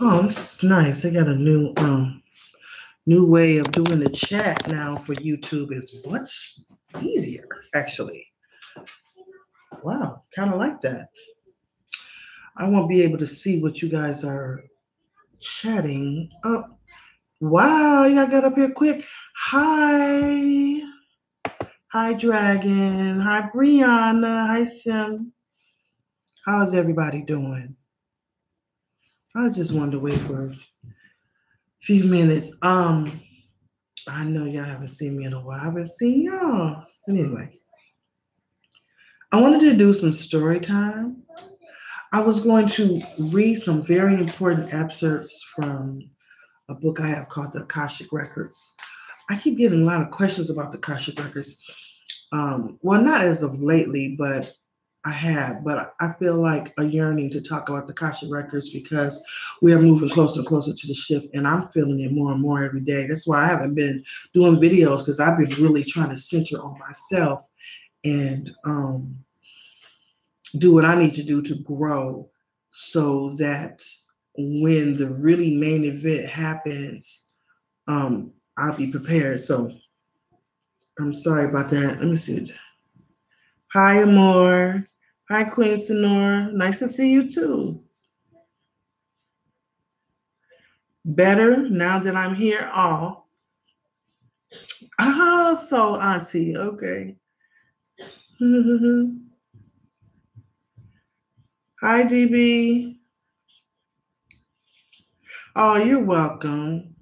Oh, this is nice. I got a new way of doing the chat now for YouTube. Is much easier, actually. Wow, kind of like that. I won't be able to see what you guys are chatting. Oh, wow, y'all got up here quick. Hi. Hi, Dragon. Hi, Brianna. Hi, Sim. How's everybody doing? I just wanted to wait for a few minutes. I know y'all haven't seen me in a while. I haven't seen y'all. Anyway, I wanted to do some story time. I was going to read some very important excerpts from a book I have called the Akashic Records. I keep getting a lot of questions about the Akashic Records. Well, not as of lately, but I have. But I feel like a yearning to talk about the Akashic Records because we are moving closer and closer to the shift, and I'm feeling it more and more every day. That's why I haven't been doing videos because I've been really trying to center on myself and do what I need to do to grow so that when the really main event happens, I'll be prepared. So I'm sorry about that. Let me see. Hi, Amor. Hi, Queen Sonora. Nice to see you too. Better now that I'm here. Oh, so Auntie. Okay. Hi, DB. Oh, you're welcome.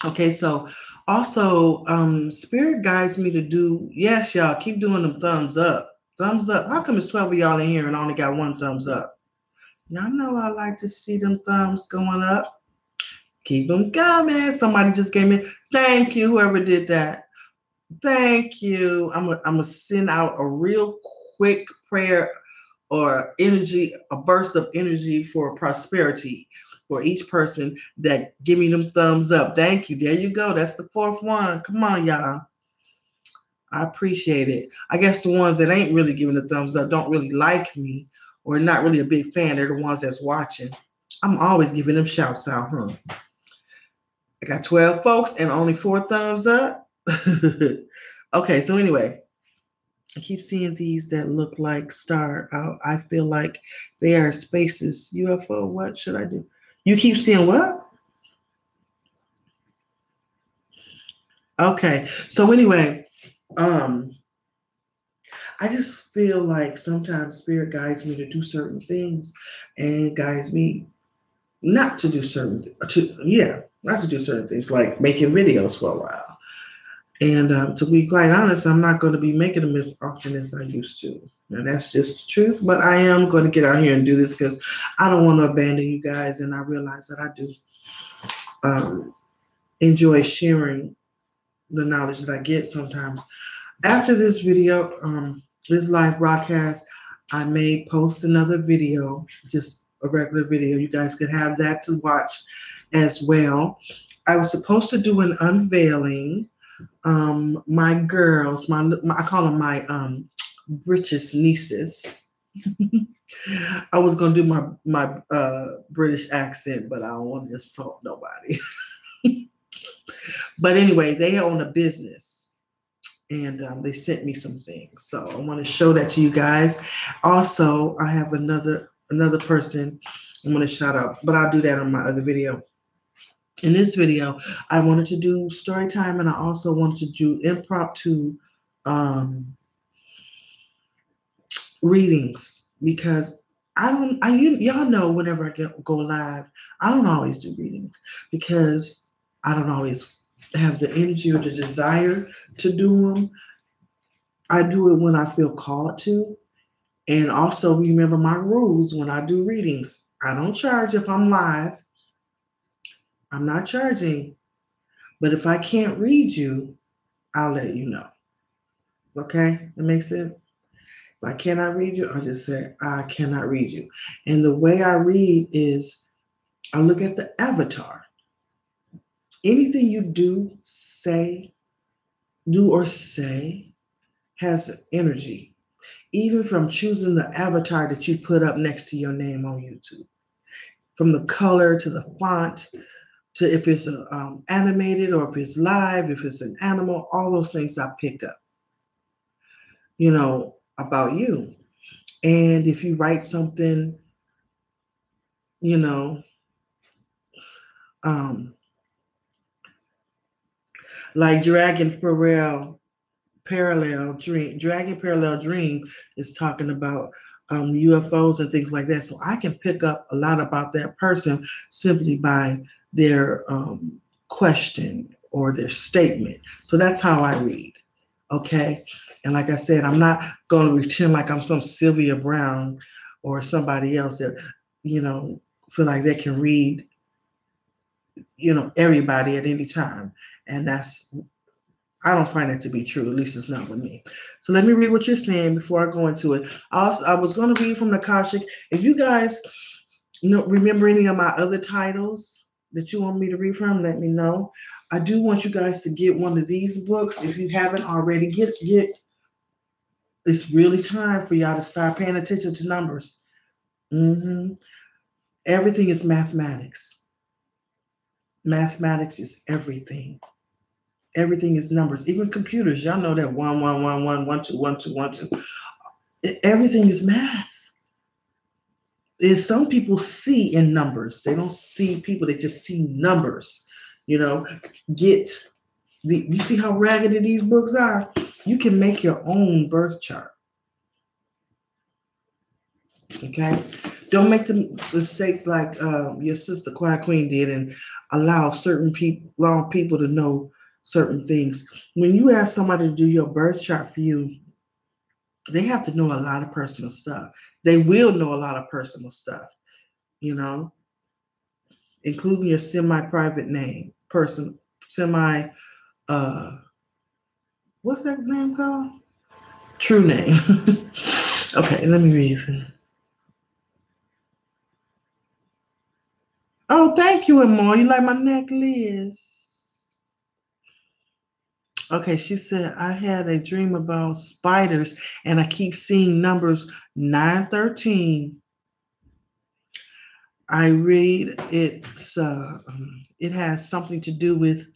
Okay, so also, Spirit guides me to do, yes, y'all, keep doing them thumbs up. Thumbs up. How come it's 12 of y'all in here and I only got one thumbs up? Y'all know I like to see them thumbs going up. Keep them coming. Somebody just gave me, thank you, whoever did that. Thank you. I'm going to send out a real quick prayer or energy, a burst of energy for prosperity for each person that give me them thumbs up. Thank you. There you go. That's the fourth one. Come on, y'all. I appreciate it. I guess the ones that ain't really giving the thumbs up don't really like me or not really a big fan. They're the ones that's watching. I'm always giving them shouts out, huh? I got 12 folks and only 4 thumbs up. Okay, so anyway, I keep seeing these that look like star. I feel like they are spaces. UFO, what should I do? You keep seeing what? Okay, so anyway, um, I just feel like sometimes spirit guides me to do certain things and guides me not to do not to do certain things like making videos for a while. And to be quite honest, I'm not going to be making them as often as I used to. And that's just the truth. But I am going to get out here and do this because I don't want to abandon you guys. And I realize that I do enjoy sharing the knowledge that I get sometimes. After this video, this live broadcast, I may post another video, just a regular video. You guys could have that to watch as well. I was supposed to do an unveiling. My girls, I call them my British nieces. I was gonna do my British accent, but I don't want to insult nobody. But anyway, they own a business, and they sent me some things, so I want to show that to you guys. Also, I have another person I'm going to shout out, but I'll do that on my other video. In this video, I wanted to do story time, and I also wanted to do impromptu readings because y'all know whenever I go live, I don't always do readings because I don't always have the energy or the desire to do them. I do it when I feel called to. And also remember my rules when I do readings. I don't charge if I'm live. I'm not charging. But if I can't read you, I'll let you know. Okay? That makes sense? If I cannot read you, I'll just say, I cannot read you. And the way I read is I look at the avatar. Anything you do or say has energy. Even from choosing the avatar that you put up next to your name on YouTube. from the color to the font to if it's animated or if it's live, if it's an animal, all those things I pick up, about you. And if you write something, you know, like Dragon Parallel Dream is talking about UFOs and things like that. So I can pick up a lot about that person simply by their question or their statement. So that's how I read. Okay. And like I said, I'm not going to pretend like I'm some Sylvia Brown or somebody else that, feel like they can read, everybody at any time. And I don't find that to be true. At least it's not with me. So let me read what you're saying before I go into it. I was going to read from the Akashic. If you guys remember any of my other titles that you want me to read from, let me know. I do want you guys to get one of these books. If you haven't already, get. It's really time for y'all to start paying attention to numbers. Everything is mathematics. Mathematics is everything. Everything is numbers. Even computers, y'all know that 1 1 1 1 1 2 1 2 1 2. Everything is math. There's some people see in numbers. They don't see people. They just see numbers. You see how raggedy these books are? You can make your own birth chart. Okay? Don't make the mistake like your sister Quiet Queen did and allow people to know certain things. When you ask somebody to do your birth chart for you, they have to know a lot of personal stuff. They will know a lot of personal stuff, including your semi-private name, what's that name called? True name. Okay, let me read it. Oh, thank you, Amor. You like my necklace? Okay, she said, I had a dream about spiders and I keep seeing numbers 913. I read it has something to do with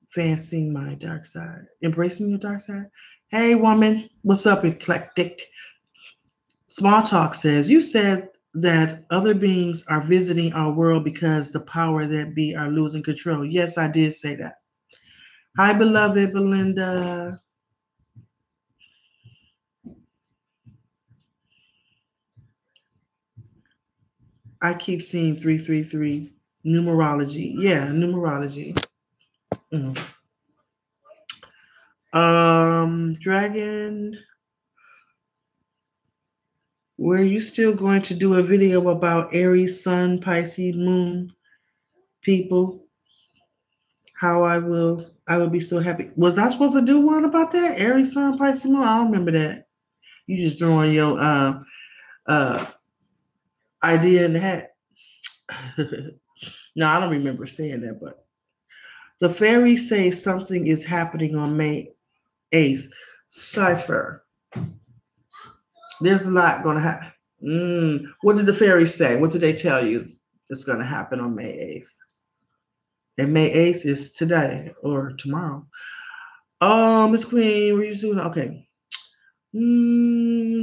fancying my dark side, embracing your dark side. Hey, woman, what's up, eclectic? Small Talk says, you said that other beings are visiting our world because the power that be are losing control. Yes, I did say that. Hi, beloved Belinda. I keep seeing 333 numerology. Yeah, numerology. Dragon, were you still going to do a video about Aries, Sun, Pisces, Moon people? How I will be so happy. Was I supposed to do one about that? Aries, Sun, Pisces, Moon? I don't remember that. You just throwing your idea in the hat. No, I don't remember saying that, but the fairies say something is happening on May 8th. Cypher. There's a lot going to happen. What did the fairies say? What did they tell you is going to happen on May 8th? And May 8th is today or tomorrow. Oh, Miss Queen, what are you doing? Okay.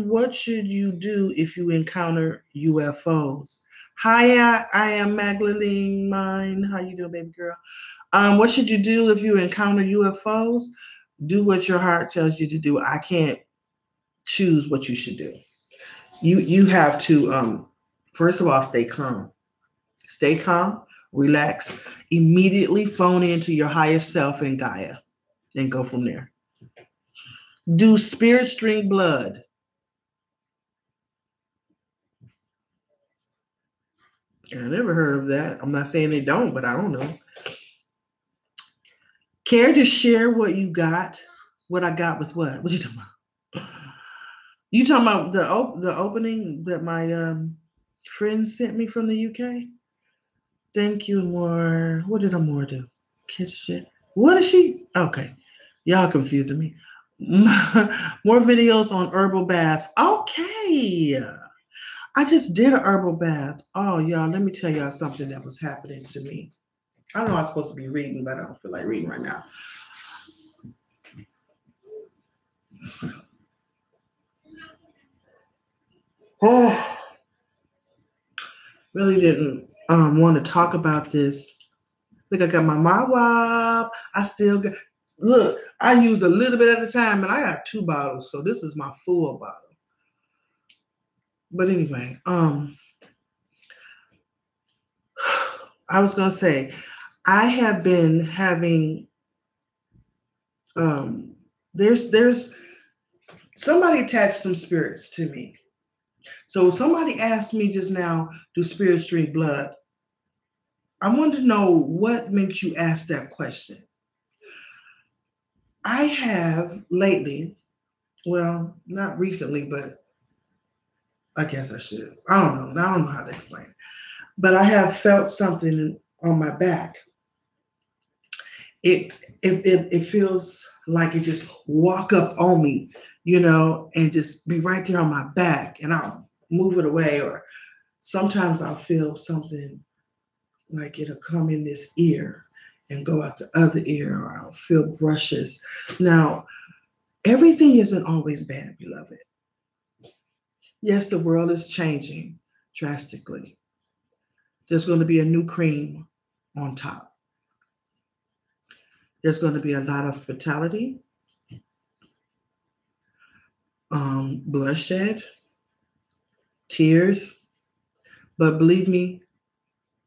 What should you do if you encounter UFOs? Hi, I am Magdalene Mine. How you doing, baby girl? What should you do if you encounter UFOs? Do what your heart tells you to do. I can't choose what you should do. You have to first of all stay calm. Stay calm, relax, immediately phone into your higher self and Gaia and go from there. Do spirit drink blood? I never heard of that. I'm not saying they don't, but I don't know. Care to share what you got? What I got with what? What you talking about? You talking about the opening that my friend sent me from the UK? Thank you, Amor. What did Amor do? Kid shit. What is she? Okay. Y'all confusing me. More videos on herbal baths. Okay. I just did a herbal bath. Oh, y'all, let me tell y'all something that was happening to me. I know I'm supposed to be reading, but I don't feel like reading right now. Oh, really didn't want to talk about this. Look, I got my Mawab. I still got. Look, I use a little bit at a time, and I got 2 bottles, so this is my full bottle. But anyway, I was gonna say, I have been having. There's somebody attached some spirits to me. So somebody asked me just now, do spirits drink blood? I want to know what makes you ask that question. I have lately, well, not recently, but I guess I should. I don't know. I don't know how to explain it. But I have felt something on my back. It feels like it just walk up on me, and just be right there on my back, and I'll move it away. Or sometimes I'll feel something like it'll come in this ear and go out the other ear, or I'll feel brushes. Now, everything isn't always bad, beloved. Yes, the world is changing drastically. There's going to be a new cream on top. There's going to be a lot of fatality, bloodshed, tears. But believe me,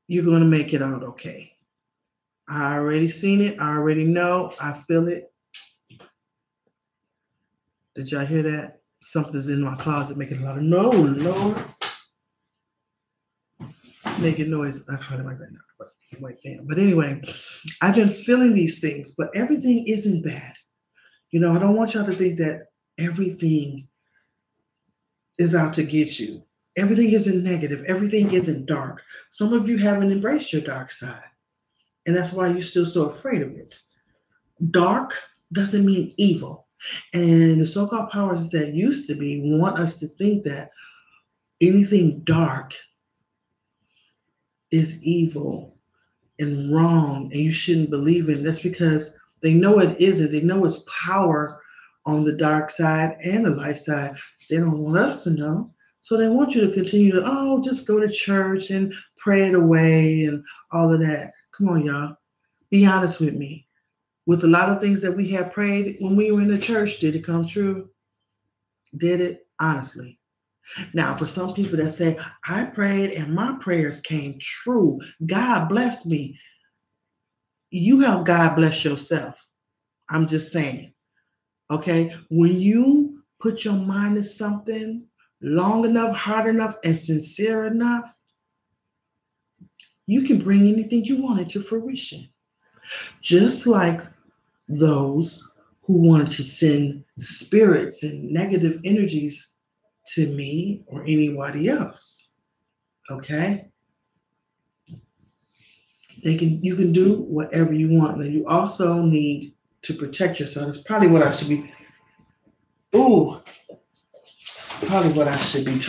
you're going to make it out okay. I already seen it. I already know. I feel it. Did y'all hear that? Something's in my closet making a lot of noise, Lord. Making noise. I probably like that now, but wait, damn. But anyway, I've been feeling these things, but everything isn't bad. I don't want y'all to think that everything is out to get you. Everything isn't negative. Everything isn't dark. Some of you haven't embraced your dark side, and that's why you're still so afraid of it. Dark doesn't mean evil. And the so-called powers that used to be want us to think that anything dark is evil and wrong, and you shouldn't believe it. That's because they know it isn't. They know it's power on the dark side and the light side. They don't want us to know. So they want you to continue to, just go to church and pray it away and all of that. Come on, y'all. Be honest with me. With a lot of things that we have prayed when we were in the church, did it come true? Did it? Honestly. Now, for some people that say, I prayed and my prayers came true, God bless me. You help God bless yourself. I'm just saying. Okay? When you put your mind to something long enough, hard enough, and sincere enough, you can bring anything you want into fruition. Just like those who wanted to send spirits and negative energies to me or anybody else. Okay? You can do whatever you want. Now you also need to protect yourself. That's probably what I should be. Probably what I should be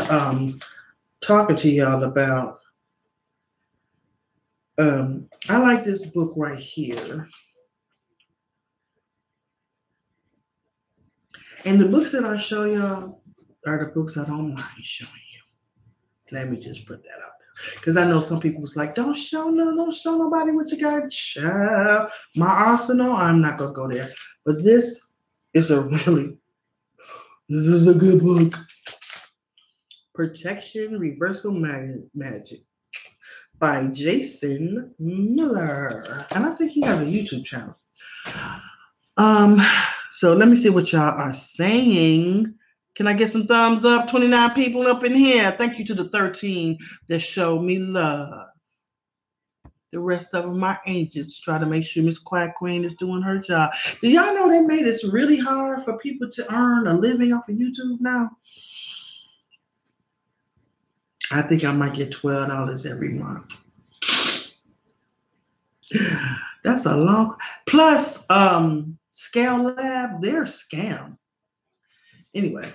talking to y'all about. I like this book right here. And the books that I show y'all are the books I don't mind showing you. Let me just put that out there. Because I know some people was like, don't show nobody what you got. Child. My arsenal, I'm not going to go there. But this is a good book. Protection Reversal Magic by Jason Miller. And I think he has a YouTube channel. So let me see what y'all are saying. Can I get some thumbs up? 29 people up in here. Thank you to the 13 that showed me love. The rest of them are angels. Try to make sure Miss Quiet Queen is doing her job. Do y'all know they made it really hard for people to earn a living off of YouTube now? I think I might get $12 every month. That's a long. Plus, Scale Lab, they're a scam. Anyway,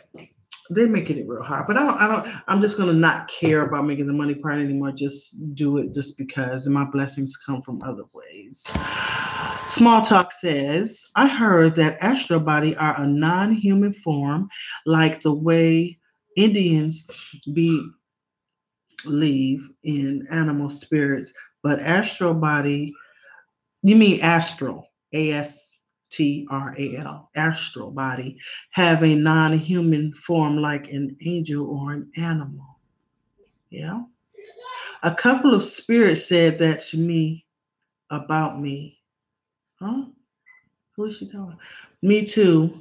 They're making it real hard. But I'm just gonna not care about making the money part anymore. Just do it just because, and my blessings come from other ways. Small Talk says, I heard that astral body are a non-human form, like the way Indians believe in animal spirits, but astral body, you mean astral, astral, astral body, have a non-human form like an angel or an animal. Yeah. A couple of spirits said that to me about me. Huh? Who is she talking? Me too,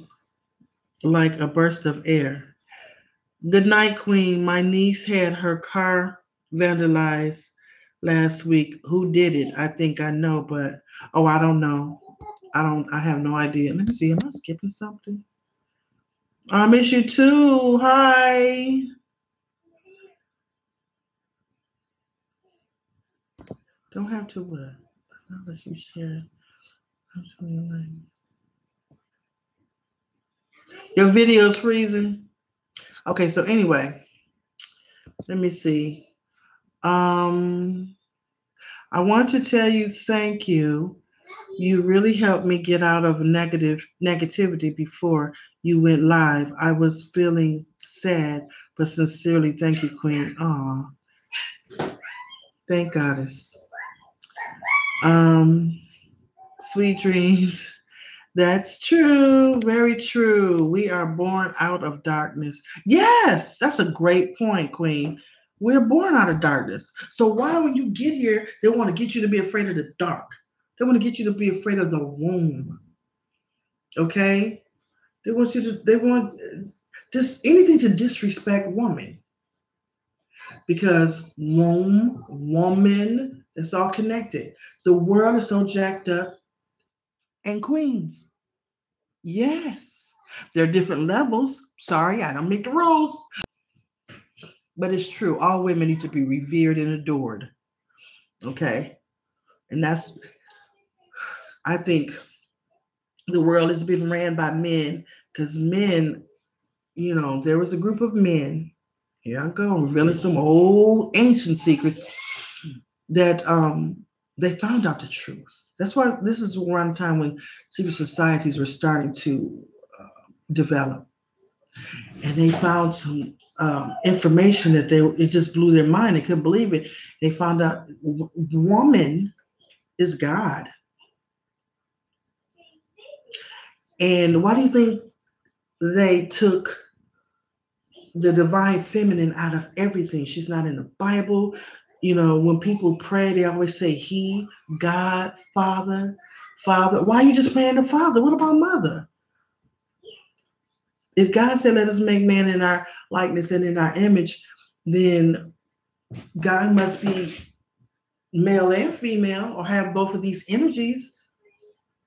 like a burst of air. Good night, Queen. My niece had her car vandalized last week. Who did it? I think I know, but oh, I don't know. I have no idea. Let me see. Am I skipping something? I miss you too. Hi. Don't have to what? Unless you share. Your video's freezing. Okay, so anyway, let me see. I want to tell you thank you. You really helped me get out of negativity before you went live. I was feeling sad, but sincerely, thank you, Queen. Aw, thank Goddess. Sweet dreams. That's true. Very true. We are born out of darkness. Yes, that's a great point, Queen. We're born out of darkness. So why, when you get here, they want to get you to be afraid of the dark? They want to get you to be afraid of the womb. Okay? They want just anything to disrespect woman. Because womb, woman, it's all connected. The world is so jacked up. And queens. Yes. There are different levels. Sorry, I don't make the rules. But it's true. All women need to be revered and adored. Okay? And that's, I think the world has been ran by men, because men, there was a group of men, here I go, revealing some old ancient secrets, that they found out the truth. That's why this is one time when secret societies were starting to develop. And they found some information that it just blew their mind. They couldn't believe it. They found out woman is God. And why do you think they took the divine feminine out of everything? She's not in the Bible. When people pray, they always say he, God, Father. Why are you just praying the Father? What about Mother? If God said, let us make man in our likeness and in our image, then God must be male and female, or have both of these energies,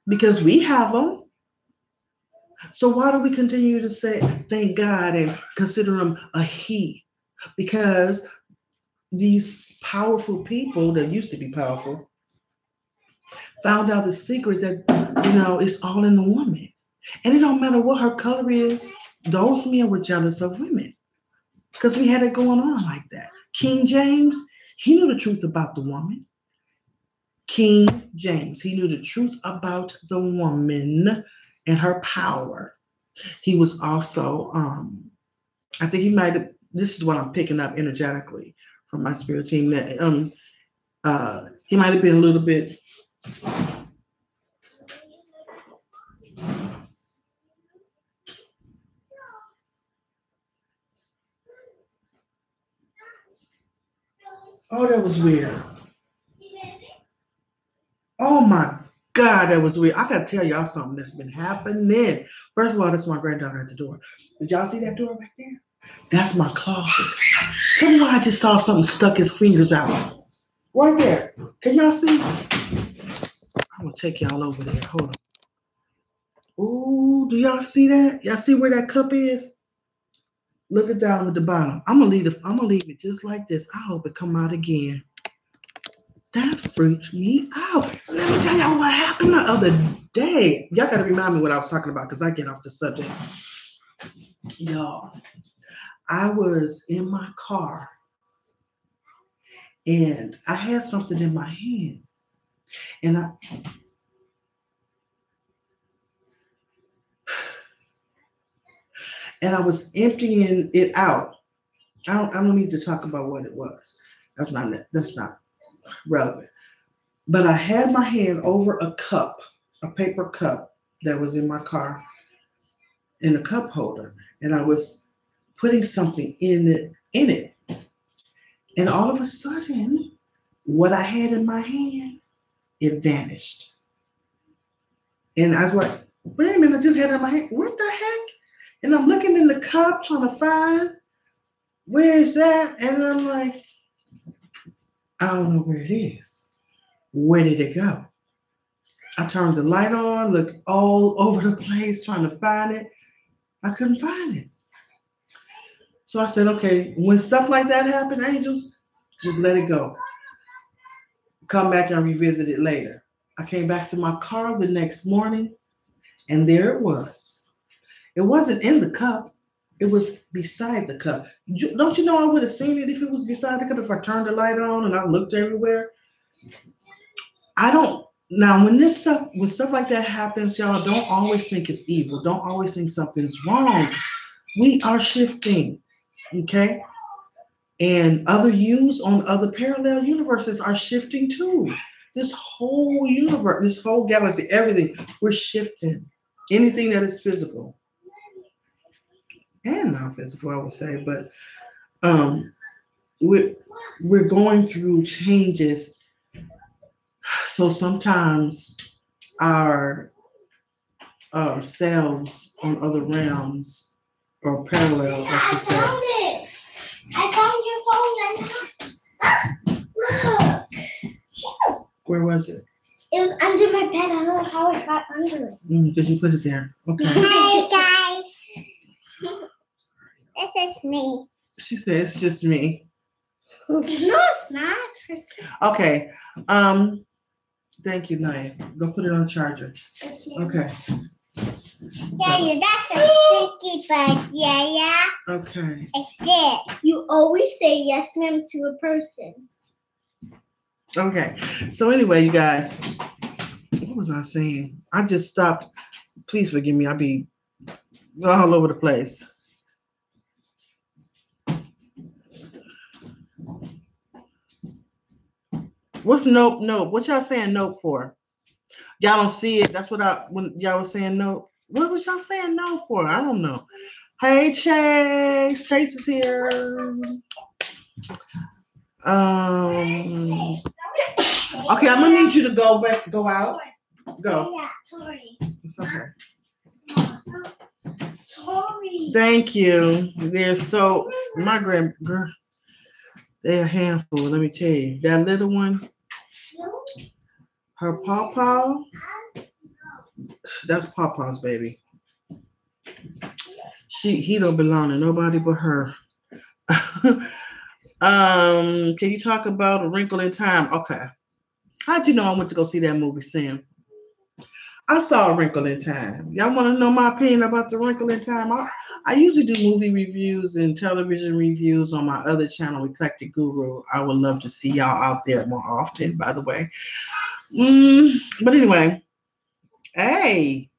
because we have them. So why do we continue to say, thank God, and consider him a he? Because these powerful people that used to be powerful found out the secret that, it's all in the woman. And it don't matter what her color is. Those men were jealous of women because we had it going on like that. King James, he knew the truth about the woman. King James, he knew the truth about the woman and her power. He was also, I think he might have, this is what I'm picking up energetically from my spirit team, that he might have been a little bit oh, that was weird. Oh my God, that was weird. I gotta tell y'all something that's been happening. First of all, that's my granddaughter at the door. Did y'all see that door back there? That's my closet. Tell me why I just saw something stuck his fingers out. Right there. Can y'all see? I'm gonna take y'all over there. Hold on. Ooh, do y'all see that? Y'all see where that cup is? Look it down at the bottom. I'm gonna leave it just like this. I hope it come out again. That freaked me out. Let me tell y'all what happened the other day. Y'all gotta remind me what I was talking about, because I get off the subject. Y'all, I was in my car and I had something in my hand, and I was emptying it out. I don't need to talk about what it was. That's not relevant. But I had my hand over a cup, a paper cup that was in my car, in a cup holder, and I was putting something in it. And all of a sudden, what I had in my hand, it vanished. And I was like, wait a minute, I just had it in my hand. What the heck? And I'm looking in the cup trying to find where is that? And I'm like, I don't know where it is. Where did it go? I turned the light on, looked all over the place trying to find it. I couldn't find it. So I said, okay, when stuff like that happen, angels, just let it go. Come back and revisit it later. I came back to my car the next morning, and there it was. It wasn't in the cup. It was beside the cup. Don't you know I would have seen it if it was beside the cup, if I turned the light on and I looked everywhere? Now, when stuff like that happens, y'all, don't always think it's evil. Don't always think something's wrong. We are shifting, okay? And other yous on other parallel universes are shifting too. This whole universe, this whole galaxy, everything, we're shifting. Anything that is physical and non-physical, I would say, but we're going through changes. So sometimes our selves on other realms or parallels, I should say. I found your phone. Look. Where was it? It was under my bed. I don't know how it got under it. Because you put it there. Okay. Hey guys. This is me. She said it's just me. No, it's not. Okay. Thank you, Naya. Go put it on charger. Okay. Yeah, that's a sticky bug. Yeah. Okay. It's there. You always say yes, ma'am, to a person. Okay. So anyway, you guys, what was I saying? I just stopped. Please forgive me. I'll be all over the place. What's nope? Nope. What y'all saying nope for? Y'all don't see it. That's when y'all was saying nope. What was y'all saying no for? I don't know. Hey, Chase. Chase is here. Okay, I'm gonna need you to go out. Go. Yeah, sorry. It's okay. Sorry. Thank you. They're so my girl. They're a handful. Let me tell you. That little one, her pawpaw. That's Pawpaw's baby. He don't belong to nobody but her. Can you talk about A Wrinkle in Time? Okay. How'd you know I went to go see that movie, Sam? I saw A Wrinkle in Time. Y'all want to know my opinion about The Wrinkle in Time? I usually do movie reviews and television reviews on my other channel, Eclectic Guru. I would love to see y'all out there more often, by the way. But anyway, hey.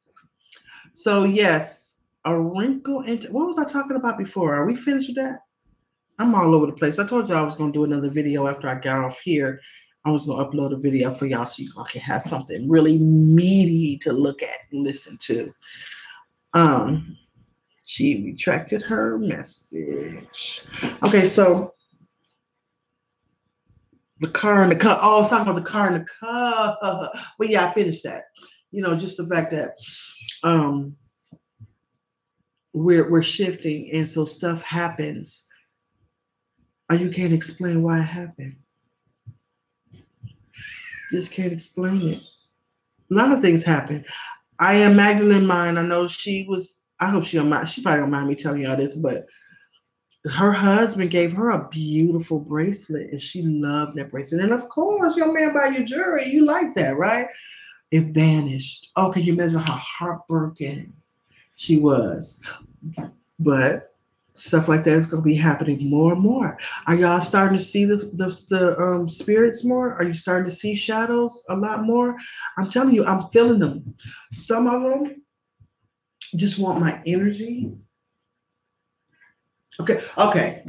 So yes, A Wrinkle in Time. What was I talking about before? Are we finished with that? I'm all over the place. I told y'all I was going to do another video after I got off here. I was going to upload a video for y'all so you can have something really meaty to look at and listen to. She retracted her message. Okay, so the car in the car. Oh, I was talking about the car in the car. Well, yeah, I finished that. You know, just the fact that we're shifting, and so stuff happens. You can't explain why it happened. Just can't explain it. A lot of things happen. I am Magdalene Mine. I know she was. I hope she don't mind. She probably don't mind me telling y'all this, but her husband gave her a beautiful bracelet, and she loved that bracelet. And of course, your man buy you jewelry. You like that, right? It vanished. Oh, can you imagine how heartbroken she was? But stuff like that is going to be happening more and more. Are y'all starting to see the spirits more? Are you starting to see shadows a lot more? I'm telling you, I'm feeling them. Some of them just want my energy. Okay. I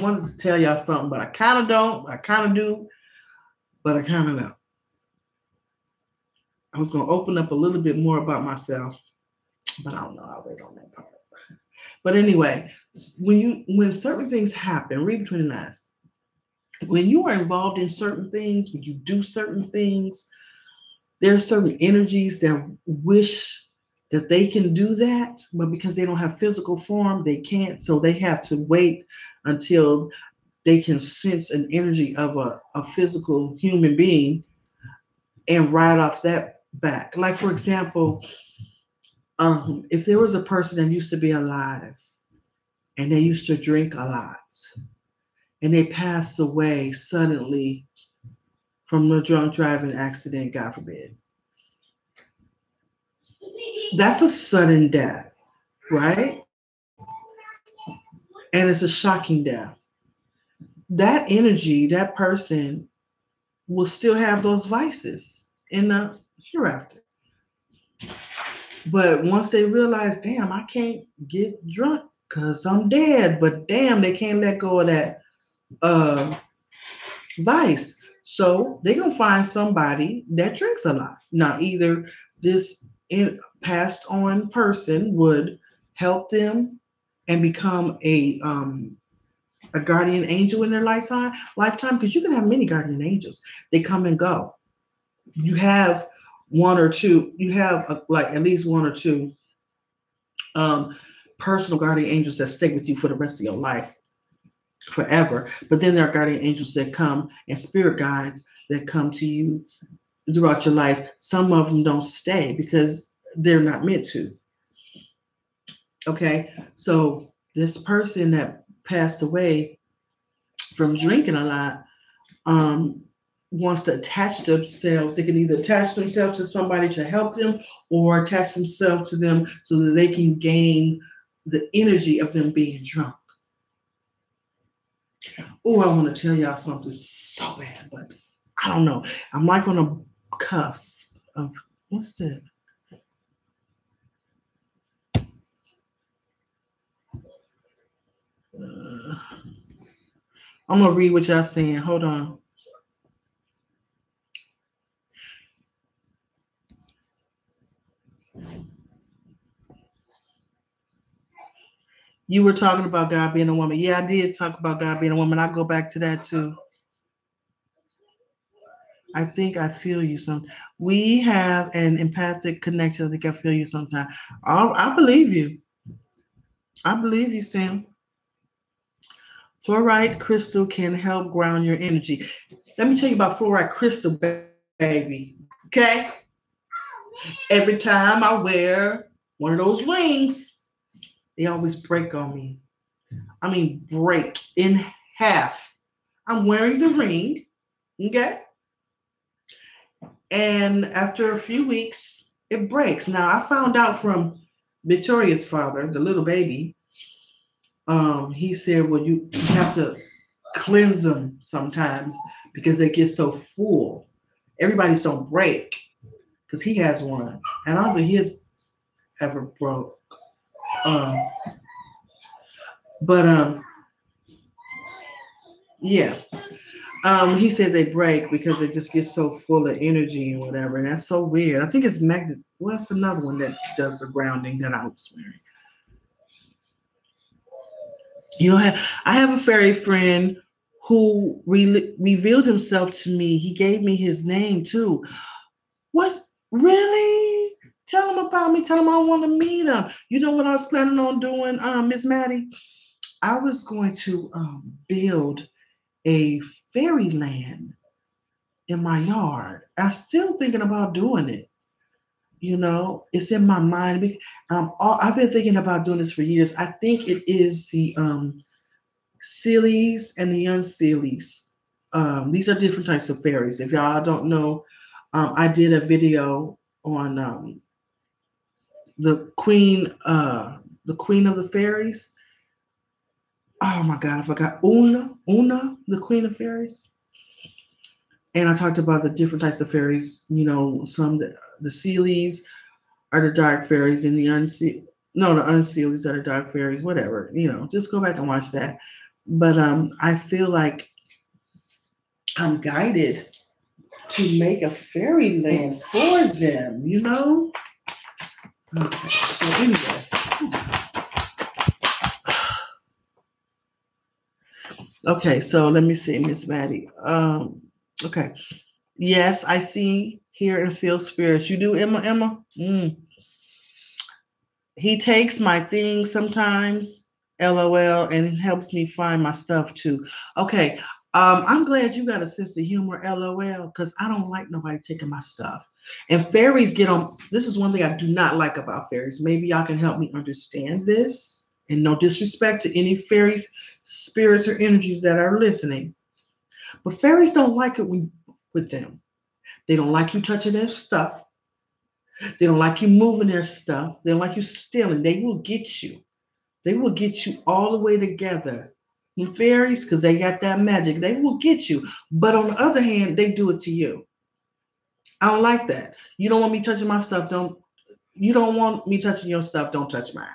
wanted to tell y'all something, but I kind of don't. I kind of do, but I kind of don't. I was going to open up a little bit more about myself, but I don't know. I'll wait on that part. But anyway, when certain things happen, read between the lines. When you are involved in certain things, when you do certain things, there are certain energies that wish that they can do that, but because they don't have physical form, they can't. So they have to wait until they can sense an energy of a physical human being and ride off that back. Like, for example, if there was a person that used to be alive and they used to drink a lot and they passed away suddenly from a drunk driving accident, God forbid, that's a sudden death, right? And it's a shocking death. That energy, that person will still have those vices in the hereafter. But once they realize, damn, I can't get drunk because I'm dead, but damn, they can't let go of that vice. So they're going to find somebody that drinks a lot. Now, either this passed on person would help them and become a guardian angel in their lifetime, because you can have many guardian angels. They come and go. You have one or two. You have like at least one or two personal guardian angels that stay with you for the rest of your life, forever. But then there are guardian angels that come and spirit guides that come to you throughout your life. Some of them don't stay because they're not meant to. Okay, so this person that passed away from drinking a lot wants to attach themselves. They can either attach themselves to somebody to help them or attach themselves to them so that they can gain the energy of them being drunk. Oh, I want to tell y'all something so bad, but I don't know. I'm like on a cusp of what's that? I'm gonna read what y'all saying. Hold on. You were talking about God being a woman. Yeah, I did talk about God being a woman. I'll go back to that too. I think I feel you some. We have an empathic connection. I think I feel you sometimes. I believe you. I believe you, Sam. Fluoride crystal can help ground your energy. Let me tell you about fluoride crystal, baby. Okay? Every time I wear one of those rings, they always break on me. I mean, break in half. I'm wearing the ring, okay? And after a few weeks, it breaks. Now, I found out from Victoria's father, the little baby, he said, well, you have to cleanse them sometimes because they get so full. Everybody's don't break because he has one. And I don't think his ever broke. Yeah. He said they break because it just gets so full of energy and whatever. And that's so weird. I think it's magnet. Well, that's another one that does the grounding that I was wearing. You know, I have a fairy friend who revealed himself to me. He gave me his name too. What's really? Tell him about me. Tell him I want to meet him. You know what I was planning on doing, Miss Maddie? I was going to build a fairyland in my yard. I'm still thinking about doing it. You know, it's in my mind. I've been thinking about doing this for years. I think it is the Sealies and the Unsealies. These are different types of fairies. If y'all don't know, I did a video on the Queen the queen of the fairies. Oh my God, I forgot. Una, the queen of fairies. And I talked about the different types of fairies. You know, the Sealies are the dark fairies, and the Unsealies are the dark fairies. Whatever. You know, just go back and watch that. But I feel like I'm guided to make a fairyland for them. You know. Okay. So anyway. Okay, so let me see, Miss Maddie. Okay. Yes, I see, hear, and feel spirits. You do, Emma? He takes my things sometimes, LOL, and helps me find my stuff too. Okay. I'm glad you got a sense of humor, LOL, because I don't like nobody taking my stuff. And fairies get on. This is one thing I do not like about fairies. Maybe y'all can help me understand this. And no disrespect to any fairies, spirits, or energies that are listening. But fairies don't like it with them. They don't like you touching their stuff. They don't like you moving their stuff. They don't like you stealing. They will get you. They will get you all the way together. And fairies, because they got that magic, they will get you. But on the other hand, they do it to you. I don't like that. You don't want me touching my stuff. You don't want me touching your stuff. Don't touch mine.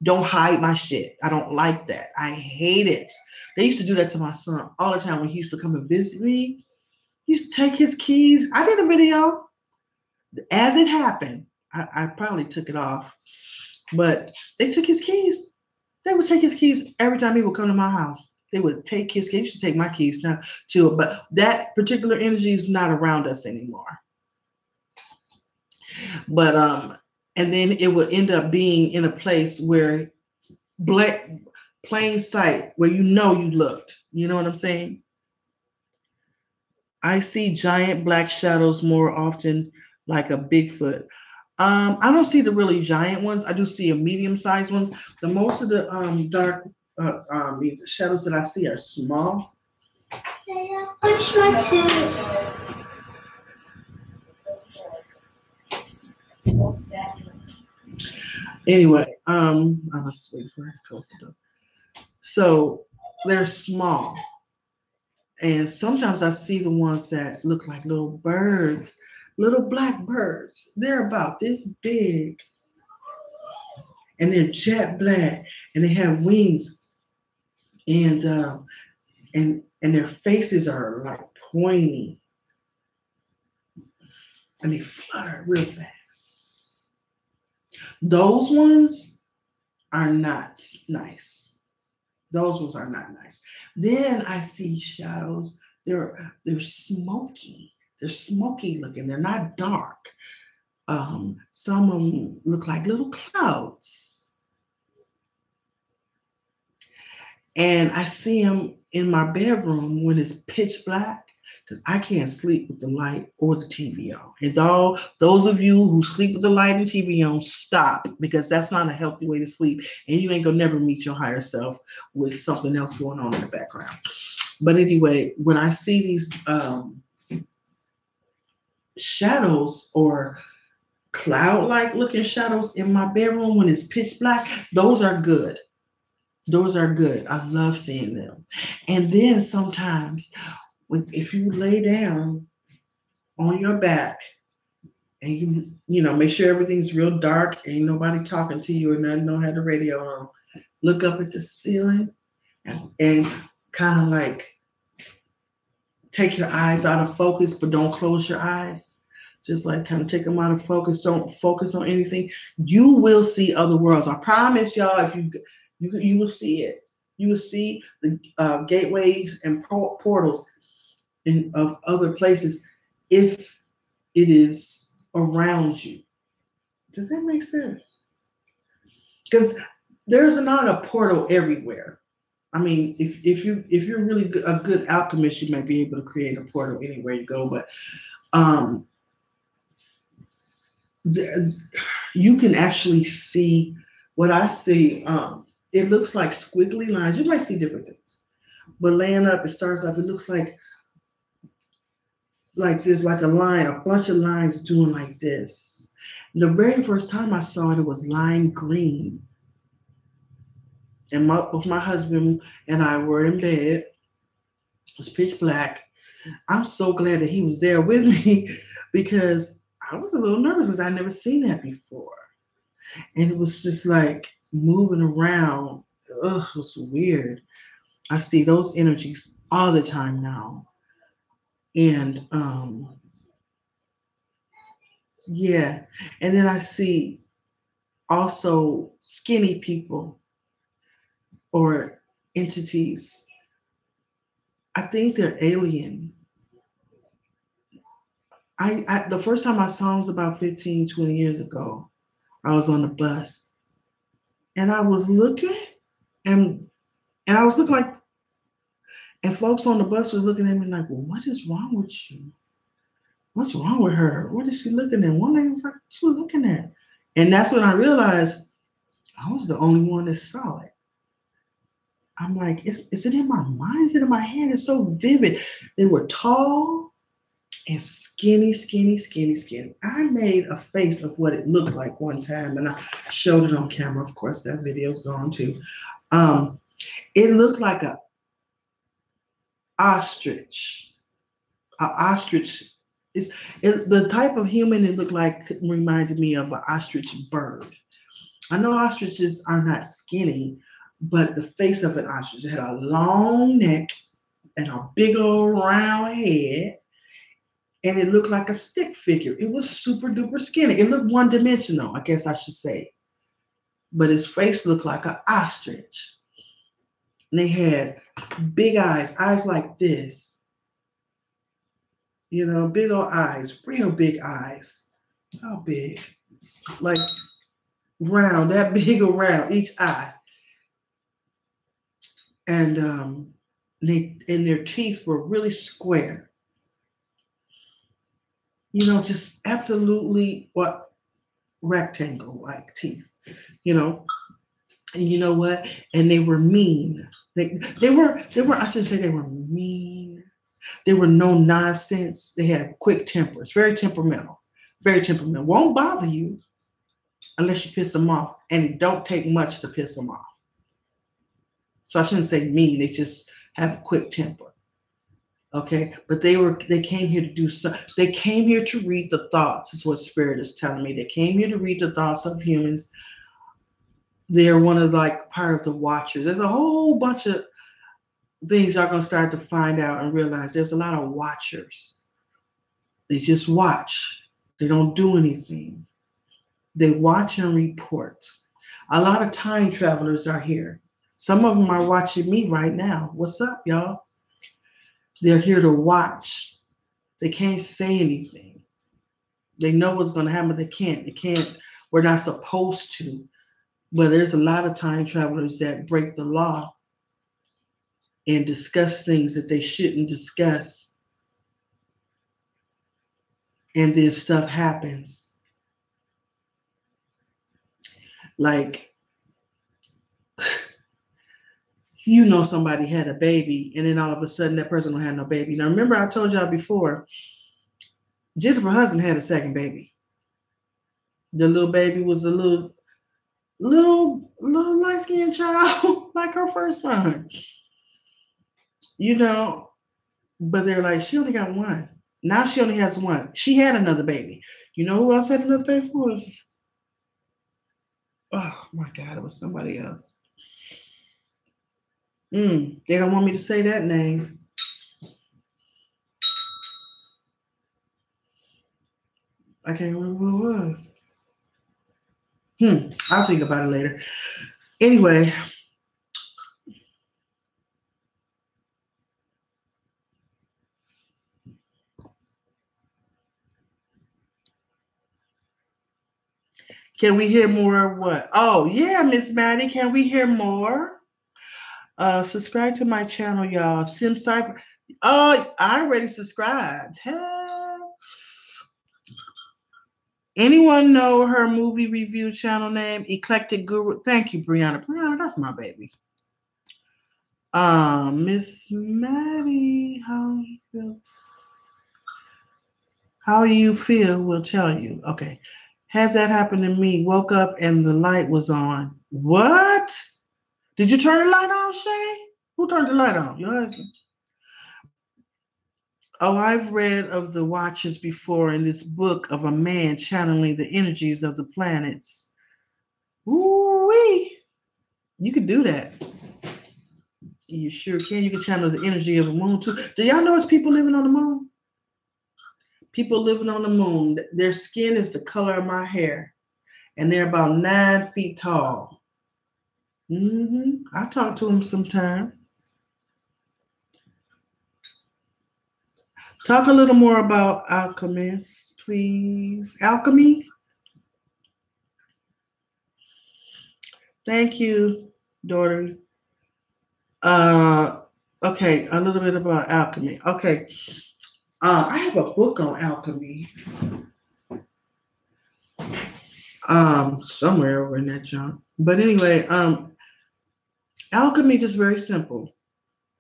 Don't hide my shit. I don't like that. I hate it. They used to do that to my son all the time when he used to come and visit me. He used to take his keys. I did a video. As it happened, I probably took it off, but they took his keys. They would take his keys every time he would come to my house. They would take his keys. They used to take my keys now too, but that particular energy is not around us anymore. But and then it would end up being in a place where plain sight, where you looked. You know what I'm saying? I see giant black shadows more often, like a Bigfoot. I don't see the really giant ones. I do see a medium-sized ones. The most of the dark the shadows that I see are small. Push my tooth. Anyway, I was waiting for her to close the door. So they're small. And sometimes I see the ones that look like little birds, little black birds. They're about this big. And they're jet black. And they have wings. And their faces are like pointy. And they flutter real fast. Those ones are not nice. Those ones are not nice. Then I see shadows. They're smoky. They're smoky looking. They're not dark. Some of them look like little clouds. And I see them in my bedroom when it's pitch black, because I can't sleep with the light or the TV on. And all those of you who sleep with the light and TV on, stop, because that's not a healthy way to sleep. And you ain't gonna never meet your higher self with something else going on in the background. But anyway, when I see these shadows or cloud-like looking shadows in my bedroom when it's pitch black, those are good. Those are good. I love seeing them. And then sometimes, if you lay down on your back and you make sure everything's real dark, ain't nobody talking to you or nothing, don't have the radio on, look up at the ceiling and kind of like take your eyes out of focus, but don't close your eyes. Just like kind of take them out of focus. Don't focus on anything. You will see other worlds. I promise y'all, if you will see it. You will see the gateways and portals of other places if it is around you. Does that make sense? Because there's not a portal everywhere. I mean, if you're really a good alchemist, you might be able to create a portal anywhere you go. But you can actually see what I see. It looks like squiggly lines. You might see different things, but laying up, it starts off. It looks like this, like a line, a bunch of lines doing like this. The very first time I saw it, it was lime green. and both my husband and I were in bed. It was pitch black. I'm so glad that he was there with me because I was a little nervous because I'd never seen that before. And it was just like moving around. Ugh, it was weird. I see those energies all the time now. And yeah. And then I see also skinny people or entities. I think they're alien. I the first time I saw them was about 15, 20 years ago. I was on the bus and I was looking and I was looking like, and folks on the bus was looking at me like, well, what is wrong with you? What's wrong with her? What is she looking at? One lady was like, what you looking at? And that's when I realized I was the only one that saw it. I'm like, is it in my mind? Is it in my head? It's so vivid. They were tall and skinny, skinny, skinny, skinny. I made a face of what it looked like one time and I showed it on camera. Of course, that video's gone too. It looked like a ostrich. An ostrich is the type of human it looked like reminded me of an ostrich bird. I know ostriches are not skinny, but the face of an ostrich, it had a long neck and a big old round head, and it looked like a stick figure. It was super duper skinny. It looked one dimensional, I guess I should say. But his face looked like an ostrich. And they had big eyes like this. You know, big old eyes, real big eyes. How big? Like round, that big around each eye. And their teeth were really square. You know, just absolutely rectangle-like teeth. You know, and you know what? And they were mean. They were. I should say they were mean. They were no nonsense. They had quick tempers, very temperamental, very temperamental. Won't bother you unless you piss them off, and it don't take much to piss them off. So I shouldn't say mean. They just have a quick temper. Okay, but they came here to do something. They came here to read the thoughts. Is what Spirit is telling me. They came here to read the thoughts of humans. They're one of part of the watchers. There's a whole bunch of things y'all gonna start to find out and realize. There's a lot of watchers. They just watch. They don't do anything. They watch and report. A lot of time travelers are here. Some of them are watching me right now. What's up, y'all? They're here to watch. They can't say anything. They know what's going to happen, but they can't. They can't. We're not supposed to. But there's a lot of time travelers that break the law and discuss things that they shouldn't discuss. And then stuff happens. Like, you know, somebody had a baby, and then all of a sudden that person don't have no baby. Now, remember, I told y'all before, Jennifer Hudson had a second baby. The little baby was a little light-skinned child, like her first son. You know, but they're like, she only got one. Now she only has one. She had another baby. You know who else had another baby? Oh my God, it was somebody else. They don't want me to say that name. I can't remember who it was. I'll think about it later. Anyway. Can we hear more of what? Oh, yeah, Miss Maddie. Can we hear more? Subscribe to my channel, y'all. Sim Cyber. Oh, I already subscribed. Hell. Anyone know her movie review channel name? Eclectic Guru. Thank you, Brianna. Brianna, that's my baby. Miss Maddie, how you feel? How you feel will tell you. Okay. Had that happen to me. Woke up and the light was on. What? Did you turn the light on, Shay? Who turned the light on? Your husband. Oh, I've read of the watches before in this book of a man channeling the energies of the planets. Ooh-wee. You could do that. You sure can. You can channel the energy of the moon too. Do y'all know it's people living on the moon? People living on the moon. Their skin is the color of my hair. And they're about 9 feet tall. I talk to them sometime. Talk a little more about alchemists, please. Alchemy? Thank you, daughter. Okay, a little bit about alchemy. Okay. I have a book on alchemy. Somewhere over in that junk. But anyway, alchemy is very simple.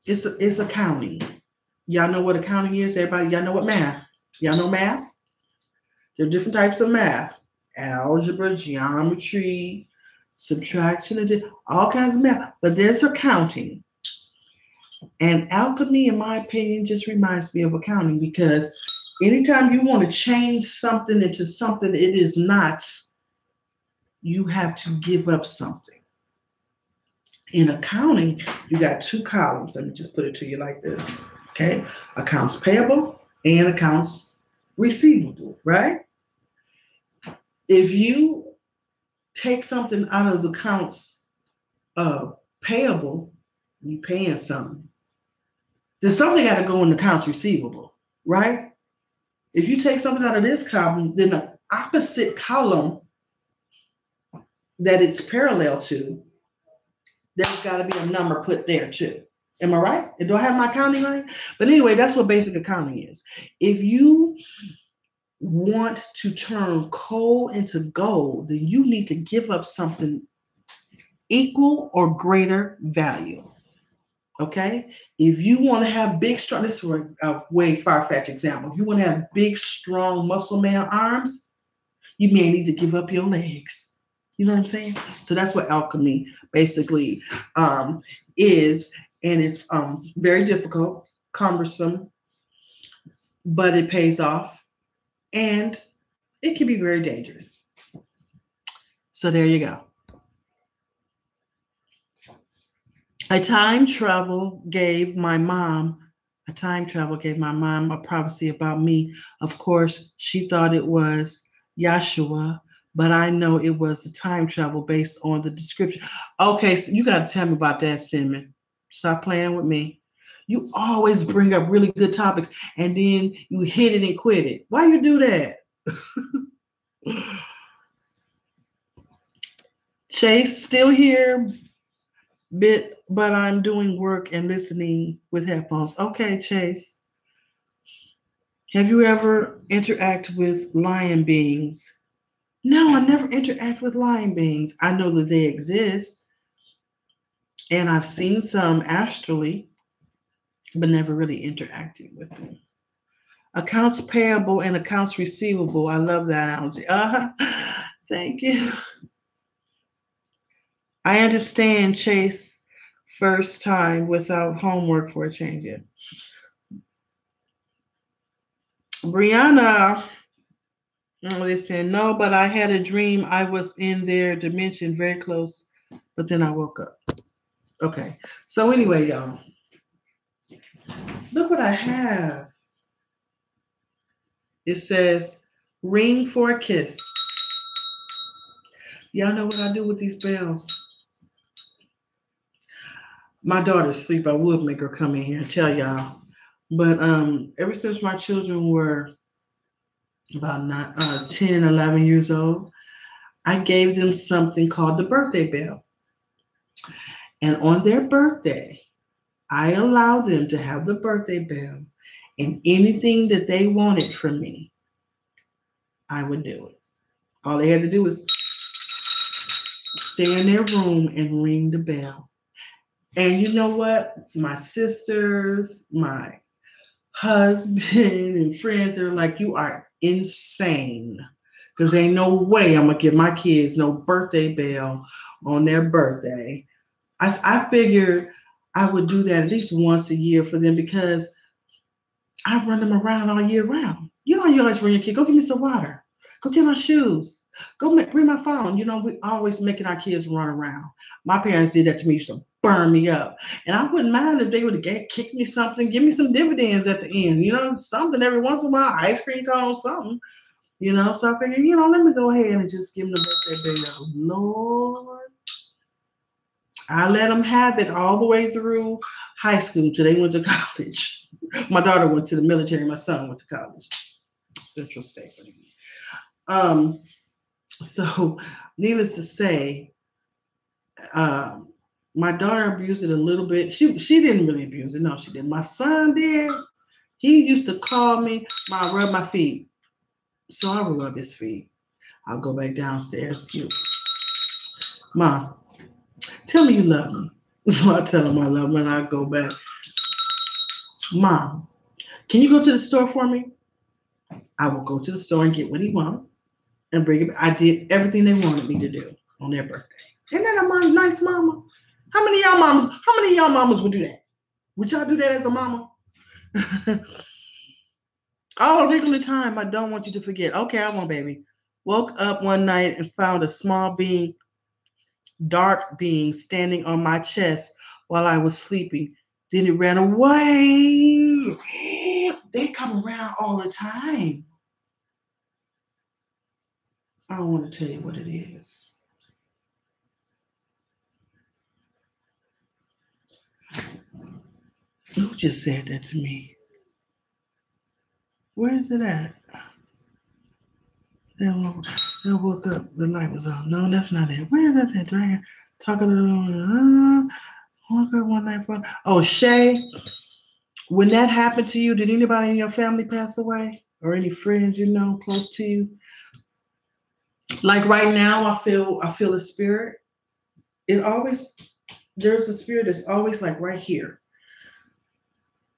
It's accounting. Y'all know what accounting is? Everybody, y'all know what math? Y'all know math? There are different types of math. Algebra, geometry, subtraction, all kinds of math. But there's accounting. And alchemy, in my opinion, just reminds me of accounting because anytime you want to change something into something it is not, you have to give up something. In accounting, you got 2 columns. Let me just put it to you like this. Okay, accounts payable and accounts receivable, right? If you take something out of the accounts payable, you paying something. Then something got to go in the accounts receivable, right? If you take something out of this column, then the opposite column that it's parallel to, there's got to be a number put there too. Am I right? Do I have my accounting right? But anyway, that's what basic accounting is. If you want to turn coal into gold, then you need to give up something equal or greater value. Okay? If you want to have big, strong, this is a way far-fetched example. If you want to have big, strong muscle man arms, you may need to give up your legs. You know what I'm saying? So that's what alchemy basically is. And it's very difficult, cumbersome, but it pays off. And it can be very dangerous. So there you go. A time travel gave my mom a prophecy about me. Of course, she thought it was Yahshua, but I know it was a time travel based on the description. Okay, so you got to tell me about that, Cinnamon. Stop playing with me. You always bring up really good topics and then you hit it and quit it. Why you do that? Chase, still here, but I'm doing work and listening with headphones. Okay, Chase. Have you ever interacted with lion beings? No, I never interact with lion beings. I know that they exist. And I've seen some astrally, but never really interacted with them. Accounts payable and accounts receivable. I love that analogy. Thank you. I understand, Chase, first time without homework for a change yet. Brianna, they said, no, but I had a dream I was in their dimension very close, but then I woke up. Okay, so anyway, y'all, look what I have. It says, ring for a kiss. Y'all know what I do with these bells? My daughter's asleep. I would make her come in here and tell y'all. But ever since my children were about 10, 11 years old, I gave them something called the birthday bell. And on their birthday, I allowed them to have the birthday bell, and anything that they wanted from me, I would do it. All they had to do was stay in their room and ring the bell. And you know what? My sisters, my husband, and friends are like, you are insane. Because ain't no way I'm going to give my kids no birthday bell on their birthday. I figured I would do that at least once a year for them because I run them around all year round. You know, you always bring your kid, go get me some water, go get my shoes, bring my phone. You know, we always making our kids run around. My parents did that to me, used to burn me up. And I wouldn't mind if they would have kicked me something, give me some dividends at the end, you know, something every once in a while, ice cream cone, something, you know. So I figured, you know, let me go ahead and just give them the birthday bill. Lord, I let them have it all the way through high school till they went to college. My daughter went to the military. My son went to college, Central State. Um, so, needless to say, um, my daughter abused it a little bit. She didn't really abuse it. No, she didn't. My son did. He used to call me. I rub my feet. So I would rub his feet. I'll go back downstairs. Mom, tell me you love me. So I tell him I love him and I go back. Mom, can you go to the store for me? I will go to the store and get what he wanted and bring it back. I did everything they wanted me to do on their birthday. Isn't that a nice mama? How many of y'all mamas would do that? Would y'all do that as a mama? Oh, wrinkly time. I don't want you to forget. Okay, I won't, baby. Woke up one night and found a small being, dark being, standing on my chest while I was sleeping. Then it ran away. They come around all the time. I don't want to tell you what it is. Who just said that to me? Where is it at? They woke up, the light was on. No, that's not it. Where is that dragon? Talk a little. Woke up one night for. Oh, Shay. When that happened to you, did anybody in your family pass away, or any friends you know close to you? Like right now, I feel a spirit. There's a spirit that's always like right here.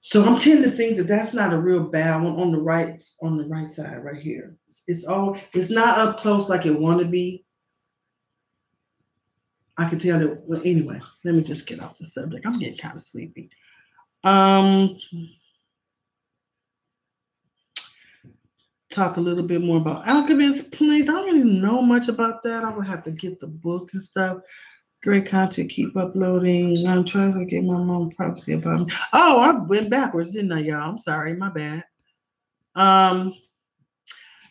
So I'm tend to think that that's not a real bad one on the right side right here. It's not up close like it want to be. I can tell that. Well, anyway, let me just get off the subject. I'm getting kind of sleepy. Talk a little bit more about Alchemist, please. I don't really know much about that. I would have to get the book and stuff. Great content, keep uploading. I'm trying to get my mom privacy about me. Oh, I went backwards, didn't I, y'all? I'm sorry, my bad.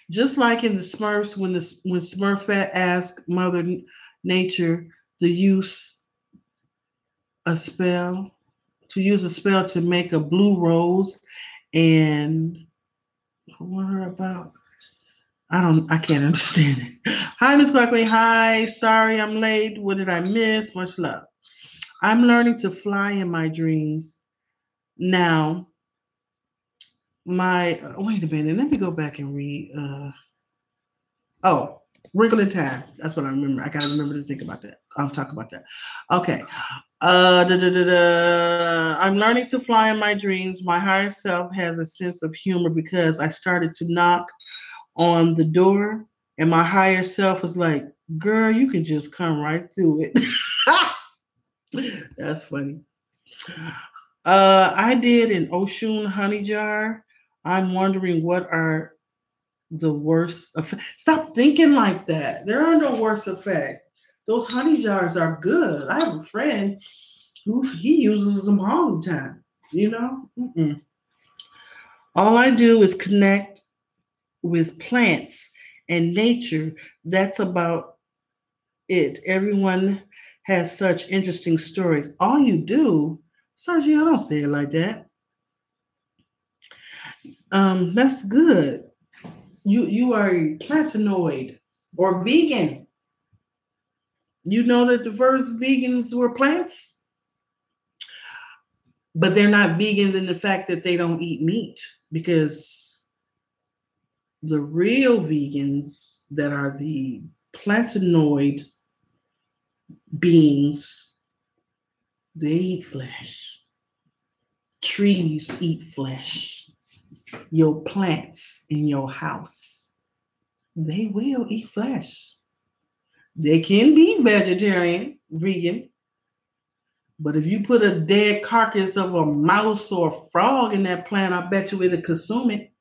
Just like in the Smurfs, when Smurfette asked Mother Nature to use a spell to make a blue rose, and what her about? I can't understand it. Hi, Miss Quackley. Hi, sorry I'm late. What did I miss? Much love. I'm learning to fly in my dreams. Now, wait a minute. Let me go back and read. Wrinkle in Time. That's what I remember. I gotta remember to think about that. I'll talk about that. Okay. I'm learning to fly in my dreams. My higher self has a sense of humor because I started to knock on the door, and my higher self was like, "Girl, you can just come right through it." That's funny. I did an Oshun honey jar. I'm wondering what are the worst effects. Stop thinking like that. There are no worst effects. Those honey jars are good. I have a friend he uses them all the time. You know? Mm-mm. All I do is connect with plants and nature. That's about it. Everyone has such interesting stories. All you do, Sergio, don't say it like that. That's good. You are a plantanoid or vegan. You know that the first vegans were plants, but they're not vegans in the fact that they don't eat meat, because the real vegans that are the plantanoid beings, they eat flesh. Trees eat flesh. Your plants in your house, they will eat flesh. They can be vegetarian, vegan, But if you put a dead carcass of a mouse or a frog in that plant, I bet you it'll consume it.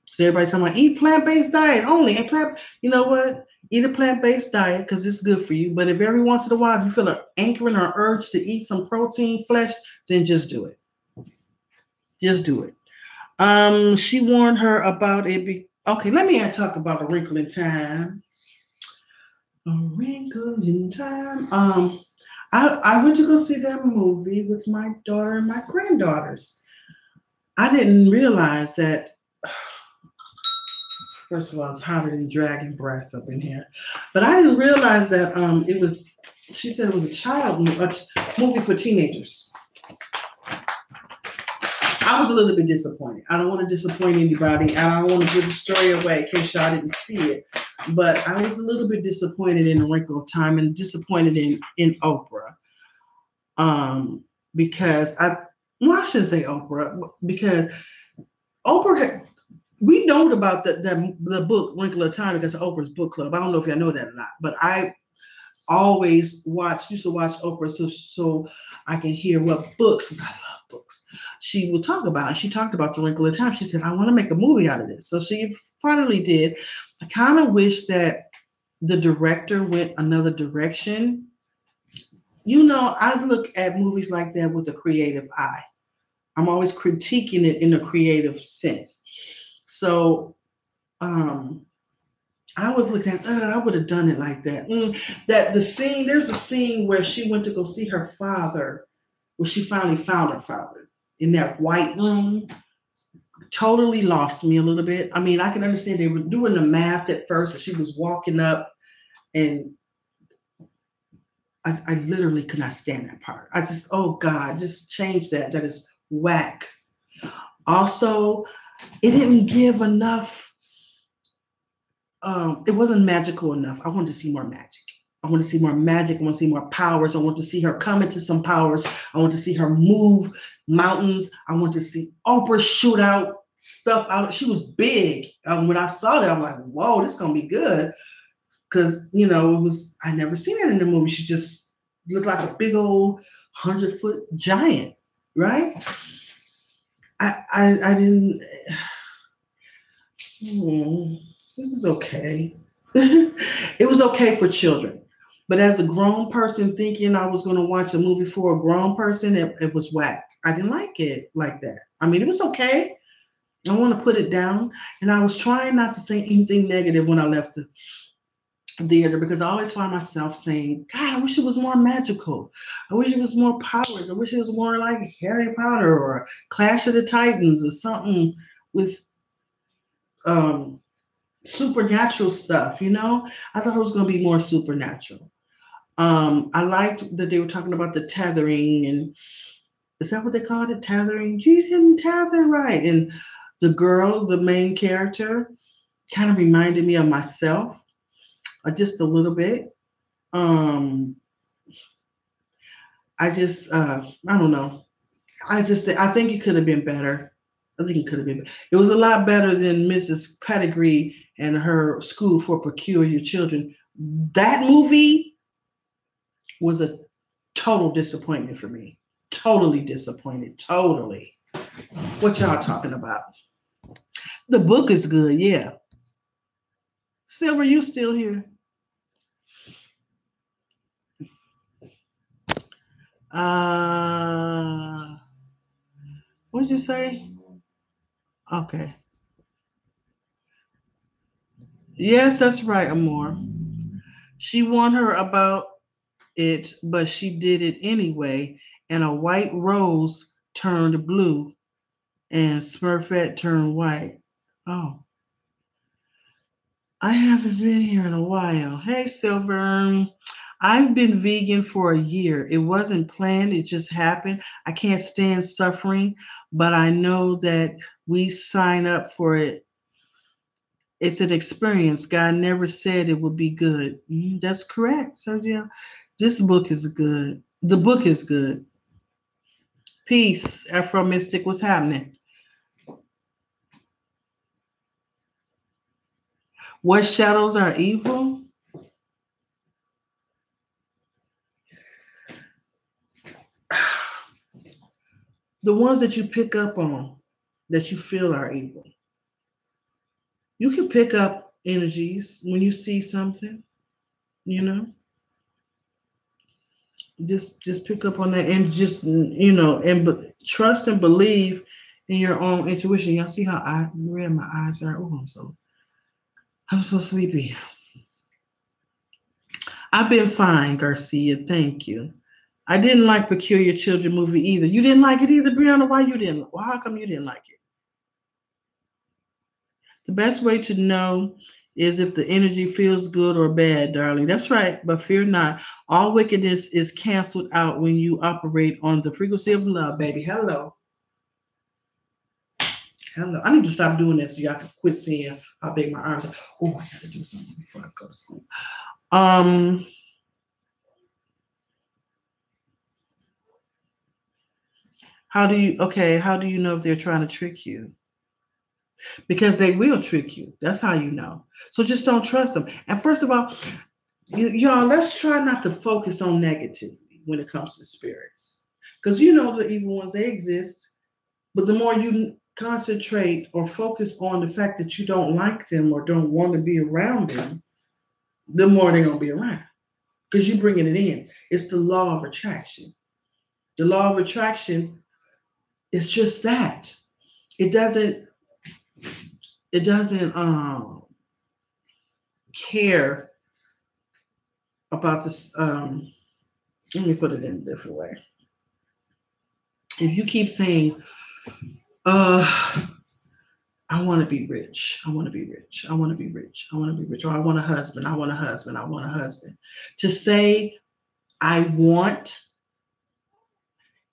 So everybody talking about eat plant-based diet only. And plant, you know what? Eat a plant-based diet because it's good for you. But if every once in a while if you feel an anchoring or urge to eat some protein, flesh, then just do it. Just do it. She warned her about it. Okay, let me talk about A Wrinkle in Time. A Wrinkle in Time. I went to go see that movie with my daughter and my granddaughters. I didn't realize that. First of all, it's hotter than dragon breath up in here, but I didn't realize that it was. She said it was a movie for teenagers. I was a little bit disappointed. I don't want to disappoint anybody. I don't want to give the story away in case y'all didn't see it. But I was a little bit disappointed in A Wrinkle of Time and disappointed in Oprah. Because I shouldn't say Oprah, because Oprah we know about the book Wrinkle of Time because of Oprah's book club. I don't know if y'all know that or not, but I always used to watch Oprah so I can hear what books, because I love books, she would talk about. And she talked about The Wrinkle of Time. She said, I want to make a movie out of this. So she finally did. I kind of wish that the director went another direction. You know, I look at movies like that with a creative eye. I'm always critiquing it in a creative sense. So I was looking at, I would have done it like that. There's a scene where she went to go see her father, where she finally found her father in that white room. Totally lost me a little bit. I mean, I can understand they were doing the math at first, and she was walking up, and I literally could not stand that part. I just, oh God, just change that. That is whack. Also, it didn't give enough. It wasn't magical enough. I wanted to see more magic. I want to see more magic. I want to see more powers. I want to see her come into some powers. I want to see her move mountains. I want to see Oprah shoot out stuff out. She was big. When I saw that, I'm like, whoa, this is going to be good. Because, you know, I never seen that in the movie. She just looked like a big old 100-foot giant, right? I didn't. It was okay. It was okay for children. But as a grown person thinking I was going to watch a movie for a grown person, it was whack. I didn't like it like that. I mean, it was okay. I want to put it down. And I was trying not to say anything negative when I left the theater because I always find myself saying, God, I wish it was more magical. I wish it was more powers. I wish it was more like Harry Potter or Clash of the Titans or something with supernatural stuff, you know? I thought it was going to be more supernatural. I liked that they were talking about the tethering, and is that what they called it? Tethering? You didn't tether right. And the girl, the main character, kind of reminded me of myself, just a little bit. I don't know. I think it could have been better. I think it could have been. It was a lot better than Mrs. Pettigrew and her School for Peculiar Children. That movie was a total disappointment for me. Totally disappointed. Totally. What y'all talking about? The book is good, yeah. Silver, you still here? What'd you say? Okay. Yes, that's right, Amor. She warned her about it, but she did it anyway. And a white rose turned blue and Smurfette turned white. Oh. I haven't been here in a while. Hey, Silver. I've been vegan for a year. It wasn't planned. It just happened. I can't stand suffering, but I know that we sign up for it. It's an experience. God never said it would be good. That's correct, Sergio. This book is good. The book is good. Peace, Afro Mystic. What's happening? What shadows are evil? The ones that you pick up on that you feel are evil. You can pick up energies when you see something, you know. Just pick up on that and just trust and believe in your own intuition. Y'all see how red my eyes are? Oh, I'm so sleepy. I've been fine, Garcia. Thank you. I didn't like Peculiar Children movie either. You didn't like it either, Brianna? Why you didn't? Well, how come you didn't like it? The best way to know is if the energy feels good or bad, darling. That's right, but fear not. All wickedness is canceled out when you operate on the frequency of love, baby. Hello. Hello. I need to stop doing this so y'all can quit seeing how big my arms are. Oh, I gotta do something before I go to sleep. How do you know if they're trying to trick you? Because they will trick you. That's how you know. So just don't trust them. And first of all, y'all, let's try not to focus on negativity when it comes to spirits. Because you know the evil ones, they exist. But the more you concentrate or focus on the fact that you don't like them or don't want to be around them, the more they're going to be around. Because you're bringing it in. It's the law of attraction. The law of attraction is just that. It doesn't care about this. Let me put it in a different way. If you keep saying, I want to be rich, I want to be rich, I want to be rich, I want to be rich, or I want a husband, I want a husband, I want a husband. To say I want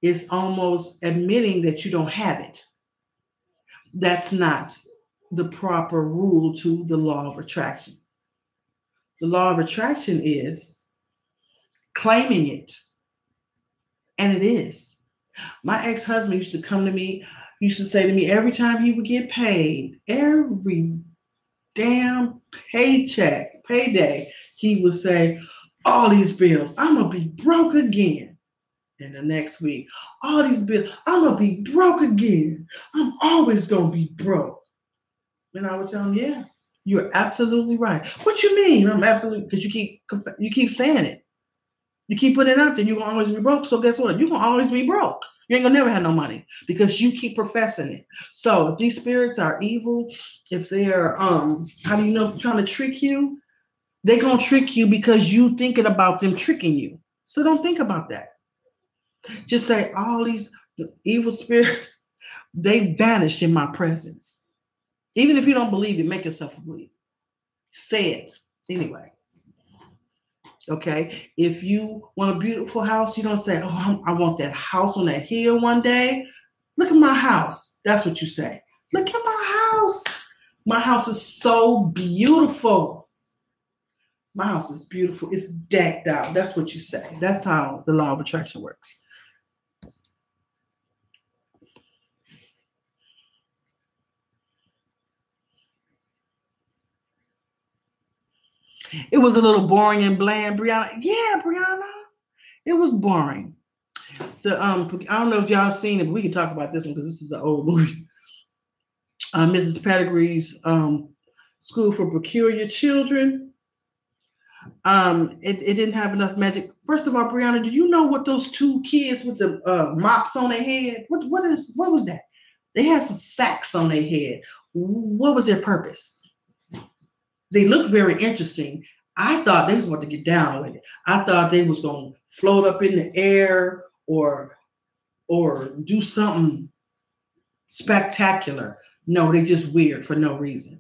is almost admitting that you don't have it. That's not the proper rule to the law of attraction. The law of attraction is claiming it. And it is. My ex-husband used to come to me, used to say to me every time he would get paid, every damn payday, he would say, all these bills, I'm going to be broke again. And the next week, all these bills, I'm going to be broke again. I'm always going to be broke. And I would tell him, yeah, you're absolutely right. What you mean? I'm absolutely, because you keep saying it. You keep putting it out there, you're going to always be broke. So guess what? You're going to always be broke. You ain't going to never have no money because you keep professing it. So if these spirits are evil, if they're, how do you know, trying to trick you? They're going to trick you because you thinking about them tricking you. So don't think about that. Just say all these evil spirits, they vanish in my presence. Even if you don't believe it, make yourself believe. Say it anyway. Okay, if you want a beautiful house, you don't say, oh, I want that house on that hill one day. Look at my house. That's what you say. Look at my house. My house is so beautiful. My house is beautiful. It's decked out. That's what you say. That's how the law of attraction works. It was a little boring and bland, Brianna. Yeah, Brianna. It was boring. I don't know if y'all seen it, but we can talk about this one because this is an old movie. Mrs. Pettigrew's School for Peculiar Children. It didn't have enough magic. First of all, Brianna, do you know what those two kids with the mops on their head? What was that? They had some sacks on their head. What was their purpose? They looked very interesting. I thought they was going to get down with it. I thought they was going to float up in the air or do something spectacular. No, they just weird for no reason.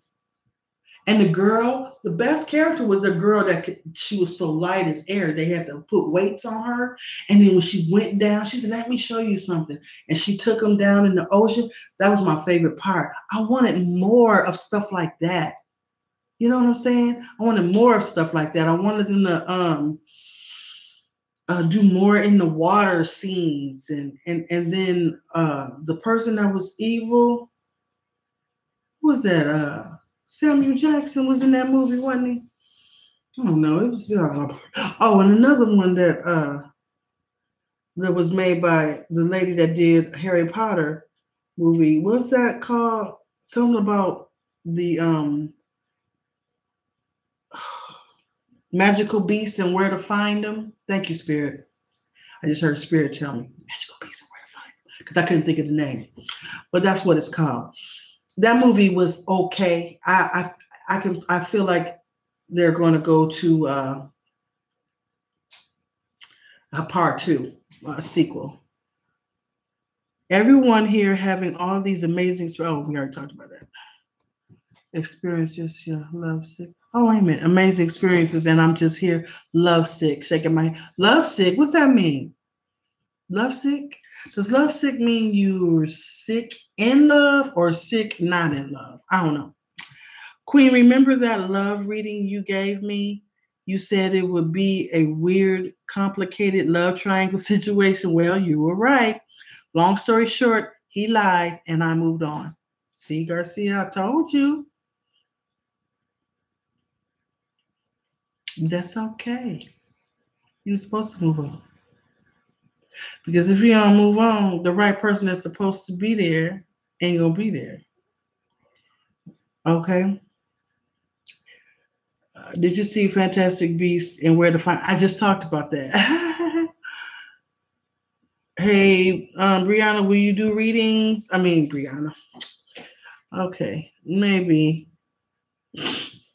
And the girl, the best character was the girl she was so light as air. They had to put weights on her. And then when she went down, she said, let me show you something. And she took them down in the ocean. That was my favorite part. I wanted more of stuff like that. You know what I'm saying? I wanted more of stuff like that. I wanted them to do more in the water scenes, and then the person that was evil, who was that? Samuel Jackson was in that movie, wasn't he? I don't know. It was and another one that that was made by the lady that did Harry Potter movie. What's that called? Something about the magical beasts and where to find them. Thank you, Spirit. I just heard Spirit tell me magical beasts and where to find them because I couldn't think of the name, but that's what it's called. That movie was okay. I feel like they're going to go to a part two, a sequel. Everyone here having all these amazing. Oh, we already talked about that. Experience just love sick. Oh, wait a minute. Amazing experiences, and I'm just here love sick, shaking my head. Love sick. What's that mean? Love sick? Does love sick mean you're sick in love or sick not in love? I don't know. Queen, remember that love reading you gave me? You said it would be a weird, complicated love triangle situation. Well, you were right. Long story short, he lied and I moved on. See, Garcia, I told you. That's okay. You're supposed to move on. Because if you don't move on, the right person that's supposed to be there ain't going to be there. Okay? Did you see Fantastic Beasts and Where to Find? I just talked about that. Hey, Brianna, will you do readings? I mean, Brianna. Okay, maybe.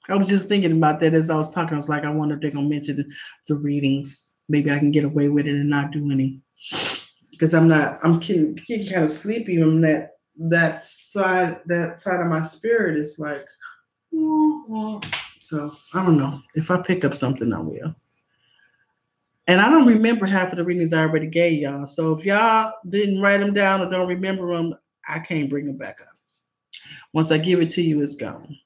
I was just thinking about that as I was talking. I was like, I wonder if they're going to mention the readings. Maybe I can get away with it and not do any. Because I'm getting kind of sleepy on that side of my spirit is like, so I don't know. If I pick up something, I will. And I don't remember half of the readings I already gave y'all. So if y'all didn't write them down or don't remember them, I can't bring them back up. Once I give it to you, it's gone.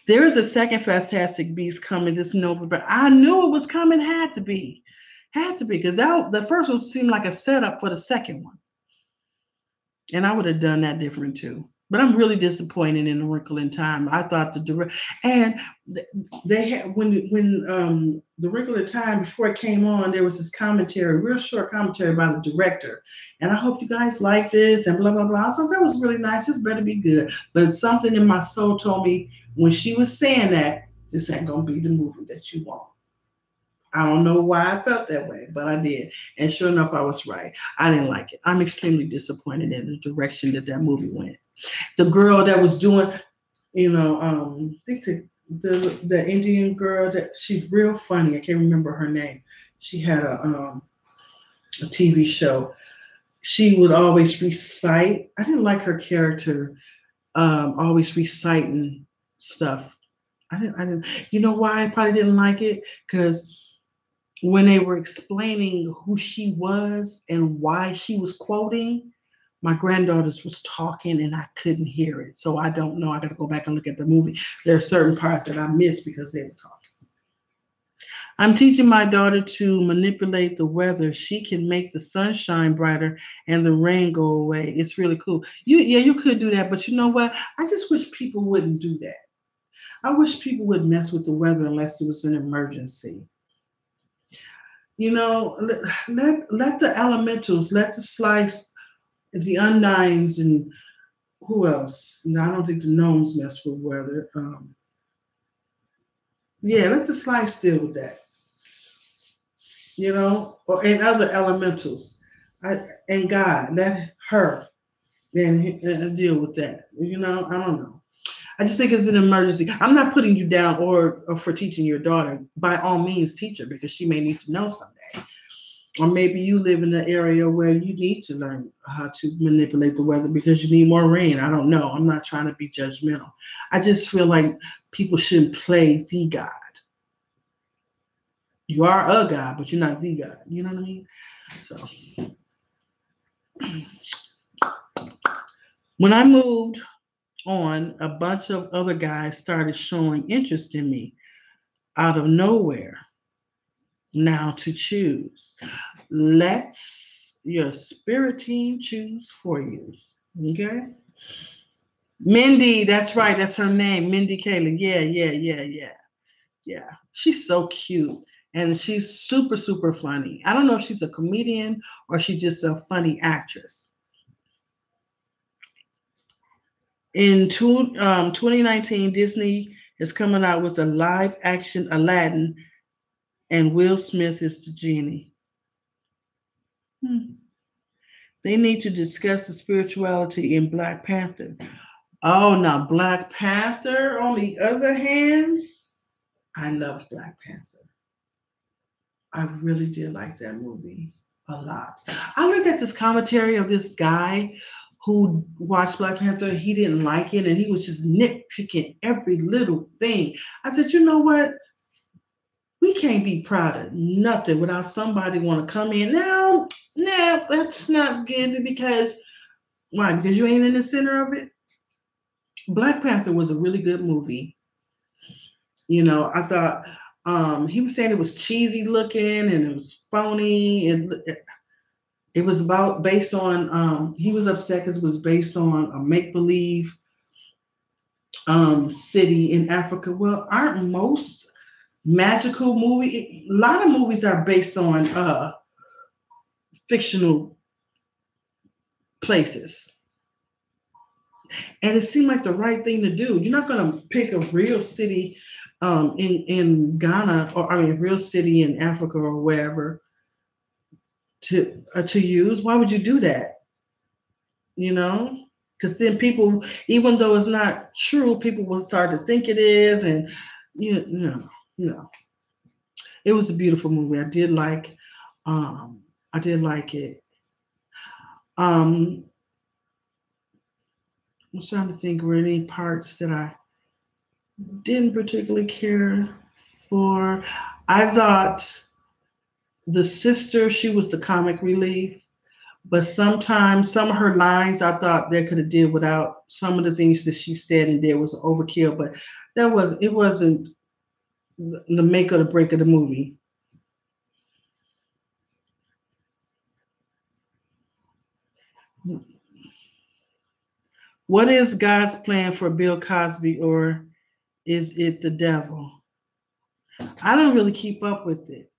There is a second Fantastic Beast coming this November. I knew it was coming. Had to be, because the first one seemed like a setup for the second one. And I would have done that different too. But I'm really disappointed in A Wrinkle in Time. I thought the direct and they had when The Wrinkle in Time before it came on, there was this commentary, real short commentary by the director. And I hope you guys like this and blah blah blah. I thought that was really nice. This better be good. But something in my soul told me when she was saying that, this ain't gonna be the movie that you want. I don't know why I felt that way, but I did. And sure enough, I was right. I didn't like it. I'm extremely disappointed in the direction that movie went. The girl that was doing, I think the Indian girl that she's real funny. I can't remember her name. She had a TV show. She would always recite. I didn't like her character, always reciting stuff. I didn't. You know why I probably didn't like it? Because when they were explaining who she was and why she was quoting, my granddaughters was talking and I couldn't hear it. So I don't know. I got to go back and look at the movie. There are certain parts that I missed because they were talking. I'm teaching my daughter to manipulate the weather. She can make the sun shine brighter and the rain go away. It's really cool. You could do that, but you know what? I just wish people wouldn't do that. I wish people would mess with the weather unless it was an emergency. Let the elementals, let the slice, the undines, and who else? No, I don't think the gnomes mess with weather. Let the slice deal with that. And other elementals. And God, let her and deal with that. I don't know. I just think it's an emergency. I'm not putting you down or for teaching your daughter. By all means, teach her because she may need to know someday. Or maybe you live in an area where you need to learn how to manipulate the weather because you need more rain. I don't know. I'm not trying to be judgmental. I just feel like people shouldn't play the God. You are a God, but you're not the God. You know what I mean? So when I moved on, a bunch of other guys started showing interest in me out of nowhere. Now to choose. Let your spirit team choose for you. Okay? Mindy, that's right. That's her name. Mindy Kaling. Yeah. She's so cute. and she's super, super funny. I don't know if she's a comedian or she's just a funny actress. In 2019, Disney is coming out with a live action Aladdin, and Will Smith is the genie. They need to discuss the spirituality in Black Panther. Oh, now Black Panther, on the other hand, I loved Black Panther. I really did like that movie a lot. I looked at this commentary of this guy who watched Black Panther. He didn't like it, and he was just nitpicking every little thing. I said, you know what? We can't be proud of nothing without somebody want to come in. No, that's not good because why? Because you ain't in the center of it. Black Panther was a really good movie. You know, I thought he was saying it was cheesy looking and it was phony. It was based on. He was upset because it was based on a make believe city in Africa. Well, aren't most magical movie? A lot of movies are based on fictional places. And it seemed like the right thing to do. You're not going to pick a real city in Ghana, or I mean, real city in Africa or wherever to use. Why would you do that? You know, because then people, even though it's not true, people will start to think it is, and you know, it was a beautiful movie. I did like it. I'm trying to think were any parts that I didn't particularly care for. I thought the sister, she was the comic relief, but sometimes some of her lines I thought they could have did without. Some of the things that she said and did was overkill, but it wasn't the make or the break of the movie. What is God's plan for Bill Cosby, or is it the devil? I don't really keep up with it.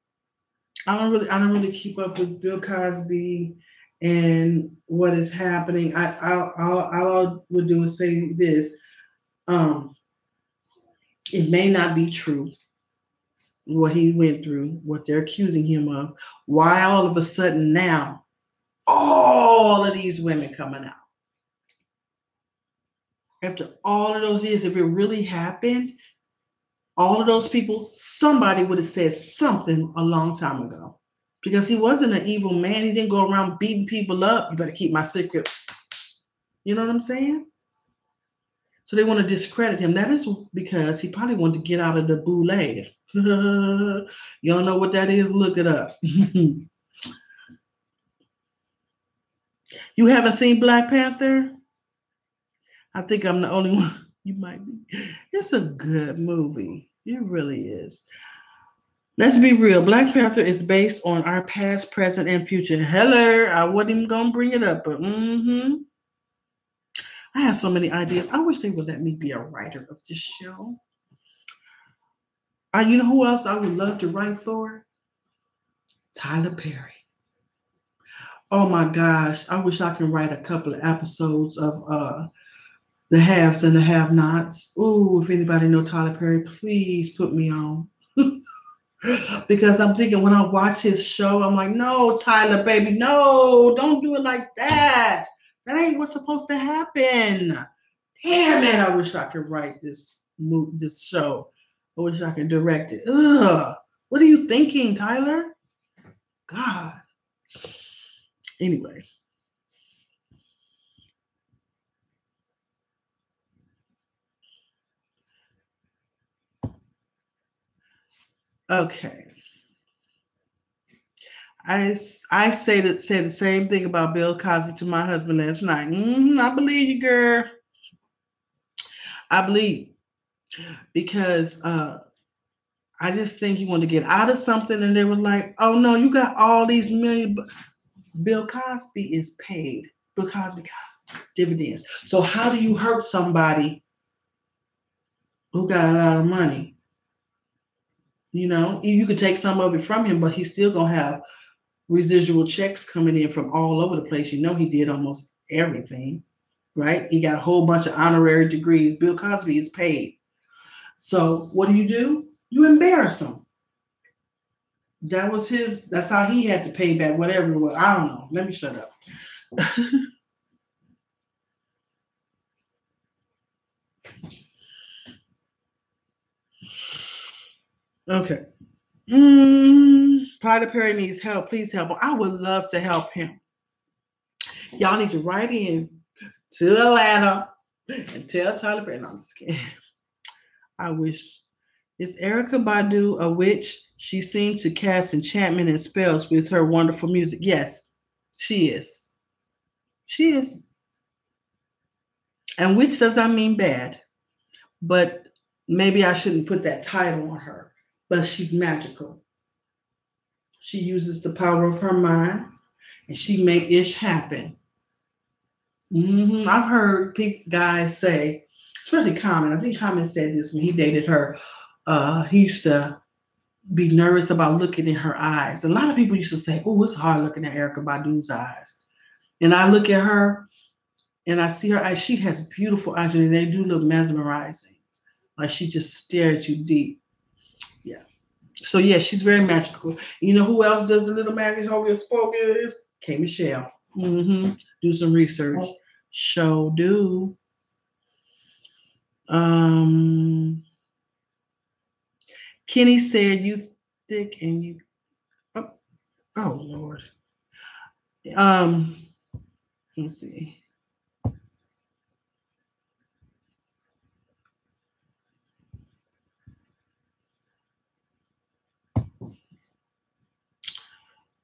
I don't really keep up with Bill Cosby and what is happening. All I would do is say this: it may not be true what he went through, what they're accusing him of. Why all of a sudden now, all of these women coming out? After all of those years, if it really happened, all of those people, somebody would have said something a long time ago. Because he wasn't an evil man. He didn't go around beating people up. You better keep my secret. You know what I'm saying? So they want to discredit him. That is because he probably wanted to get out of the boule. You don't know what that is? Look it up. You haven't seen Black Panther? I think I'm the only one. You might be. It's a good movie. It really is. Let's be real. Black Panther is based on our past, present, and future. Hello. I wasn't even going to bring it up, but I have so many ideas. I wish they would let me be a writer of this show. You know who else I would love to write for? Tyler Perry. Oh my gosh. I wish I could write a couple of episodes of the haves and the have-nots. Ooh, if anybody know Tyler Perry, please put me on. Because I'm thinking when I watch his show, I'm like, no, Tyler, baby, no, don't do it like that. That ain't what's supposed to happen. Damn it, I wish I could write this show. I wish I could direct it. Ugh. What are you thinking, Tyler? God. Anyway. Okay. I said the same thing about Bill Cosby to my husband last night. I believe you, girl. I believe because I just think he wanted to get out of something, and they were like, "Oh no, you got all these million." Bill Cosby is paid. Bill Cosby got dividends. So how do you hurt somebody who got a lot of money? You know, you could take some of it from him, but he's still gonna have residual checks coming in from all over the place. You know, he did almost everything, right? He got a whole bunch of honorary degrees. Bill Cosby is paid. So what do? You embarrass him. That was his, that's how he had to pay back whatever it was. I don't know. Let me shut up. Okay. Tyler Perry needs help. Please help him. I would love to help him. Y'all need to write in to Atlanta and tell Tyler Perry. No, I'm just kidding. I wish. Is Erica Badu a witch? She seemed to cast enchantment and spells with her wonderful music. Yes, she is. She is. And witch does not mean bad, but maybe I shouldn't put that title on her. But she's magical. She uses the power of her mind, and she make ish happen. I've heard guys say, especially Common. I think Common said this when he dated her. He used to be nervous about looking in her eyes. A lot of people used to say, "Oh, it's hard looking at Erica Badu's eyes." And I look at her, and I see her eyes. She has beautiful eyes, and they do look mesmerizing. Like she just stares at you deep. Yeah. So yeah, she's very magical. You know who else does a little magic? Hocus Pocus? K. Michelle. Do some research. Show do. Kenny said you thick and you. Oh Lord. Let's see.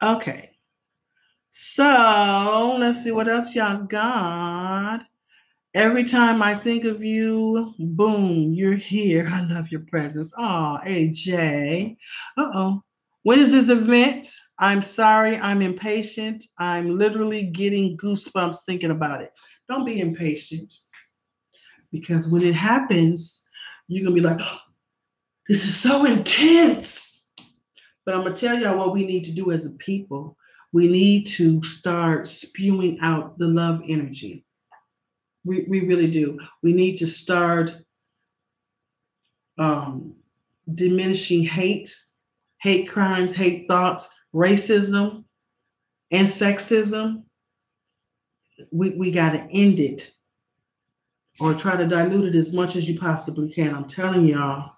Okay. So let's see what else y'all got. Every time I think of you, boom, you're here. I love your presence. Oh, AJ. Uh-oh. When is this event? I'm sorry, I'm impatient. I'm literally getting goosebumps thinking about it. Don't be impatient. Because when it happens, you're going to be like, oh, this is so intense. But I'm going to tell y'all what we need to do as a people. We need to start spewing out the love energy. We really do. We need to start diminishing hate crimes, hate thoughts, racism, and sexism. We got to end it or try to dilute it as much as you possibly can. I'm telling y'all.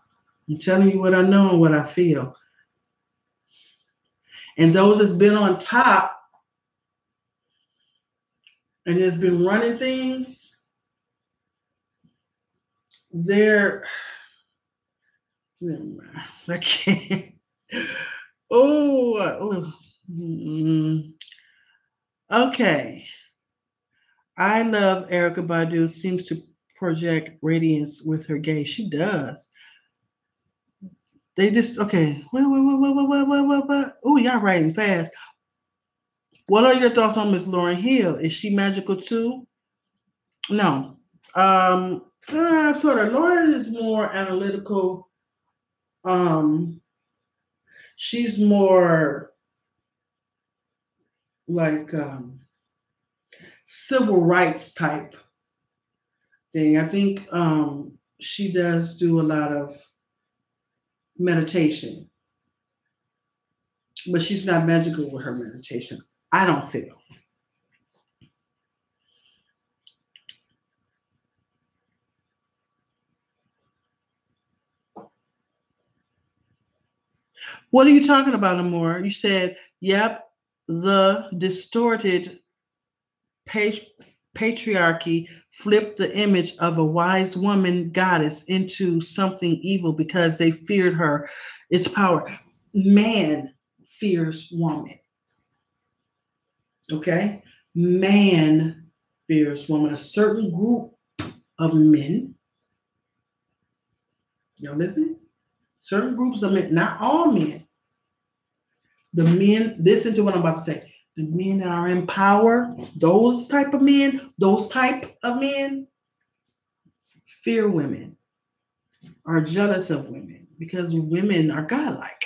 I'm telling you what I know and what I feel. And those that's been on top and has been running things, they're, I can't. Okay. I love Erica Badu. Seems to project radiance with her gaze. She does. They just, okay. What? Oh, y'all writing fast. What are your thoughts on Miss Lauryn Hill? Is she magical too? No. Sort of. Lauryn is more analytical. She's more like civil rights type thing. I think she does do a lot of meditation, but she's not magical with her meditation. I don't feel. What are you talking about, Amor? You said, yep, the distorted patriarchy flipped the image of a wise woman goddess into something evil because they feared her, its power. Man fears woman. Okay? Man fears woman. A certain group of men, y'all listening? Certain groups of men, not all men. The men, listen to what I'm about to say. The men that are in power, those type of men fear women, are jealous of women, because women are godlike.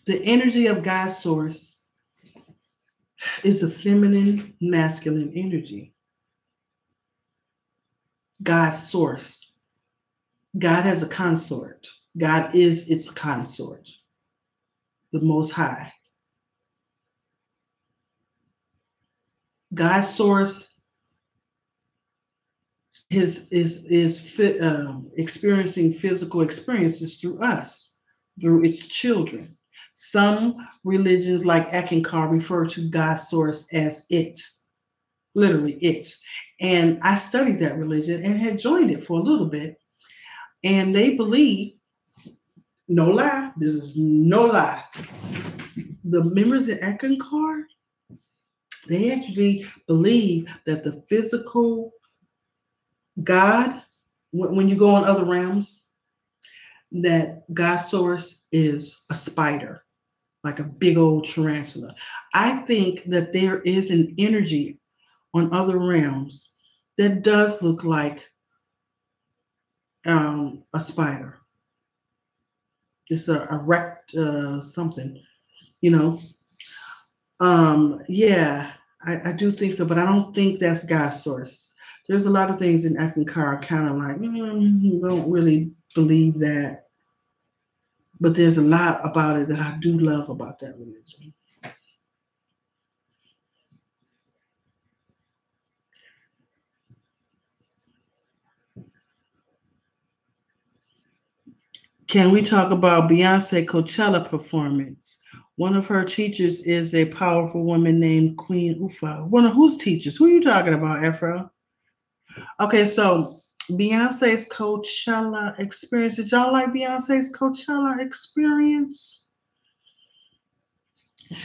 The energy of God's source is a feminine, masculine energy. God's source. God has a consort. God is its consort, the Most High. God's source is experiencing physical experiences through us, through its children. Some religions, like Ekankar, refer to God's source as it, literally it. And I studied that religion and had joined it for a little bit. And they believe, no lie, this is no lie, the members of Ekankar, they actually believe that the physical God, when you go in other realms, that God's source is a spider, like a big old tarantula. I think that there is an energy on other realms that does look like a spider. It's a erect something, you know. Yeah, I do think so, but I don't think that's God's source. There's a lot of things in Ekankar kind of like, don't really believe that. But there's a lot about it that I do love about that religion. Can we talk about Beyonce Coachella performance? One of her teachers is a powerful woman named Queen Ufa. One of whose teachers? Who are you talking about, Afro? Okay, so Beyonce's Coachella experience. Did y'all like Beyonce's Coachella experience?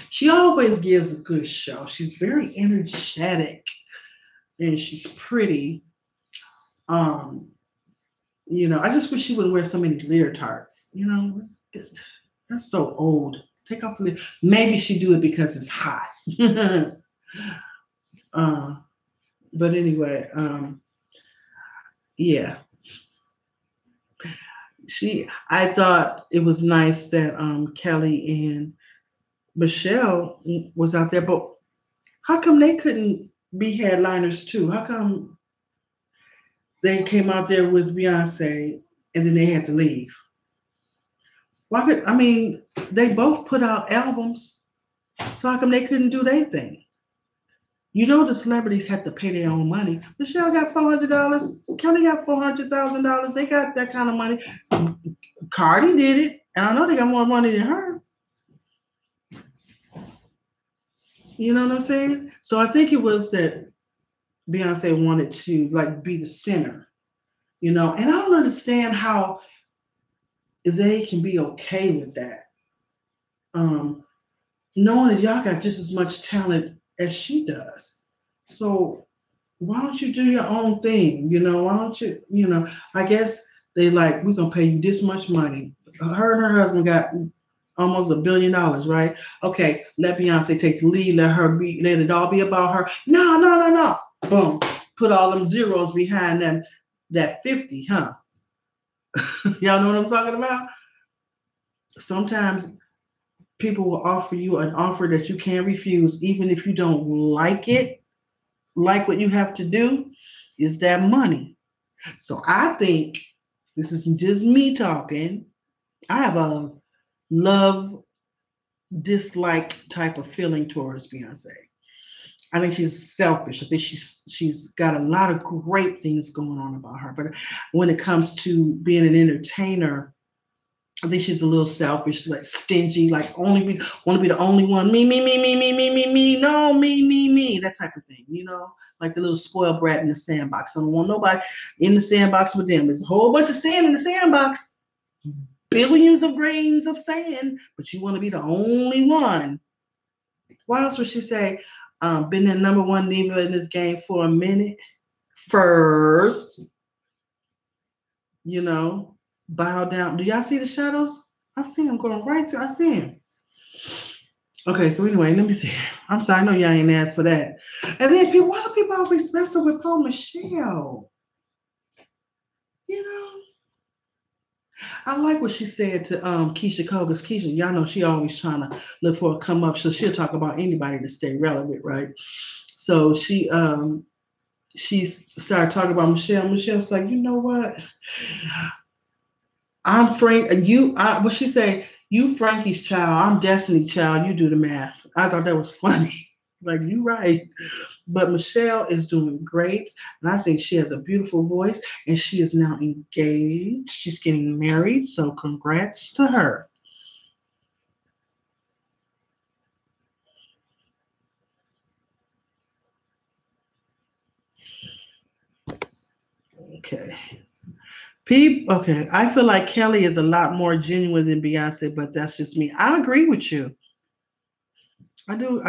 She always gives a good show. She's very energetic and she's pretty. I just wish she wouldn't wear so many leotards. That's so old. Take off the leotard. Maybe she do it because it's hot. But anyway, yeah. I thought it was nice that Kelly and Michelle was out there, but how come they couldn't be headliners too? How come they came out there with Beyonce and then they had to leave? They both put out albums, so how come they couldn't do their thing? The celebrities have to pay their own money. Michelle got $400. Kelly got $400,000. They got that kind of money. Cardi did it, and I know they got more money than her. You know what I'm saying? So I think it was that Beyonce wanted to be the center, and I don't understand how they can be okay with that. Knowing that y'all got just as much talent as she does. So why don't you do your own thing? Why don't you, I guess they we're going to pay you this much money. Her and her husband got almost $1 billion, right? Okay, let Beyonce take the lead. Let it all be about her. No. Boom. Put all them zeros behind them. That 50, huh? Y'all know what I'm talking about? Sometimes people will offer you an offer that you can't refuse, even if you don't like it. Like what you have to do is that money. So I think, this isn't just me talking, I have a love dislike type of feeling towards Beyonce. I think she's selfish. I think she's got a lot of great things going on about her. But when it comes to being an entertainer, I think she's a little selfish, stingy, want to be the only one. Me. No, me. That type of thing, like the little spoiled brat in the sandbox. I don't want nobody in the sandbox with them. There's a whole bunch of sand in the sandbox, billions of grains of sand, but you want to be the only one. What else would she say? Been the number one diva in this game for a minute. First, bow down. Do y'all see the shadows? I see them going right through. I see them. Okay, so anyway, let me see. I'm sorry, I know y'all ain't asked for that. And then why do people always messing with Paul Michelle? You know, I like what she said to Keisha Cole, because Keisha, y'all know she always trying to look for a come up, so she'll talk about anybody to stay relevant, right? So she started talking about Michelle. Michelle's like, you know what? I'm Frank. What she say? You Frankie's child. I'm Destiny child. You do the math. I thought that was funny. Like, you right. But Michelle is doing great, and I think she has a beautiful voice, and she is now engaged. She's getting married, so congrats to her. Okay. Okay, I feel like Kelly is a lot more genuine than Beyonce, but that's just me. I agree with you. I do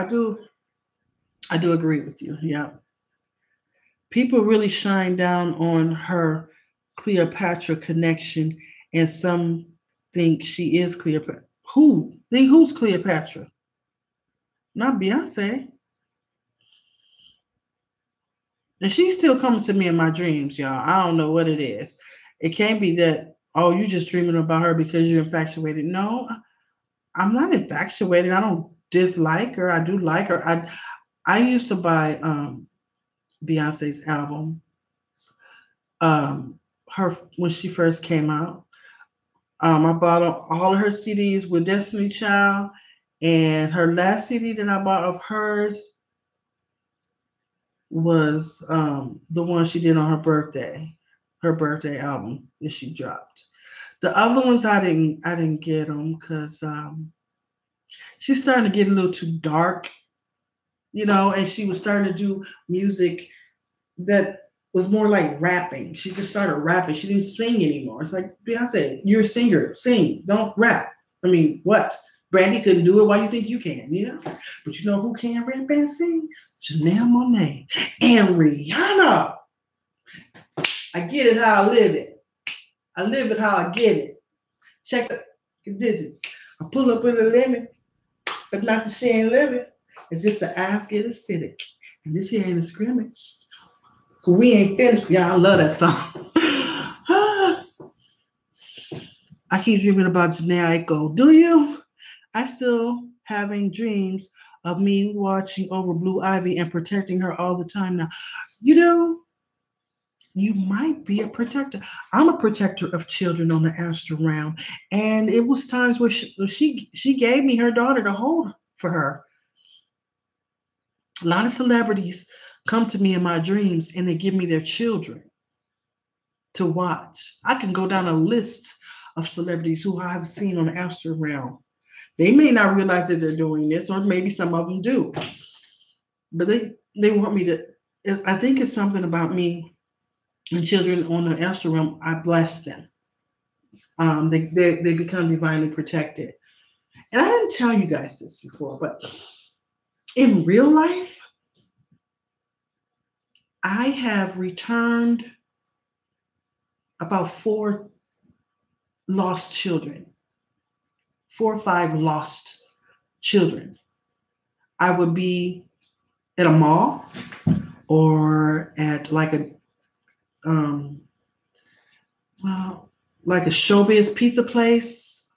agree with you. Yeah. People really shine down on her Cleopatra connection, and some think she is Cleopatra. Who? Think who's Cleopatra? Not Beyonce. And she's still coming to me in my dreams, y'all. I don't know what it is. It can't be that, oh, you're just dreaming about her because you're infatuated. No, I'm not infatuated. I don't dislike her. I do like her. I used to buy Beyonce's album, her when she first came out. I bought all of her CDs with Destiny Child, and her last CD that I bought of hers was the one she did on her birthday album that she dropped. The other ones I didn't get them because she's starting to get a little too dark, and she was starting to do music that was more like rapping. She just started rapping. She didn't sing anymore. It's like, Beyonce, you're a singer. Sing, don't rap. I mean, what? Brandy couldn't do it. Why you think you can? But you know who can rap and sing? Janelle Monáe and Rihanna. I get it how I live it. I live it how I get it. Check the digits. I pull up in the limit, but not the shame limit. It's just to ask it acidic. And this here ain't a scrimmage. Cause we ain't finished. Yeah, I love that song. I keep dreaming about Janae Echo. Do you? I still having dreams of me watching over Blue Ivy and protecting her all the time now. You know, you might be a protector. I'm a protector of children on the astral realm, and it was times where she gave me her daughter to hold for her. A lot of celebrities come to me in my dreams and they give me their children to watch. I can go down a list of celebrities who I have seen on the astral realm. They may not realize that they're doing this, or maybe some of them do, but they want me to. I think it's something about me and children on the astral realm. I bless them. They become divinely protected. And I didn't tell you guys this before, but in real life, I have returned about 4 lost children, 4 or 5 lost children. I would be at a mall or at like a like a showbiz pizza place,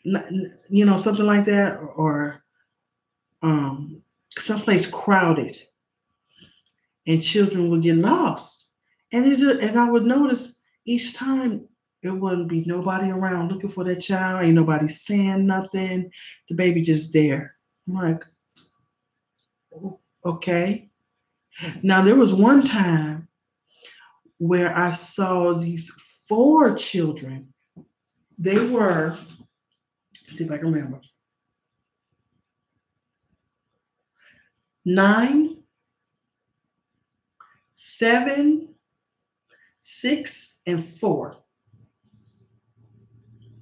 something like that, or someplace crowded, and children would get lost, and I would notice each time it wouldn't be nobody around looking for that child. Ain't nobody saying nothing. The baby just there. I'm like, okay. Now there was one time where I saw these 4 children. They were, let's see if I can remember, 9, 7, 6, and 4.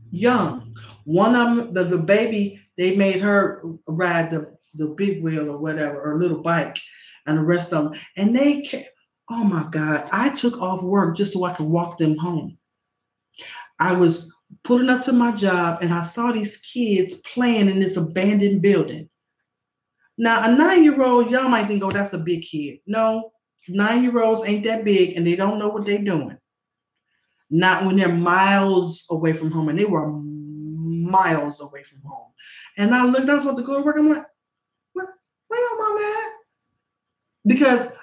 Young. One of them, the baby, they made her ride the big wheel or whatever, or little bike, and the rest of them. And they came, oh my God, I took off work just so I could walk them home. I was pulling up to my job and I saw these kids playing in this abandoned building. Now, a 9-year-old, y'all might think, oh, that's a big kid. No, 9-year-olds ain't that big and they don't know what they're doing. Not when they're miles away from home, and they were miles away from home. And I looked, I was about to go to work. I'm like, where your mom at? Because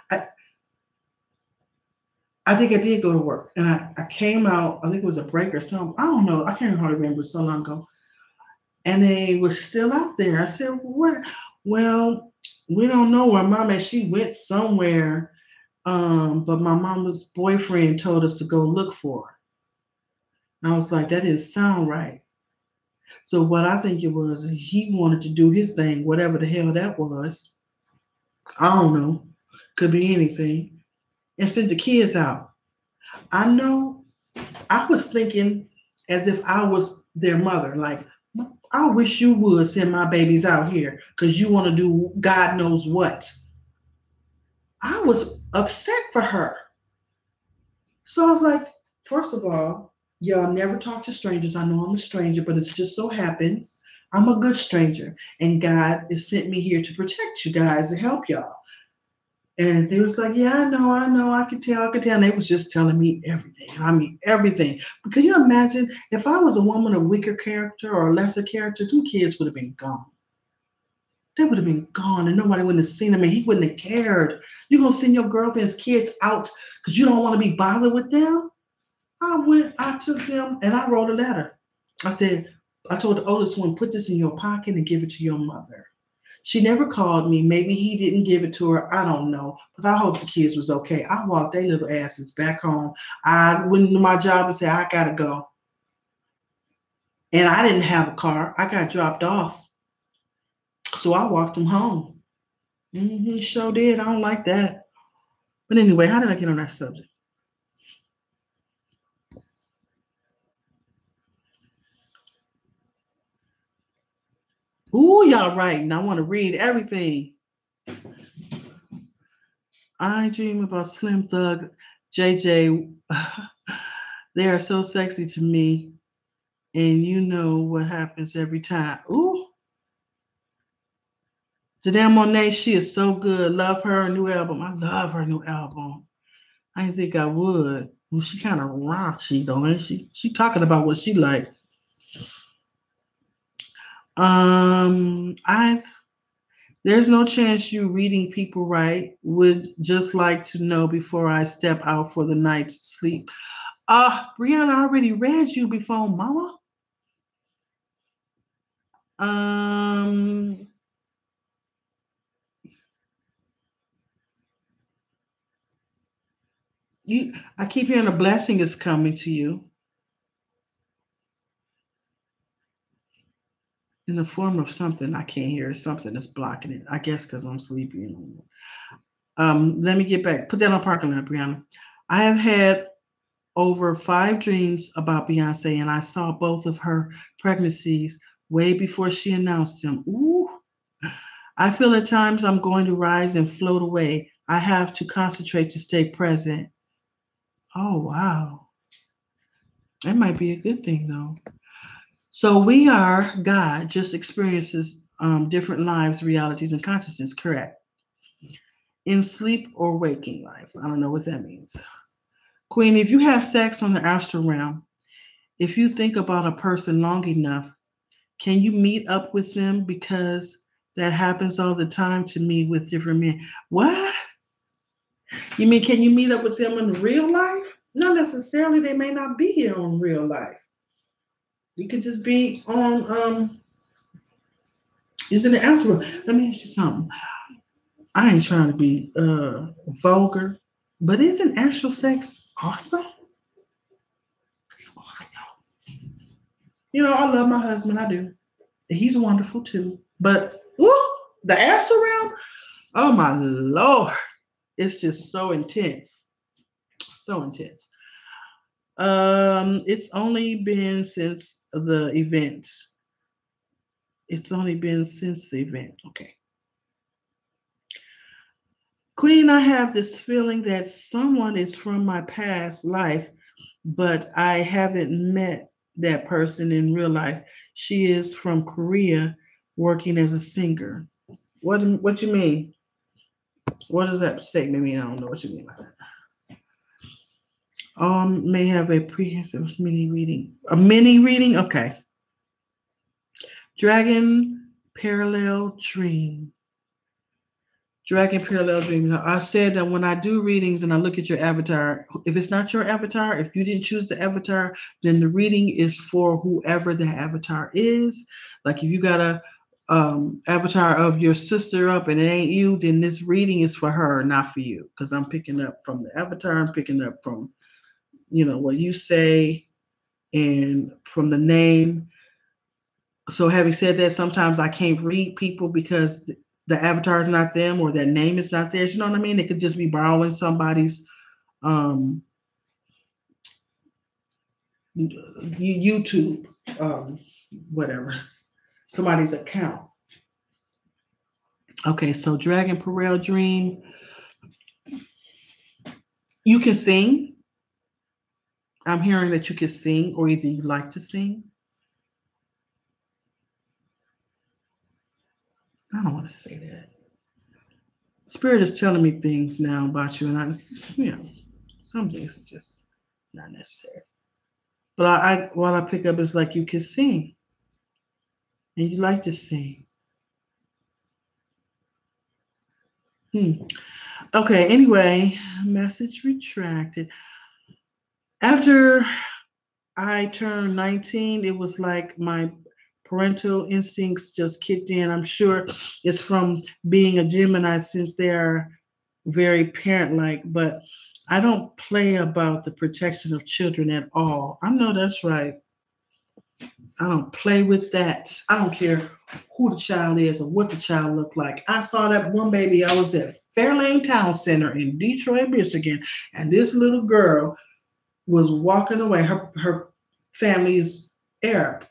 I think I did go to work, and I came out. I think it was a break or something. I don't know. I can't hardly remember. So long ago, and they were still out there. I said, "What?" Well, we don't know where mom is. She went somewhere, but my mama's boyfriend told us to go look for her. And I was like, that didn't sound right. So what I think it was, he wanted to do his thing, whatever the hell that was. I don't know. Could be anything. And sent the kids out. I know I was thinking as if I was their mother. Like, I wish you would send my babies out here because you want to do God knows what. I was upset for her. So I was like, first of all, y'all never talk to strangers. I know I'm a stranger, but it just so happens I'm a good stranger. And God has sent me here to protect you guys and help y'all. And they was like, yeah, I know, I can tell. And they was just telling me everything. I mean, everything. But can you imagine if I was a woman of weaker character or lesser character, two kids would have been gone. They would have been gone and nobody wouldn't have seen them and he wouldn't have cared. You're going to send your girlfriend's kids out because you don't want to be bothered with them? I took them and I wrote a letter. I told the oldest one, put this in your pocket and give it to your mother. She never called me. Maybe he didn't give it to her. I don't know. But I hope the kids was okay. I walked their little asses back home. I went into my job and said, I got to go. And I didn't have a car. I got dropped off. So I walked them home. Sure did. I don't like that. But anyway, how did I get on that subject? Ooh, y'all writing. I want to read everything. I dream about Slim Thug, JJ. They are so sexy to me. And you know what happens every time. Ooh. Janelle Monáe, she is so good. Love her new album. I love her new album. I didn't think I would. Well, she kind of raunchy though, ain't she? She talking about what she like. There's no chance you reading people right. Would just like to know before I step out for the night to sleep. Brianna, I already read you before, mama. I keep hearing a blessing is coming to you in the form of something I can't hear. Something that's blocking it. I guess because I'm sleepy. Let me get back. Put that on parking lot, Brianna. I have had over 5 dreams about Beyonce, and I saw both of her pregnancies way before she announced them. Ooh. I feel at times I'm going to rise and float away. I have to concentrate to stay present. Oh, wow. That might be a good thing, though. So we are God, just experiences different lives, realities, and consciousness, correct? In sleep or waking life. I don't know what that means. Queen, if you have sex on the astral realm, if you think about a person long enough, can you meet up with them? Because that happens all the time to me with different men. What? You mean, can you meet up with them in real life? Not necessarily. They may not be here in real life. You could just be on, is it an answer? Let me ask you something. I ain't trying to be vulgar, but isn't astral sex awesome? It's awesome. You know, I love my husband. I do. He's wonderful too. But the astral realm, oh my Lord, it's just so intense. So intense. It's only been since the event. It's only been since the event. Okay. Queen, I have this feeling that someone is from my past life, but I haven't met that person in real life. She is from Korea working as a singer. What you mean? What does that statement mean? I don't know what you mean by that. May have a prehensive mini reading. A mini reading? Okay. Dragon Parallel Dream. Dragon Parallel Dream. I said that when I do readings and I look at your avatar, if it's not your avatar, if you didn't choose the avatar, then the reading is for whoever the avatar is. Like if you got a avatar of your sister up and it ain't you, then this reading is for her, not for you. Because I'm picking up from the avatar, I'm picking up from, what you say and from the name. So having said that, sometimes I can't read people because the avatar is not them or that name is not theirs. You know what I mean? They could just be borrowing somebody's YouTube, whatever, somebody's account. Okay, so Dragon Parallel Dream. You can sing. I'm hearing that you can sing, or either you like to sing. I don't want to say that. Spirit is telling me things now about you, and some things just not necessary. But what I pick up is like you can sing, and you like to sing. Okay. Anyway, message retracted. After I turned 19, it was like my parental instincts just kicked in. I'm sure it's from being a Gemini since they are very parent-like, but I don't play about the protection of children at all. I know that's right. I don't play with that. I don't care who the child is or what the child looked like. I saw that one baby. I was at Fairlane Town Center in Detroit, Michigan, and this little girl was walking away. Her family is Arab.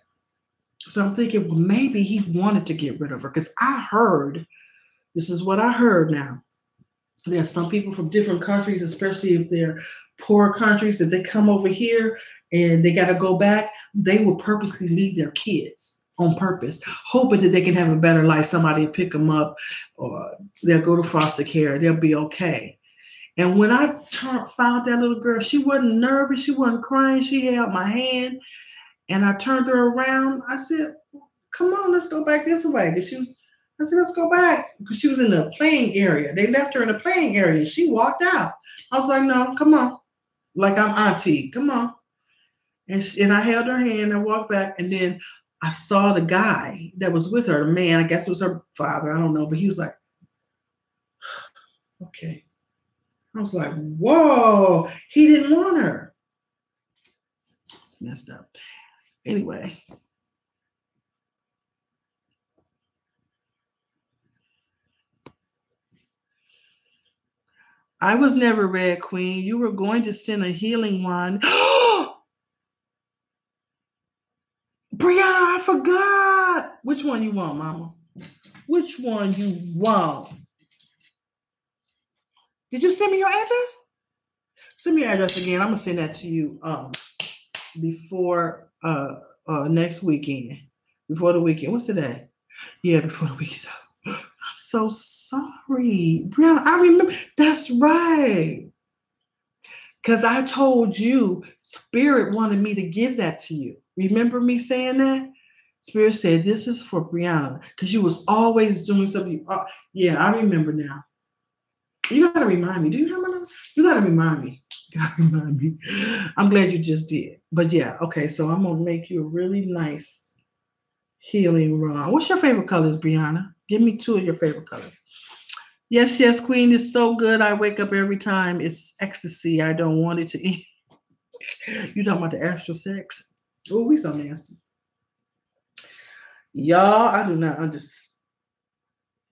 So I'm thinking, well, maybe he wanted to get rid of her because this is what I heard now. There's some people from different countries, especially if they're poor countries, if they come over here and they got to go back, they will purposely leave their kids on purpose, hoping that they can have a better life. Somebody will pick them up or they'll go to foster care. They'll be okay. And when I found that little girl, she wasn't nervous. She wasn't crying. She held my hand and I turned her around. I said, come on, let's go back this way. I said, let's go back. Because she was in the playing area. They left her in the playing area. She walked out. I was like, no, come on. Like I'm auntie. Come on. And I held her hand and walked back. And then I saw the guy that was with her, the man, I guess it was her father. I don't know. But he was like, okay. I was like, whoa, he didn't want her. It's messed up. Anyway. I was never Red Queen. You were going to send a healing wand. Brianna, I forgot. Which one you want, Mama? Which one you want? Did you send me your address? Send me your address again. I'm gonna send that to you before next weekend. Before the weekend. What's today? Yeah, before the weekend's out. I'm so sorry. Brianna, I remember. That's right. Because I told you Spirit wanted me to give that to you. Remember me saying that? Spirit said, this is for Brianna. Because you was always doing something. Yeah, I remember now. You got to remind me. Do you have my number? You got to remind me. You got to remind me. I'm glad you just did. But yeah, okay. So I'm going to make you a really nice healing rod. What's your favorite colors, Brianna? Give me 2 of your favorite colors. Yes, yes, Queen is so good. I wake up every time. It's ecstasy. I don't want it to eat. You talking about the astral sex? Oh, we so nasty. Y'all, I do not understand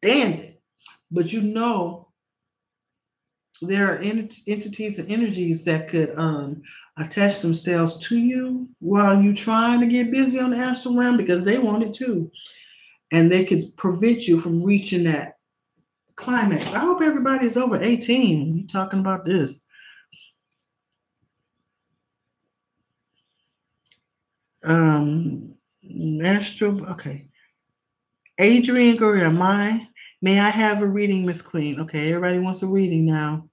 it. But there are entities and energies that could attach themselves to you while you're trying to get busy on the astral realm because they want it too. And they could prevent you from reaching that climax. I hope everybody is over 18. You talking about this. Astral, okay. Adrian Guerrero, may I have a reading, Miss Queen? Okay, everybody wants a reading now.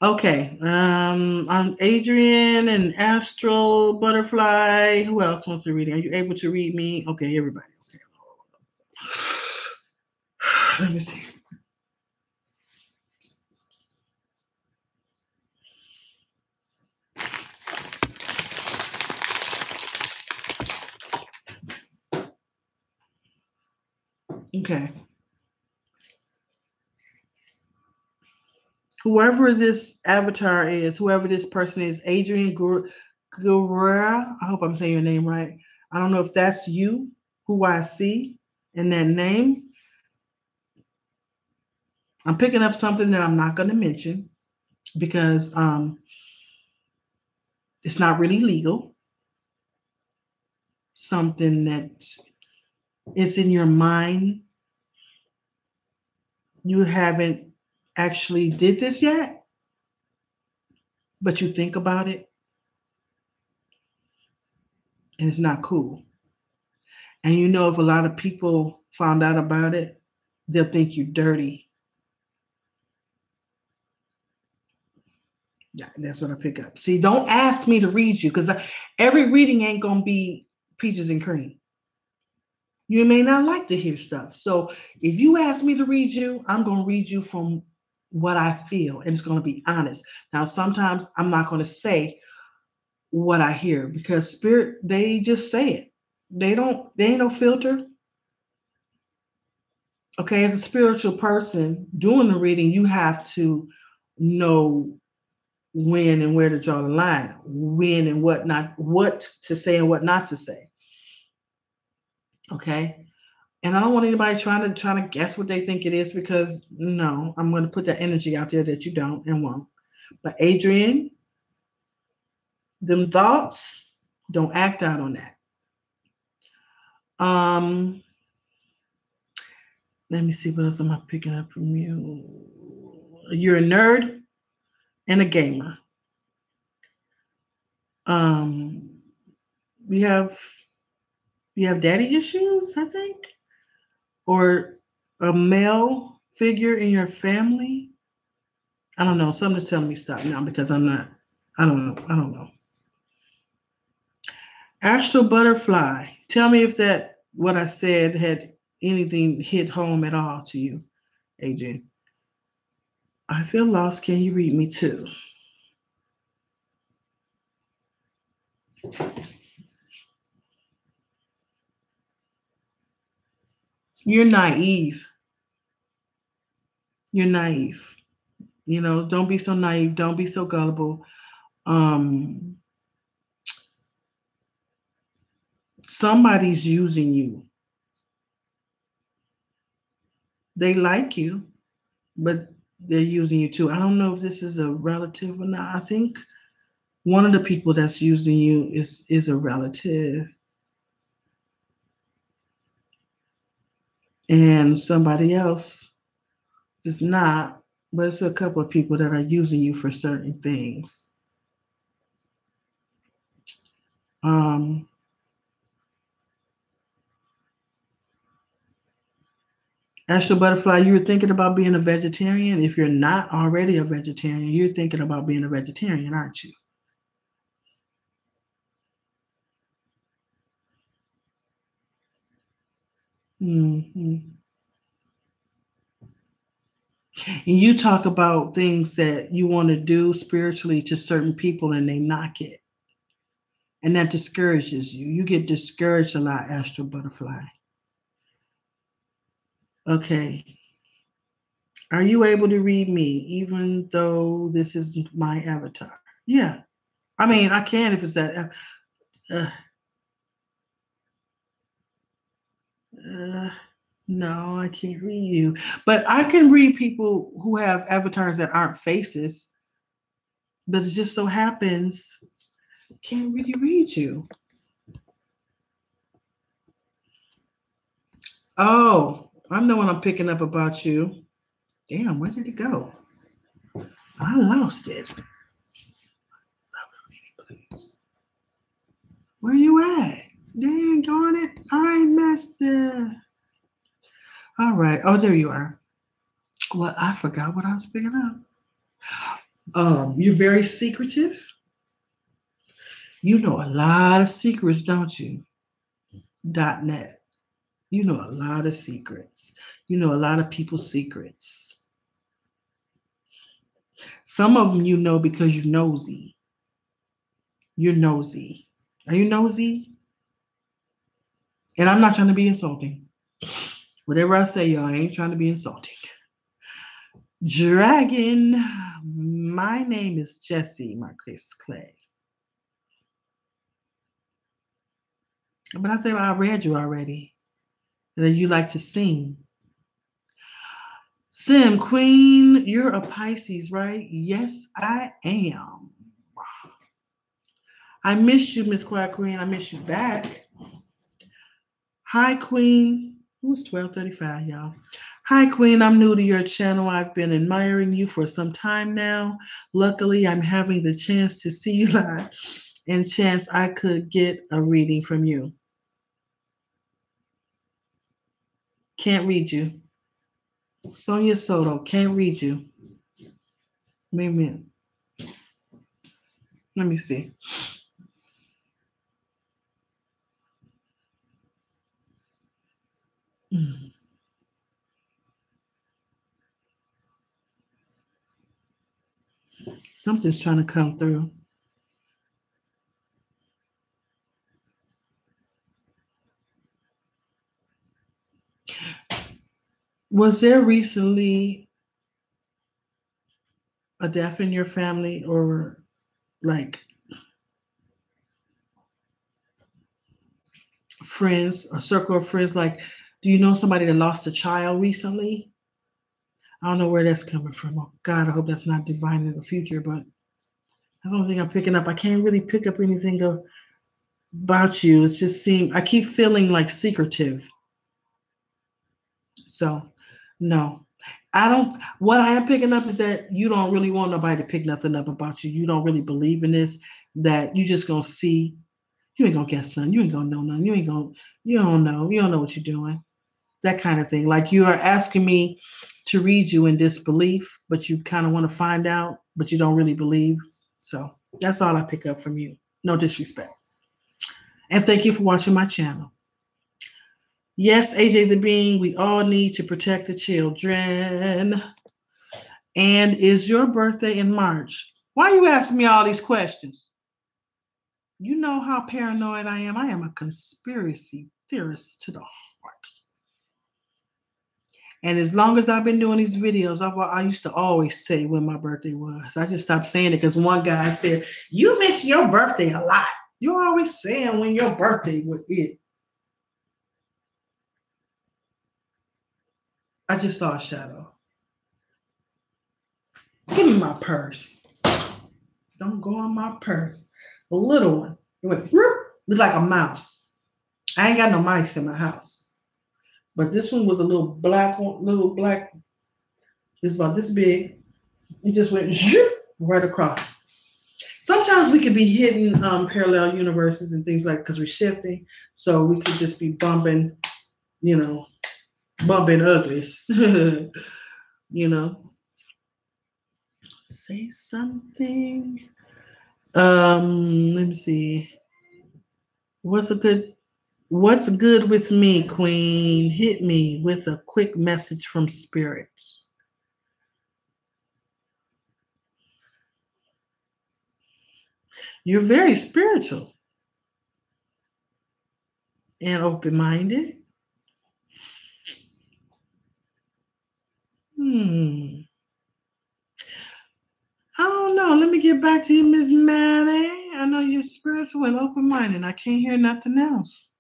Okay. I'm Adrian and Astral Butterfly. Who else wants to read it? Are you able to read me? Okay, everybody. Okay. Let me see. Okay. Whoever this avatar is, whoever this person is, Adrian Guerrera. I hope I'm saying your name right. I don't know if that's you, who I see in that name. I'm picking up something that I'm not going to mention because it's not really legal. Something that is in your mind. You haven't actually did this yet, but you think about it and it's not cool. And you know, if a lot of people found out about it, they'll think you're dirty. Yeah, that's what I pick up. See, don't ask me to read you because every reading ain't going to be peaches and cream. You may not like to hear stuff. So if you ask me to read you, I'm going to read you from what I feel, and it's going to be honest. Now, sometimes I'm not going to say what I hear because spirit, they just say it. They ain't no filter. Okay, as a spiritual person doing the reading, you have to know when and where to draw the line, when and what to say and what not to say. Okay. And I don't want anybody trying to guess what they think it is because no, I'm going to put that energy out there that you don't and won't. But Adrian, them thoughts, don't act out on that. Let me see what else am I picking up from you. You're a nerd and a gamer. Um, we have you have daddy issues, I think, or a male figure in your family. I don't know. Something's telling me stop now because I'm not. I don't know. I don't know. Astral butterfly. Tell me if that what I said had anything hit home at all to you, Adrian. I feel lost. Can you read me too? You're naive. You're naive. You know, don't be so naive. Don't be so gullible. Um, Somebody's using you. They like you, but they're using you too. I don't know if this is a relative or not. I think one of the people that's using you is a relative, and somebody else is not. But it's a couple of people that are using you for certain things. Um, Astral Butterfly, you were thinking about being a vegetarian. If you're not already a vegetarian, you're thinking about being a vegetarian, aren't you? Mm-hmm. And you talk about things that you want to do spiritually to certain people and they knock it. And that discourages you. You get discouraged a lot, Astral Butterfly. Okay. Are you able to read me, even though this is my avatar? Yeah. I mean, I can if it's that. Uh, uh, no, I can't read you. But I can read people who have avatars that aren't faces. But it just so happens, I can't really read you. Oh, I know what I'm picking up about you. Damn, where did it go? I lost it. Where you at? Dang darn it. I messed it. All right. Oh, there you are. Well, I forgot what I was picking up. You're very secretive. You know a lot of secrets, don't you? .net. You know a lot of secrets. You know a lot of people's secrets. Some of them you know because you're nosy. You're nosy. Are you nosy? And I'm not trying to be insulting. Whatever I say, y'all, I ain't trying to be insulting. Dragon, my name is Jessie Marcus Clay. But I said I read you already. That you like to sing. Sim, Queen, you're a Pisces, right? Yes, I am. I missed you, Miss Quiet Queen. I miss you back. Hi, Queen. It was 12:35, y'all. Hi, Queen. I'm new to your channel. I've been admiring you for some time now. Luckily, I'm having the chance to see you live and chance I could get a reading from you. Can't read you. Sonia Soto, can't read you. Wait a minute. Let me see. Something's trying to come through. Was there recently a death in your family, or like friends, a circle of friends? Like, do you know somebody that lost a child recently? I don't know where that's coming from. Oh God, I hope that's not divine in the future, but that's the only thing I'm picking up. I can't really pick up anything about you. It's just I keep feeling like secretive. So no. I don't, what I am picking up is that you don't really want nobody to pick nothing up about you. You don't really believe in this, that you just gonna see, you ain't gonna guess nothing, you ain't gonna know nothing, you don't know what you're doing. That kind of thing. Like you are asking me to read you in disbelief, but you kind of want to find out, but you don't really believe. So that's all I pick up from you. No disrespect. And thank you for watching my channel. Yes, AJ the Being, we all need to protect the children. And is your birthday in March? Why are you asking me all these questions? You know how paranoid I am. I am a conspiracy theorist to the heart. And as long as I've been doing these videos, I used to always say when my birthday was. I just stopped saying it because one guy said, you mention your birthday a lot. You're always saying when your birthday was it. I just saw a shadow. Give me my purse. Don't go on my purse. The little one. It went, looked like a mouse. I ain't got no mice in my house. But this one was a little black one, it's about this big. It just went right across. Sometimes we could be hitting parallel universes and things like, because we're shifting. So we could just be bumping, bumping uglies, Say something. Let me see. What's good with me, Queen? Hit me with a quick message from spirits. You're very spiritual and open-minded. I don't know. Let me get back to you, Miss Maddie. I know you're spiritual and open-minded. I can't hear nothing else.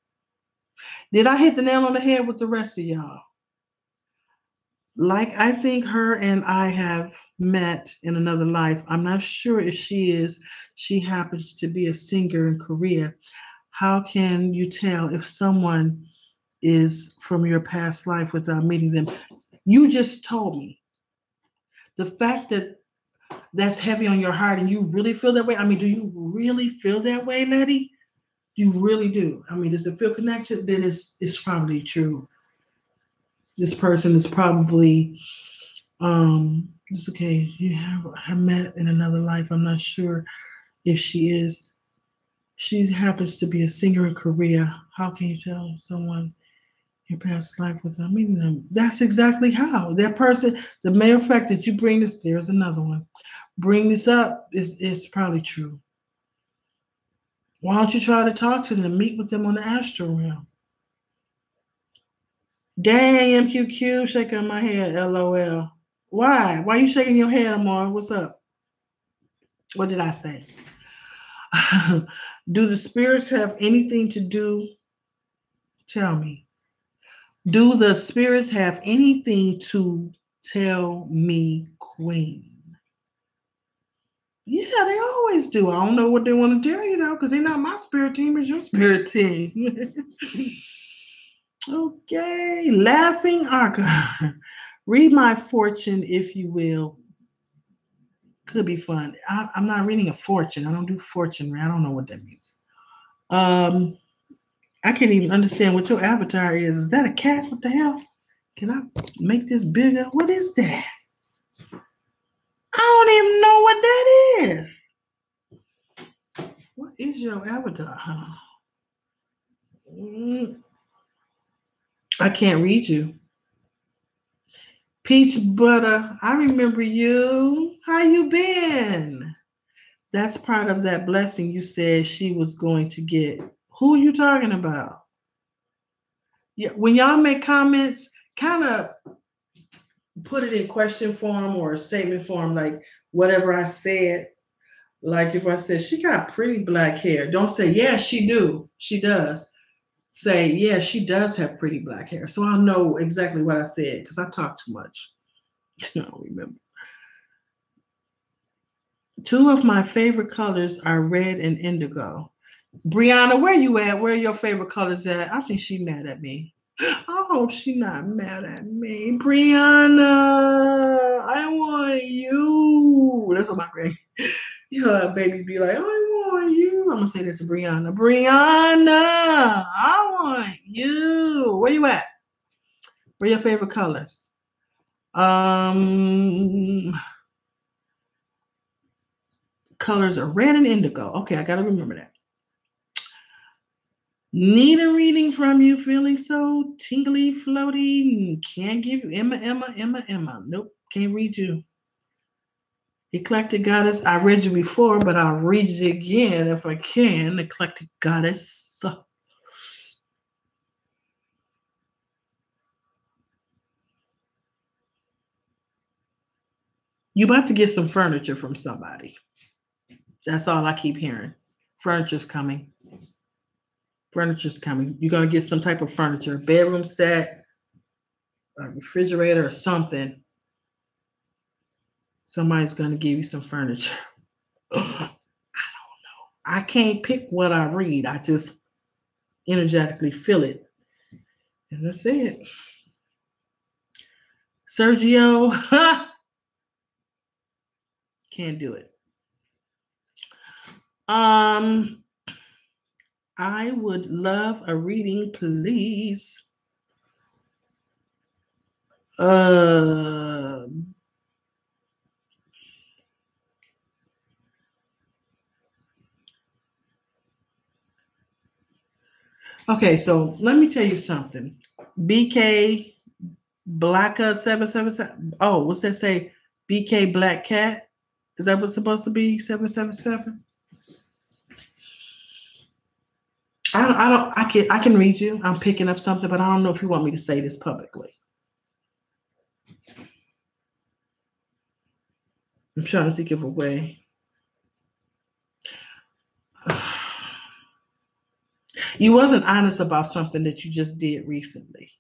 Did I hit the nail on the head with the rest of y'all? Like, I think her and I have met in another life. I'm not sure if she happens to be a singer in Korea. How can you tell if someone is from your past life without meeting them? You just told me. The fact that that's heavy on your heart and you really feel that way. I mean, do you really feel that way, Letty? You really do. I mean, does it feel connection? Then it's probably true. This person is probably It's okay. You have met in another life. I'm not sure if she is. She happens to be a singer in Korea. How can you tell someone your past life without meeting them? That's exactly how. That person, the mere fact that you bring this, there's another one. Bring this up is probably true. Why don't you try to talk to them? Meet with them on the astral realm. Dang, MQQ, shaking my head, LOL. Why? Why are you shaking your head, Amar? What's up? What did I say? Do the spirits have anything to do? Tell me. Do the spirits have anything to tell me, Queen? Yeah, they always do. I don't know what they want to tell you though, because they're not my spirit team, it's your spirit team. Okay, laughing Arca. Read my fortune, if you will. Could be fun. I'm not reading a fortune. I don't do fortune. I don't know what that means. I can't even understand what your avatar is. Is that a cat? What the hell? Can I make this bigger? What is that? I don't even know what that is. What is your avatar? I can't read you. Peach Butter, I remember you. How you been? That's part of that blessing you said she was going to get. Who are you talking about? Yeah, when y'all make comments, kind of put it in question form or a statement form, like whatever I said. Like if I said she got pretty black hair, don't say yeah she do, she does. Say yeah she does have pretty black hair, so I'll know exactly what I said because I talk too much. I don't remember. Two of my favorite colors are red and indigo. Brianna, where you at? Where are your favorite colors at? I think she mad at me. I hope she not mad at me. Brianna, I want you. That's what my great baby be like, I want you. I'm gonna say that to Brianna. Brianna, I want you. Where you at? Where your favorite colors? Colors are red and indigo. Okay, I gotta remember that. Need a reading from you, feeling so tingly, floaty. Can't give you Emma. Nope, can't read you. Eclectic Goddess, I read you before, but I'll read you again if I can. Eclectic Goddess. You about to get some furniture from somebody. That's all I keep hearing. Furniture's coming. Furniture's coming. You're going to get some type of furniture, bedroom set, a refrigerator or something. Somebody's going to give you some furniture. I don't know. I can't pick what I read. I just energetically feel it. And that's it. Sergio, can't do it. I would love a reading, please. Okay, so let me tell you something. BK Blacka 777. Oh, what's that say? BK Black Cat? Is that what's supposed to be? 777? I can read you. I'm picking up something, but I don't know if you want me to say this publicly. I'm trying to think of a way. You wasn't honest about something that you just did recently.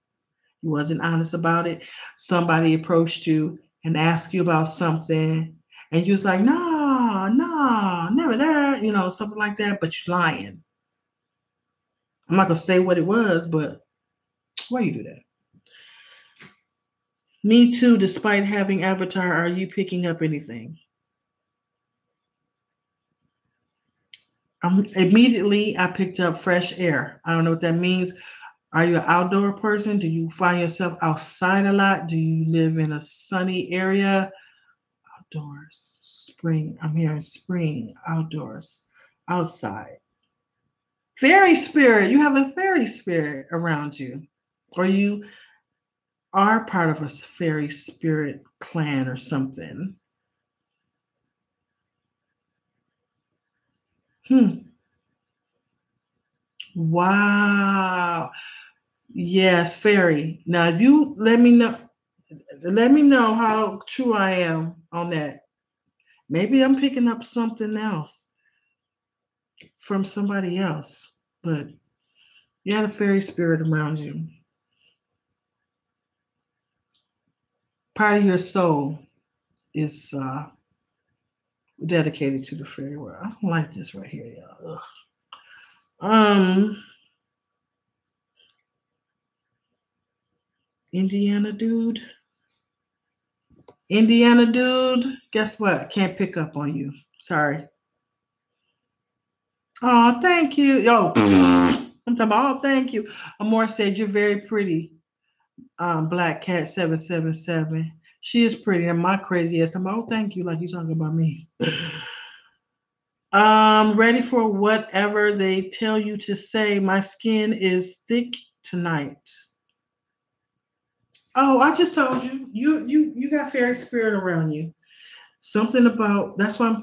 You wasn't honest about it. Somebody approached you and asked you about something, and you was like, no, never that, something like that, but you're lying. I'm not going to say what it was, but why you do that? Me too, despite having Avatar, are you picking up anything? Immediately, I picked up fresh air. I don't know what that means. Are you an outdoor person? Do you find yourself outside a lot? Do you live in a sunny area? outdoors. Spring. I'm hearing spring, outdoors, outside. Fairy spirit. You have a fairy spirit around you. Or you are part of a fairy spirit clan or something. Wow. Yes, fairy. Now, if you let me know how true I am on that. Maybe I'm picking up something else from somebody else, but you had a fairy spirit around you. Part of your soul is dedicated to the fairy world. I don't like this right here, y'all. Ugh. Indiana dude. Indiana dude. Guess what? Can't pick up on you. Sorry. Oh, thank you. Yo, I'm talking about, oh, thank you. Amor said you're very pretty. Black Cat 777. She is pretty. And my crazy ass, I'm oh, thank you, like you talking about me. Ready for whatever they tell you to say. My skin is thick tonight. Oh, I just told you. You got fairy spirit around you. Something about that's why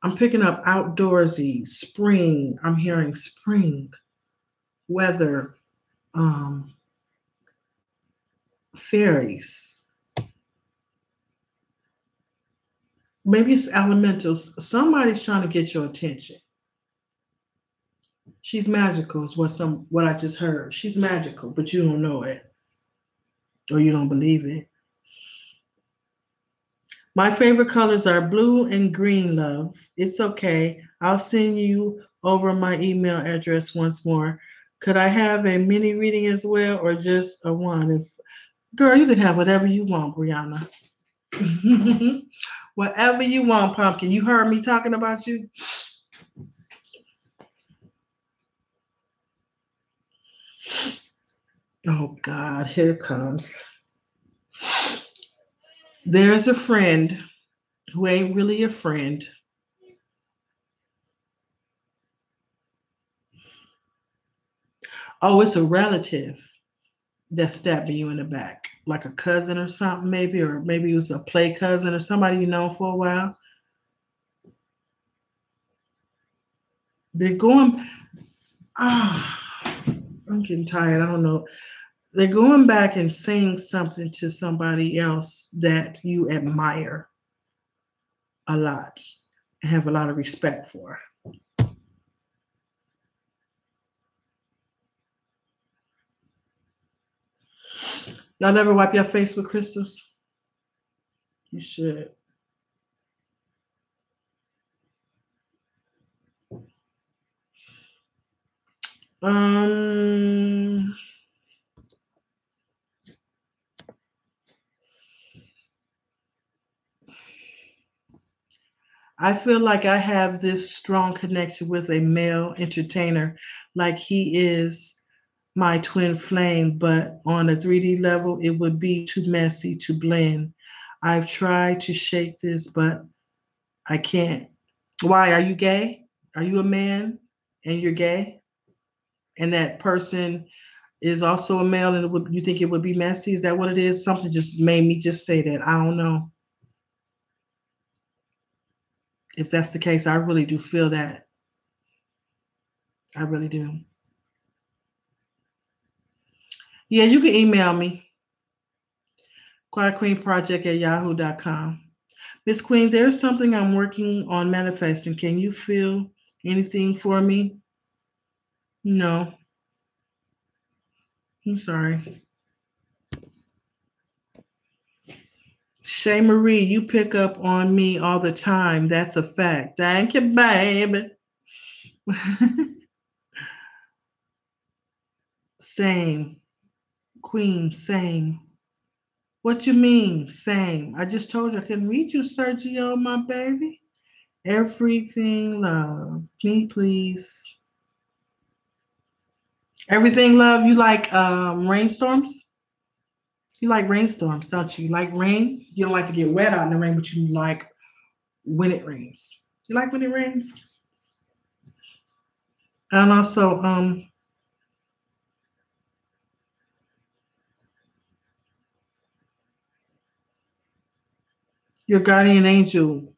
I'm picking up outdoorsy, spring. I'm hearing spring, weather, fairies. Maybe it's elementals. Somebody's trying to get your attention. She's magical is what I just heard. She's magical, but you don't know it. Or you don't believe it. My favorite colors are blue and green, love. It's okay. I'll send you over my email address once more. Could I have a mini reading as well, or just a one? Girl, you can have whatever you want, Brianna. Whatever you want, Pumpkin. You heard me talking about you? Oh, God, here it comes. There's a friend who ain't really a friend. Oh, it's a relative that's stabbing you in the back, like a cousin or something, maybe, or maybe it was a play cousin or somebody you know for a while. They're going, I'm getting tired. I don't know. They're going back and saying something to somebody else that you admire a lot and have a lot of respect for. Y'all never wipe your face with crystals? You should. I feel like I have this strong connection with a male entertainer, like he is my twin flame, but on a 3D level, it would be too messy to blend. I've tried to shake this, but I can't. Why? Are you gay? Are you a man and you're gay? And that person is also a male and you think it would be messy? Is that what it is? Something just made me just say that. I don't know. If that's the case, I really do feel that. I really do. Yeah, you can email me. quietqueenproject@yahoo.com. Miss Queen, there's something I'm working on manifesting. Can you feel anything for me? No. I'm sorry. Shay Marie, you pick up on me all the time. That's a fact. Thank you, baby. Same. Queen, same. What you mean, same? I just told you I can read you, Sergio, my baby. Everything love. Me, please. Everything love. You like rainstorms? You like rainstorms, don't you? You like rain? You don't like to get wet out in the rain, but you like when it rains. You like when it rains? And also, your guardian angel.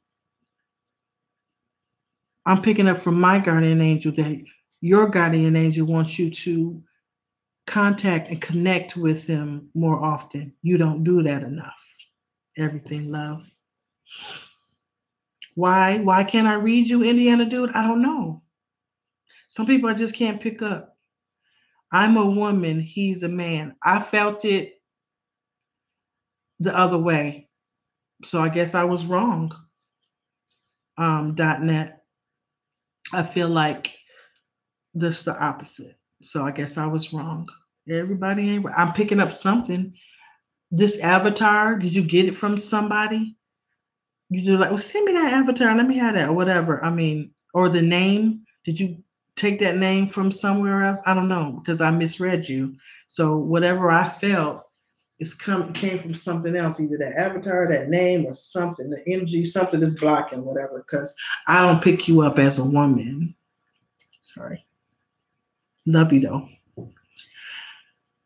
I'm picking up from my guardian angel that your guardian angel wants you to contact and connect with him more often. You don't do that enough. Everything, love. Why? Why can't I read you, Indiana dude? I don't know. Some people I just can't pick up. I'm a woman, he's a man. I felt it the other way. So I guess I was wrong. .net. I feel like just the opposite. So I guess I was wrong. Everybody ain't. I'm picking up something. This avatar, did you get it from somebody? You just like, well, send me that avatar. Let me have that, or whatever. I mean, or the name. Did you take that name from somewhere else? I don't know because I misread you. So whatever I felt came from something else, either that avatar, that name, or something, the energy, something is blocking, whatever. Because I don't pick you up as a woman. Sorry. Love you though.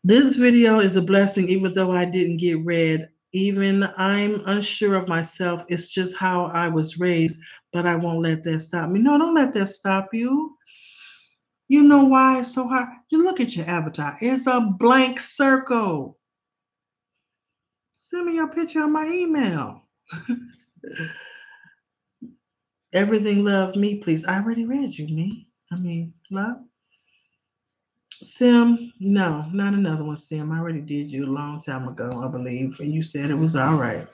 This video is a blessing, even though I didn't get read. Even I'm unsure of myself. It's just how I was raised, but I won't let that stop me. No, don't let that stop you. You know why it's so hard? You look at your avatar. It's a blank circle. Send me your picture on my email. Everything love me, please. I already read you, me. I mean, love. Sim, no, not another one, Sim. I already did you a long time ago, I believe. And you said it was all right.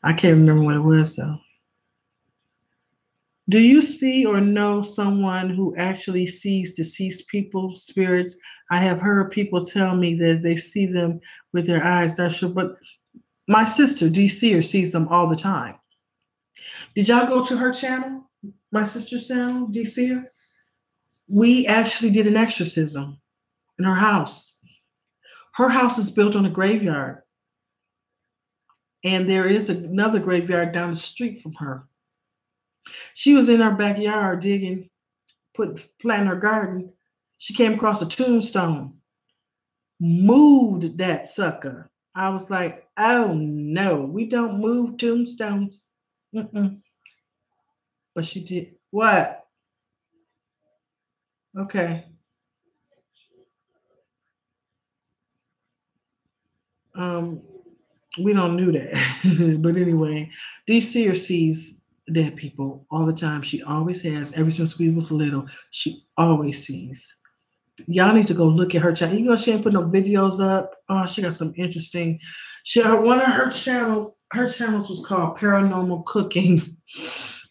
I can't remember what it was, though. Do you see or know someone who actually sees deceased people, spirits? I have heard people tell me that they see them with their eyes. Not sure, but my sister, DC, or sees them all the time. Did y'all go to her channel? My sister's channel, DC? We actually did an exorcism in her house. Her house is built on a graveyard. And there is another graveyard down the street from her. She was in her backyard digging, planting her garden. She came across a tombstone, moved that sucker. I was like, oh no, we don't move tombstones. Mm-mm. But she did. What? Okay. Um, we don't do that. But anyway, DC sees dead people all the time. She always has, ever since we was little. She always sees. Y'all need to go look at her channel. You know she ain't putting no videos up. Oh, she got some interesting. One of her channels. Her channels was called Paranormal Cooking,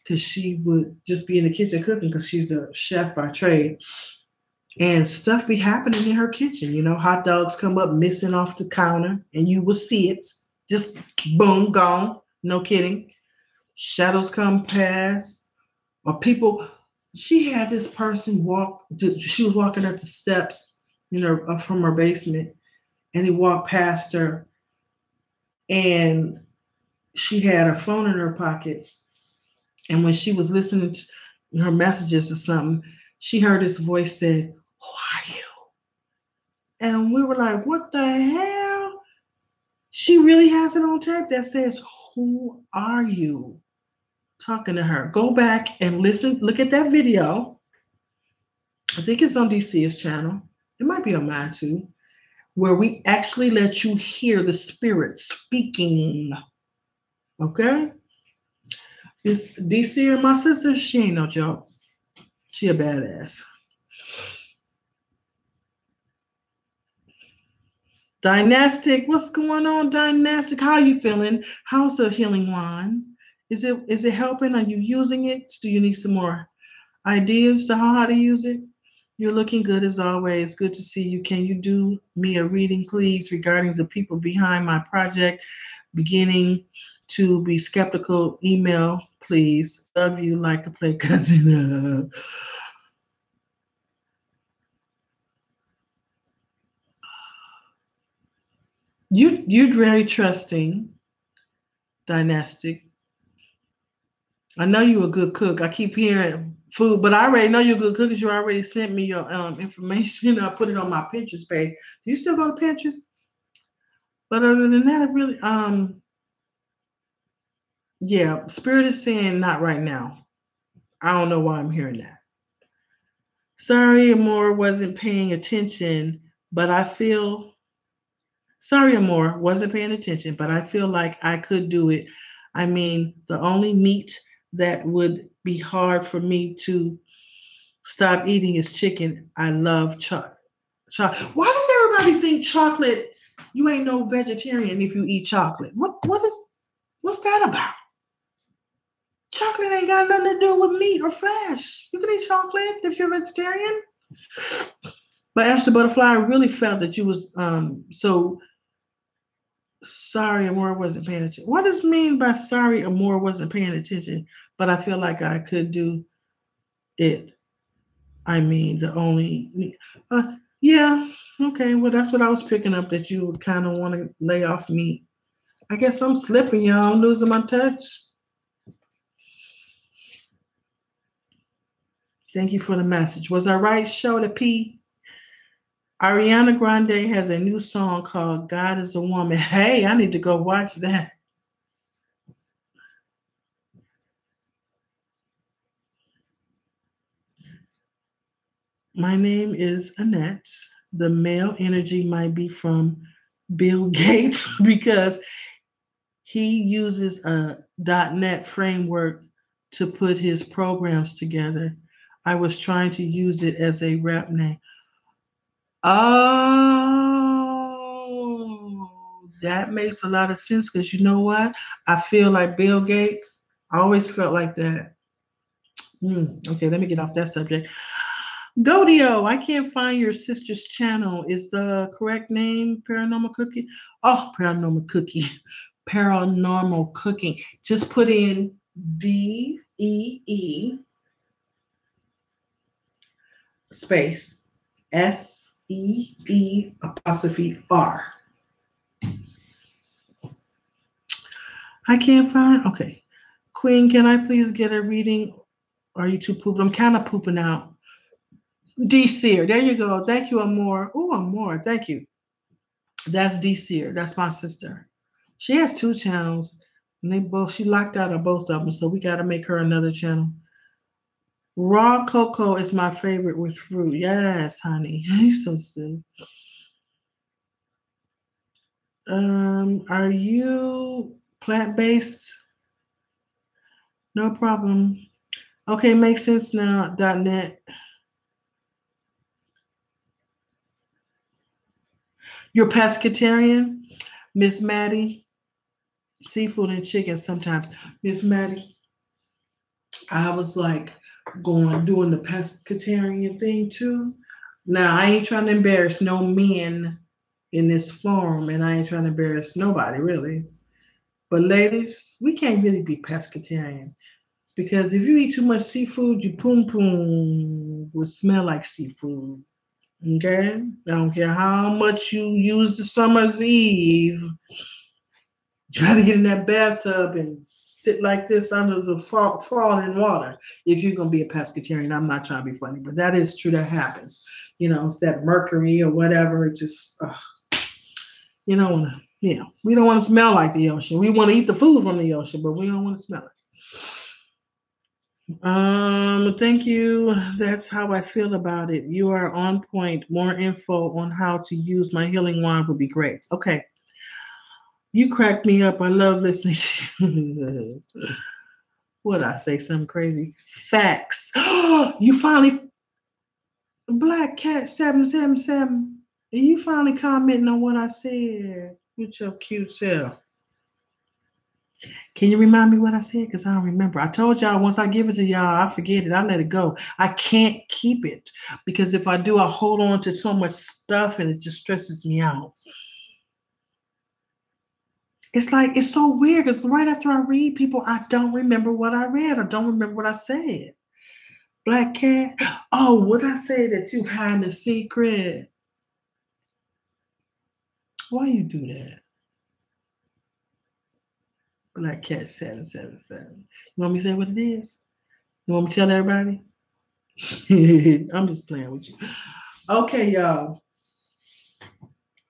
because she would just be in the kitchen cooking because she's a chef by trade, and stuff be happening in her kitchen. You know, hot dogs come up missing off the counter, and you will see it. Just boom, gone. No kidding. Shadows come past, or people. She had this person walk. She was walking up the steps, from her basement, and he walked past her, and she had her phone in her pocket. And when she was listening to her messages or something, she heard this voice said, "Who are you?" And we were like, "What the hell?" She really has it on tape that says, "Who are you?" Talking to her. Go back and listen. Look at that video. I think it's on DC's channel. It might be on mine too, where we actually let you hear the spirit speaking. Okay? It's DC and my sister. She ain't no joke. She a badass. Dynastic, what's going on, Dynastic? How are you feeling? How's the healing wand? Is it helping? Are you using it? Do you need some more ideas to how to use it? You're looking good as always. Good to see you. Can you do me a reading, please, regarding the people behind my project? Beginning to be skeptical. Email, please. Love you like a play cousin. You're very trusting, Dynastic. I know you a good cook. I keep hearing food, but I already know you're a good cook because you already sent me your information. I put it on my Pinterest page. Do you still go to Pinterest? But other than that, it really yeah, Spirit is saying not right now. I don't know why I'm hearing that. Sorry, Amor wasn't paying attention, but I feel sorry, Amor wasn't paying attention, but I feel like I could do it. I mean, the only meat that would be hard for me to stop eating is chicken. I love chocolate. Why does everybody think chocolate? You ain't no vegetarian if you eat chocolate. What's that about? Chocolate ain't got nothing to do with meat or flesh. You can eat chocolate if you're a vegetarian. But Ashley Butterfly, I really felt that you was so sorry Amor wasn't paying attention. What does it mean by sorry Amor wasn't paying attention? But I feel like I could do it. I mean, the only yeah, okay. Well, that's what I was picking up that you kind of want to lay off meat. I guess I'm slipping, y'all. I'm losing my touch. Thank you for the message. Was I right, Show the P? Ariana Grande has a new song called God is a Woman. Hey, I need to go watch that. My name is Annette. The male energy might be from Bill Gates because he uses a .NET framework to put his programs together. I was trying to use it as a rap name. Oh, that makes a lot of sense because you know what? I feel like Bill Gates. I always felt like that. Okay, let me get off that subject. Godio, I can't find your sister's channel. Is the correct name Paranormal Cookie? Oh, Paranormal Cookie. Paranormal Cooking. Just put in DEE space SEE apostrophe R. I can't find. Okay. Queen, can I please get a reading? Are you too pooping? I'm kind of pooping out. D Sear. There you go. Thank you, Amor. Oh, Amor. Thank you. That's D Sear. That's my sister. She has two channels, and she locked out of both of them, so we got to make her another channel. Raw cocoa is my favorite with fruit. Yes, honey. You're so silly. Are you plant-based? No problem. Okay, makes sense now. .net. You're pescatarian, Miss Maddie. Seafood and chicken sometimes. Miss Maddie, I was like doing the pescatarian thing too. Now I ain't trying to embarrass no men in this forum, and I ain't trying to embarrass nobody really. But ladies, we can't really be pescatarian because if you eat too much seafood, your poom poom will smell like seafood. Okay, I don't care how much you use the summer's eve. You gotta get in that bathtub and sit like this under the falling water if you're gonna be a pescatarian. I'm not trying to be funny, but that is true. That happens. You know, it's that mercury or whatever. It just, you know, we don't want to smell like the ocean. We want to eat the food from the ocean, but we don't want to smell it. Thank you. That's how I feel about it. You are on point. More info on how to use my healing wand would be great. Okay. You cracked me up. I love listening to you. What I say? Something crazy. Facts. You finally Black Cat 777. And you finally commenting on what I said with your cute self. Can you remind me what I said? Because I don't remember. I told y'all once I give it to y'all, I forget it. I let it go. I can't keep it because if I do, I hold on to so much stuff and it just stresses me out. It's like, it's so weird because right after I read people, I don't remember what I read or don't remember what I said. Black Cat. Oh, what I say that you hiding a secret? Why you do that? Black Cat 777. You want me to say what it is? You want me to tell everybody? I'm just playing with you. Okay, y'all.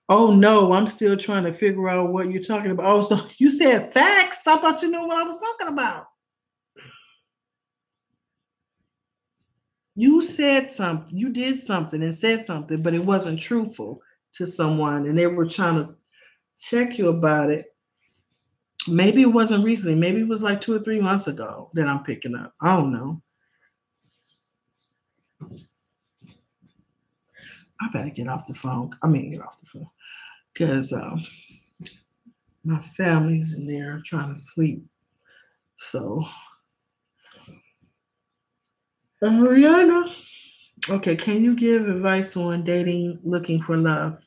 Oh no, I'm still trying to figure out what you're talking about. Oh, so you said facts? I thought you knew what I was talking about. You said something, you did something and said something, but it wasn't truthful to someone, and they were trying to check you about it. Maybe it wasn't recently. Maybe it was like 2 or 3 months ago that I'm picking up. I don't know. I better get off the phone. Get off the phone because my family's in there trying to sleep. So, Rihanna. Okay, can you give advice on dating, looking for love?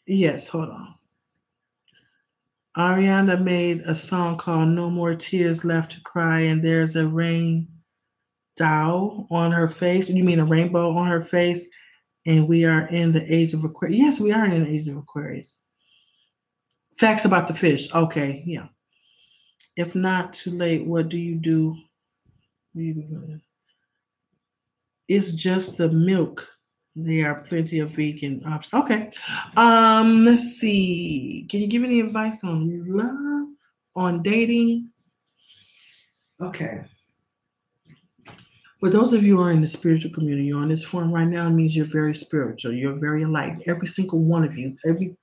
Yes, hold on. Ariana made a song called No More Tears Left to Cry, and there's a rain dow on her face. You mean a rainbow on her face? And we are in the age of Aquarius. Yes, we are in the age of Aquarius. Facts about the fish. Okay, yeah. If not too late, what do you do? It's just the milk. There are plenty of vegan options. Okay. Let's see. Can you give any advice on love, on dating? Okay. For those of you who are in the spiritual community, you're on this forum right now, it means you're very spiritual. You're very enlightened. Every single one of you, every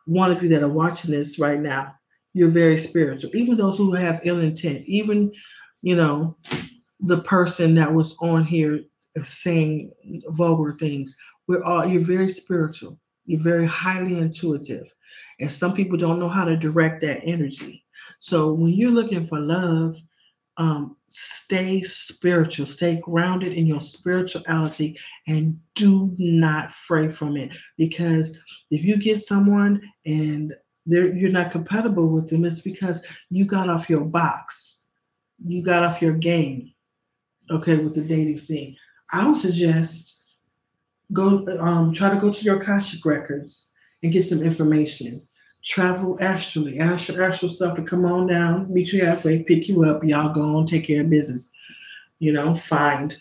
one of you that are watching this right now, you're very spiritual. Even those who have ill intent, even, the person that was on here saying vulgar things, you're very spiritual. You're very highly intuitive. And some people don't know how to direct that energy. So when you're looking for love, stay spiritual, stay grounded in your spirituality, and do not fray from it. Because if you get someone and you're not compatible with them, it's because you got off your box, you got off your game. Okay, with the dating scene, I would suggest try to go to your Akashic records and get some information. Travel astrally. Ask your astral stuff to come on down, meet you halfway, pick you up. Y'all go on, take care of business. Find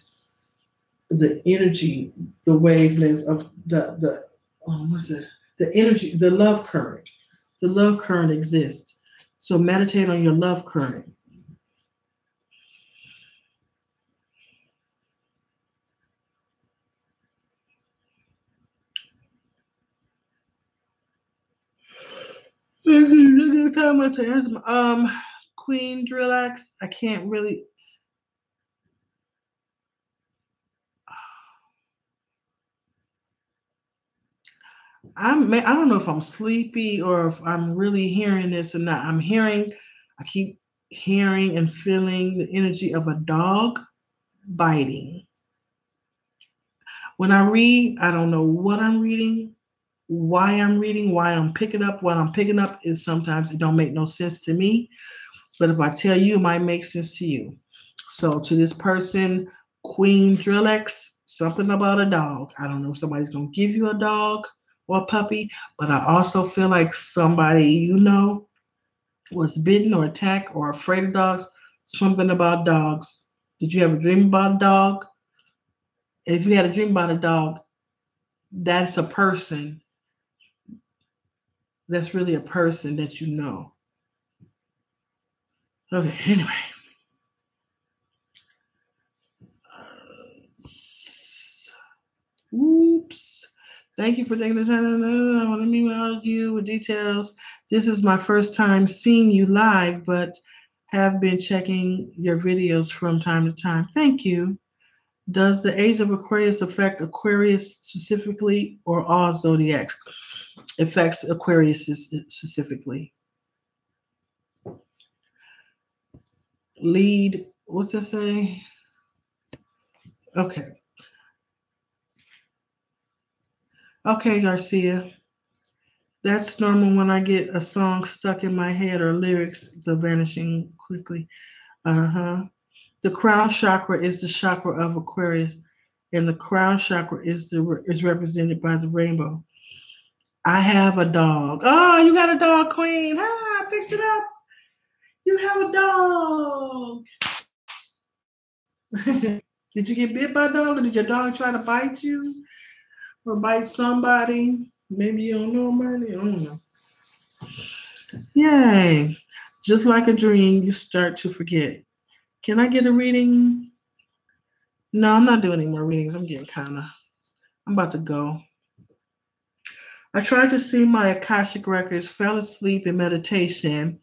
the energy, the wavelengths of the energy, the love current. The love current exists. So meditate on your love current. Queen Drillax, I can't really. I don't know if I'm sleepy or if I'm really hearing this or not. I keep hearing and feeling the energy of a dog biting. When I read, I don't know what I'm reading, why I'm picking up. What I'm picking up is sometimes it don't make no sense to me. But if I tell you, it might make sense to you. So to this person, Queen Drillax, something about a dog. I don't know if somebody's going to give you a dog or a puppy, but I also feel like somebody was bitten or attacked or afraid of dogs. Something about dogs. Did you have a dream about a dog? And if you had a dream about a dog, that's a person. That's really a person that you know. Okay, anyway. Oops. Thank you for taking the time. I want to email you with details. This is my first time seeing you live, but have been checking your videos from time to time. Thank you. Does the age of Aquarius affect Aquarius specifically or all zodiacs? Affects Aquarius specifically. Lead, what's that say? Okay. Okay, Garcia. That's normal when I get a song stuck in my head or lyrics, the vanishing quickly. The crown chakra is the chakra of Aquarius, and the crown chakra is represented by the rainbow. I have a dog. Oh, you got a dog, Queen. Ah, picked it up. You have a dog. Did you get bit by a dog, or did your dog try to bite you or bite somebody? Maybe you don't know about it. I don't know. Yay. Just like a dream, you start to forget. Can I get a reading? No, I'm not doing any more readings. I'm about to go. I tried to see my Akashic records, fell asleep in meditation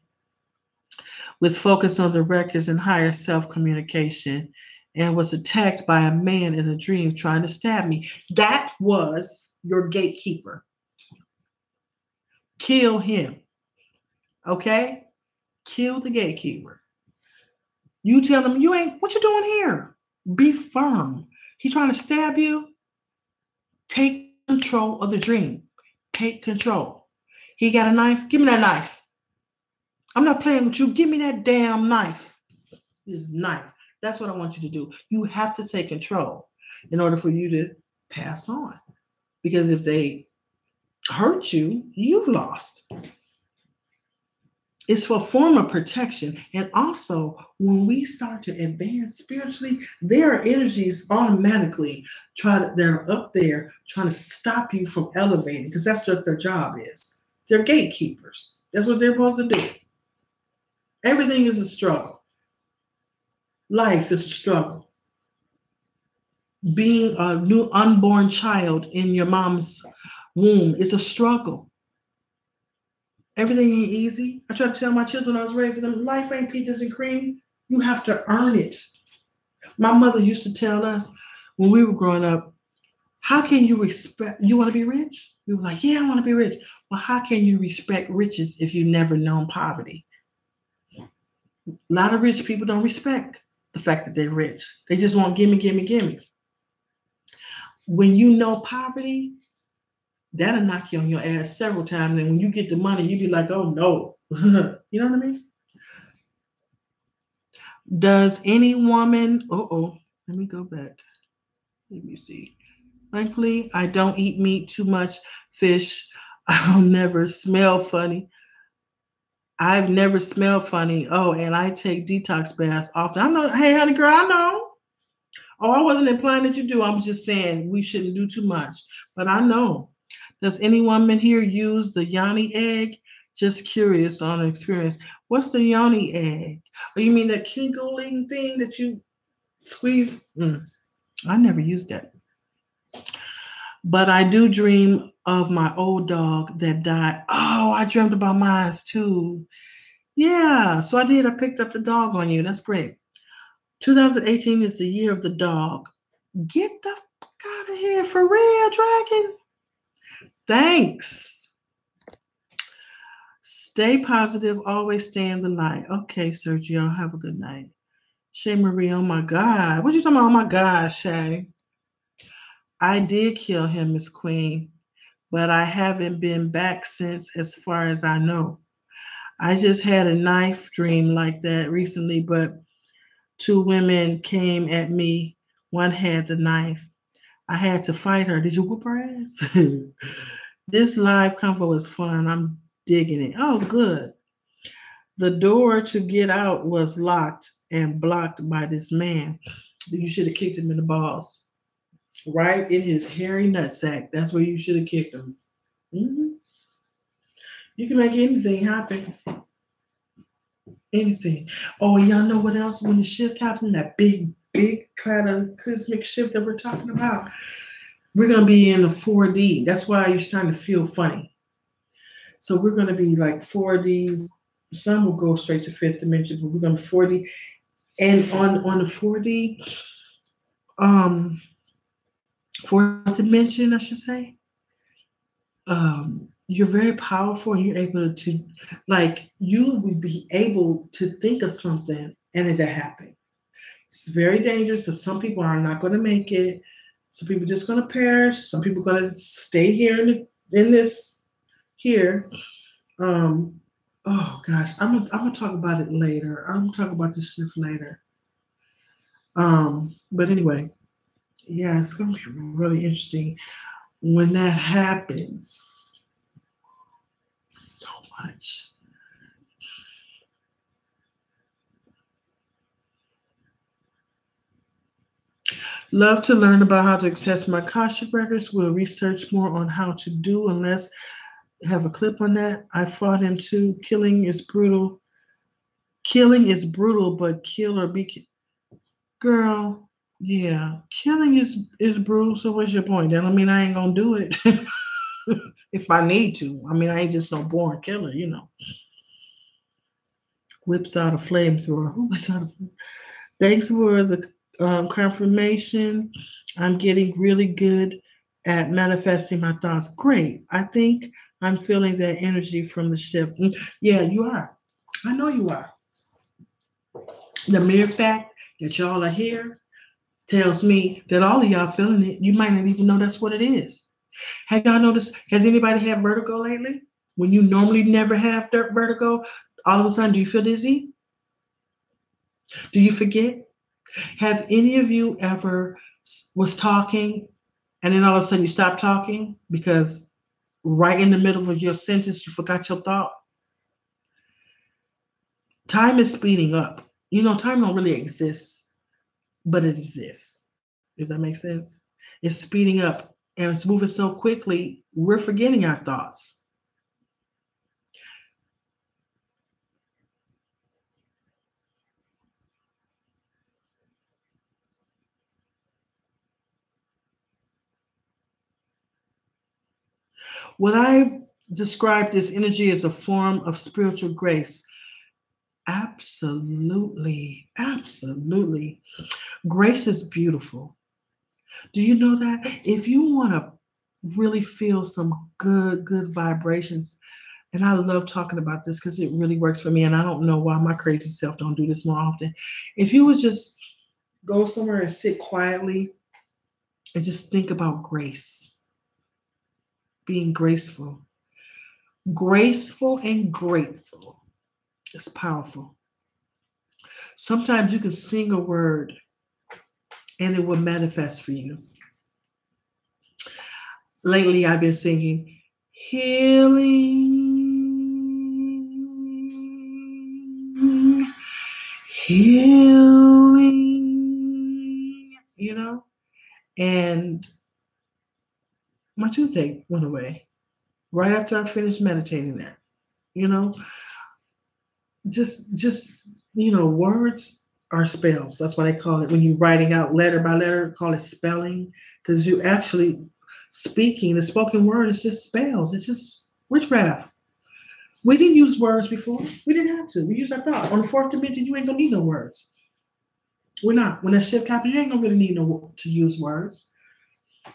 with focus on the records and higher self communication, and was attacked by a man in a dream trying to stab me. That was your gatekeeper. Kill him. Okay? Kill the gatekeeper. You tell him, what you doing here? Be firm. He trying to stab you. Take control of the dream. Take control. He got a knife? Give me that knife. I'm not playing with you. Give me that damn knife. This knife. That's what I want you to do. You have to take control in order for you to pass on. Because if they hurt you, you've lost. It's a form of protection. And also, when we start to advance spiritually, there are energies automatically they're up there trying to stop you from elevating, because that's what their job is. They're gatekeepers. That's what they're supposed to do. Everything is a struggle. Life is a struggle. Being a new unborn child in your mom's womb is a struggle. Everything ain't easy. I try to tell my children when I was raising them, life ain't peaches and cream. You have to earn it. My mother used to tell us when we were growing up, how can you want to be rich? We were like, yeah, I want to be rich. Well, how can you respect riches if you've never known poverty? A lot of rich people don't respect the fact that they're rich. They just want gimme, gimme, gimme. When you know poverty, that'll knock you on your ass several times. And when you get the money, you be like, oh no. You know what I mean? Does any woman, let me go back. Let me see. Thankfully, I don't eat meat, too much fish. I'll never smell funny. I've never smelled funny. Oh, and I take detox baths often. I know. Hey, honey girl, I know. Oh, I wasn't implying that you do. I'm just saying we shouldn't do too much. But I know. Does any woman here use the yoni egg? Just curious on experience. What's the yoni egg? Oh, you mean the kinkling thing that you squeeze? I never used that. But I do dream of my old dog that died. Oh, I dreamt about mine too. Yeah, so I did. I picked up the dog on you. That's great. 2018 is the year of the dog. Get the fuck out of here. For real, Dragon. Thanks. Stay positive. Always stay in the light. Okay, Sergio. Have a good night. Shay Marie, oh my God. What you talking about? Oh my God, Shay. I did kill him, Miss Queen, but I haven't been back since, as far as I know. I just had a knife dream like that recently, but 2 women came at me. One had the knife. I had to fight her. Did you whoop her ass? This live convo was fun. I'm digging it. Oh, good. The door to get out was locked and blocked by this man. You should have kicked him in the balls. Right in his hairy nutsack. That's where you should have kicked him. Mm-hmm. You can make anything happen. Anything. Oh, y'all know what else? When the shift happened, that big cataclysmic shift that we're talking about, we're going to be in the 4D. That's why you're starting to feel funny. So we're going to be like 4D. Some will go straight to 5th dimension, but we're going to 4D. And on the 4D, 4th dimension, I should say, you're very powerful and you're able to, like, you would be able to think of something and it'll happen. It's very dangerous. So some people are not going to make it. Some people are just going to perish. Some people are going to stay here in this here. Oh gosh, I'm gonna talk about it later. I'm gonna talk about this shift later. But anyway, yeah, it's gonna be really interesting when that happens. So much. Love to learn about how to access my Akashic records. Will research more on how to do unless have a clip on that. I fought him too. Killing is brutal. Killing is brutal, but kill or be girl. Yeah, killing is brutal. So what's your point? That don't mean I ain't gonna do it if I need to. I mean, I ain't just no born killer, you know. Whips out a flamethrower. Who whips out a flamethrower? Thanks for the confirmation. I'm getting really good at manifesting my thoughts. Great. I think I'm feeling that energy from the shift. Yeah, you are. I know you are. The mere fact that y'all are here tells me that all of y'all feeling it. You might not even know that's what it is. Have y'all noticed? Has anybody had vertigo lately? When you normally never have vertigo, all of a sudden, do you feel dizzy? Do you forget? Have any of you ever was talking and then all of a sudden you stopped talking because right in the middle of your sentence you forgot your thought? Time is speeding up. You know, time don't really exist, but it exists. If that makes sense. It's speeding up and it's moving so quickly, we're forgetting our thoughts. When I describe this energy as a form of spiritual grace, absolutely, absolutely. Grace is beautiful. Do you know that? If you want to really feel some good vibrations, and I love talking about this because it really works for me, and I don't know why my crazy self don't do this more often. If you would just go somewhere and sit quietly and just think about grace, being graceful. Graceful and grateful. It's powerful. Sometimes you can sing a word and it will manifest for you. Lately, I've been singing healing, healing, you know, and my toothache went away right after I finished meditating that, you know, just, you know, words are spells. That's why they call it when you're writing out letter by letter, call it spelling, because you actually speaking, the spoken word is just spells. It's just witchcraft. We didn't use words before. We didn't have to. We use our thought. On the fourth dimension, you ain't gonna need no words. We're not. When that shift happens, you ain't gonna really need to use words.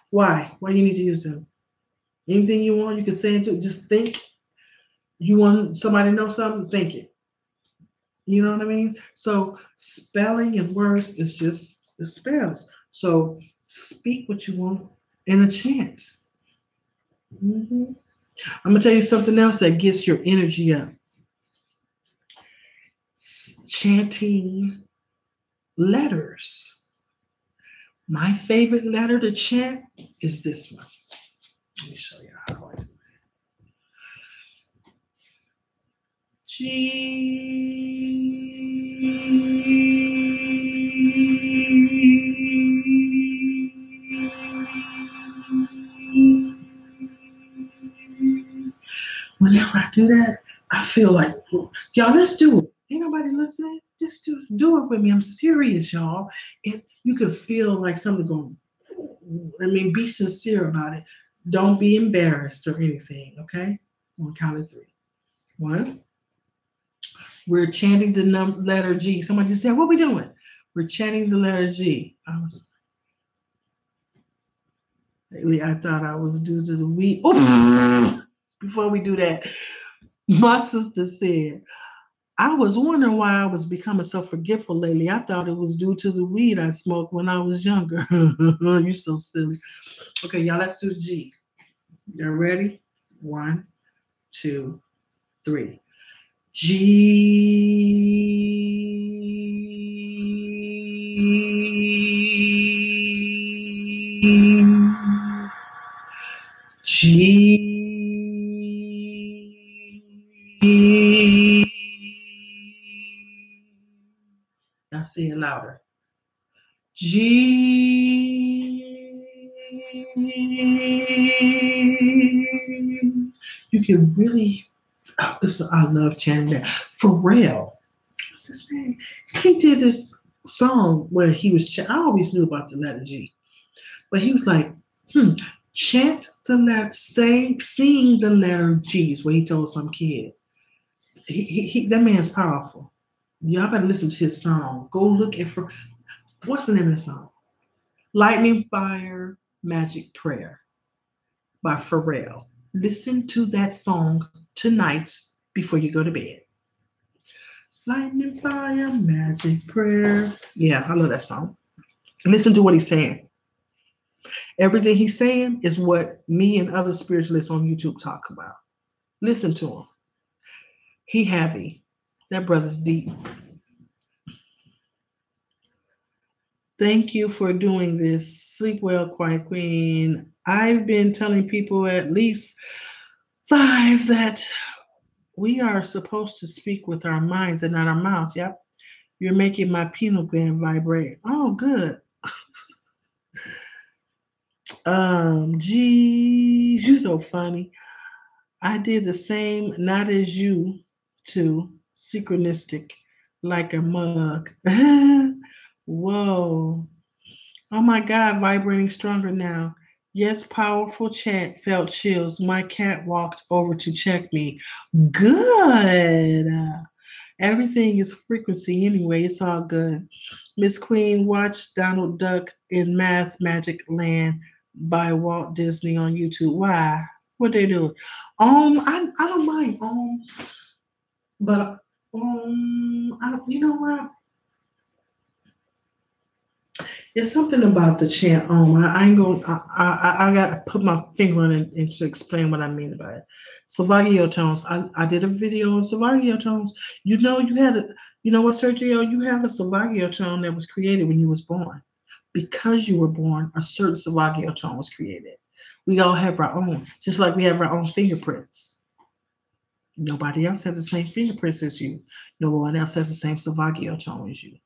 Why? Why you need to use them? Anything you want, you can say it. Just think. You want somebody to know something? Think it. You know what I mean? So spelling and words is just the spells. So speak what you want in a chant. Mm-hmm. I'm gonna tell you something else that gets your energy up. Chanting letters. My favorite letter to chant is this one. Let me show you how I do it. G. Whenever I do that, I feel like, y'all, let's do it. Ain't nobody listening? Just do it with me. I'm serious, y'all. You can feel like something going, be sincere about it. Don't be embarrassed or anything, okay? On count of 3. 1. We're chanting the letter G. Somebody just said, what are we doing? We're chanting the letter G. I thought I was due to the weed. Oops! Before we do that, my sister said, I was wondering why I was becoming so forgetful lately. I thought it was due to the weed I smoked when I was younger. You're so silly. Okay, y'all, let's do the G. Y'all ready? 1, 2, 3. G. Now say it louder. G. You can really, I love chanting that. Pharrell, what's his name? He did this song where he was, I always knew about the letter G, but he was like, chant the letter, sing the letter G's, where he told some kid. That man's powerful. Y'all better listen to his song. Go look at, what's the name of the song? Lightning, Fire, Magic Prayer by Pharrell. Listen to that song tonight before you go to bed. Lightning, Fire, Magic Prayer. Yeah, I love that song. Listen to what he's saying. Everything he's saying is what me and other spiritualists on YouTube talk about. Listen to him. He heavy. That brother's deep. Thank you for doing this. Sleep well, Quiet Queen. I've been telling people at least 5 that we are supposed to speak with our minds and not our mouths. Yep. You're making my pineal gland vibrate. Oh, good. Geez, you're so funny. I did the same, not as you two, synchronistic, like a mug. Whoa. Oh my God, vibrating stronger now. Yes, powerful chant, felt chills. My cat walked over to check me. Good. Everything is frequency anyway. It's all good. Miss Queen, watch Donald Duck in Math Magic Land by Walt Disney on YouTube. Why? What they do? I don't mind. But you know what? It's something about the chant I ain't going. I got to put my finger on it and to explain what I mean by it. Salvaggio tones. I did a video on Salvaggio tones. You know, you had a. You know what, Sergio? You have a Salvaggio tone that was created when you was born. Because you were born, a certain Salvaggio tone was created. We all have our own, just like we have our own fingerprints. Nobody else has the same fingerprints as you. No one else has the same Salvaggio tone as you.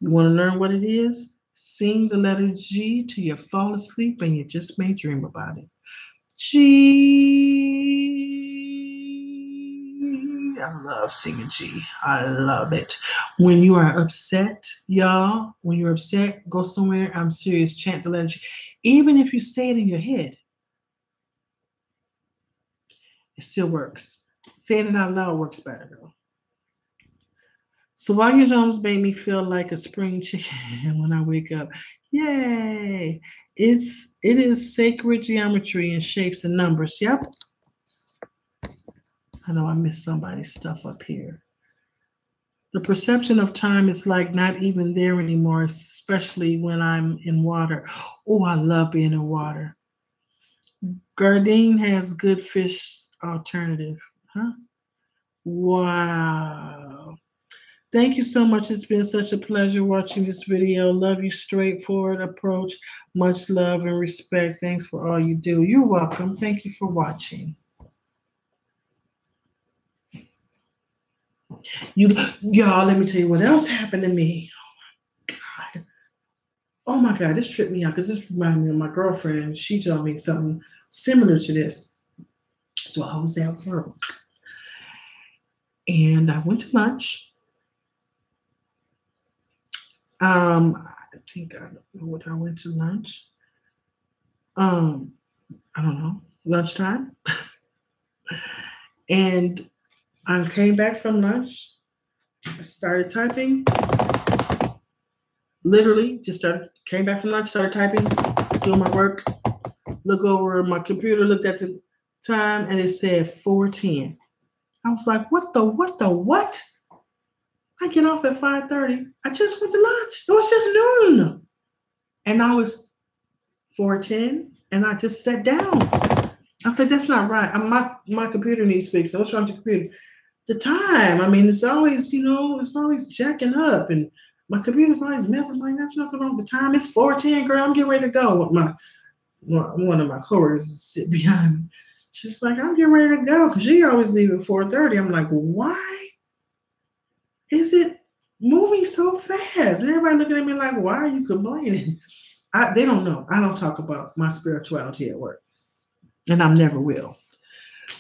You want to learn what it is? Sing the letter G till you fall asleep and you just may dream about it. G. I love singing G. I love it. When you are upset, y'all, when you're upset, go somewhere. I'm serious. Chant the letter G. Even if you say it in your head, it still works. Saying it out loud works better, though. Salvaggio tones made me feel like a spring chicken when I wake up. Yay! It is sacred geometry and shapes and numbers. Yep. I know I missed somebody's stuff up here. The perception of time is like not even there anymore, especially when I'm in water. Oh, I love being in water. Gardein has good fish alternative. Huh? Wow. Thank you so much. It's been such a pleasure watching this video. Love you, straightforward approach. Much love and respect. Thanks for all you do. You're welcome. Thank you for watching. Y'all, let me tell you what else happened to me. Oh my God, this tripped me out because this reminded me of my girlfriend. She told me something similar to this. So I was at work and I went to lunch. I think I don't know what I went to lunch. I don't know, lunchtime. And I came back from lunch. I started typing. Literally, came back from lunch, started typing, doing my work. Look over my computer, looked at the time, and it said 4:10. I was like, what? I get off at 5:30. I just went to lunch. It was just noon. And I was 4:10, and I just sat down. I said, that's not right. My computer needs fixing. What's wrong with your computer? The time. I mean, it's always, it's always jacking up. And my computer's always messing. Like, that's nothing wrong with the time. It's 4:10, girl. I'm getting ready to go. One of my coworkers sit behind me. She's like, I'm getting ready to go. Because she always leave at 4:30. I'm like, why is it moving so fast? And everybody looking at me like, why are you complaining? They don't know. I don't talk about my spirituality at work. And I never will.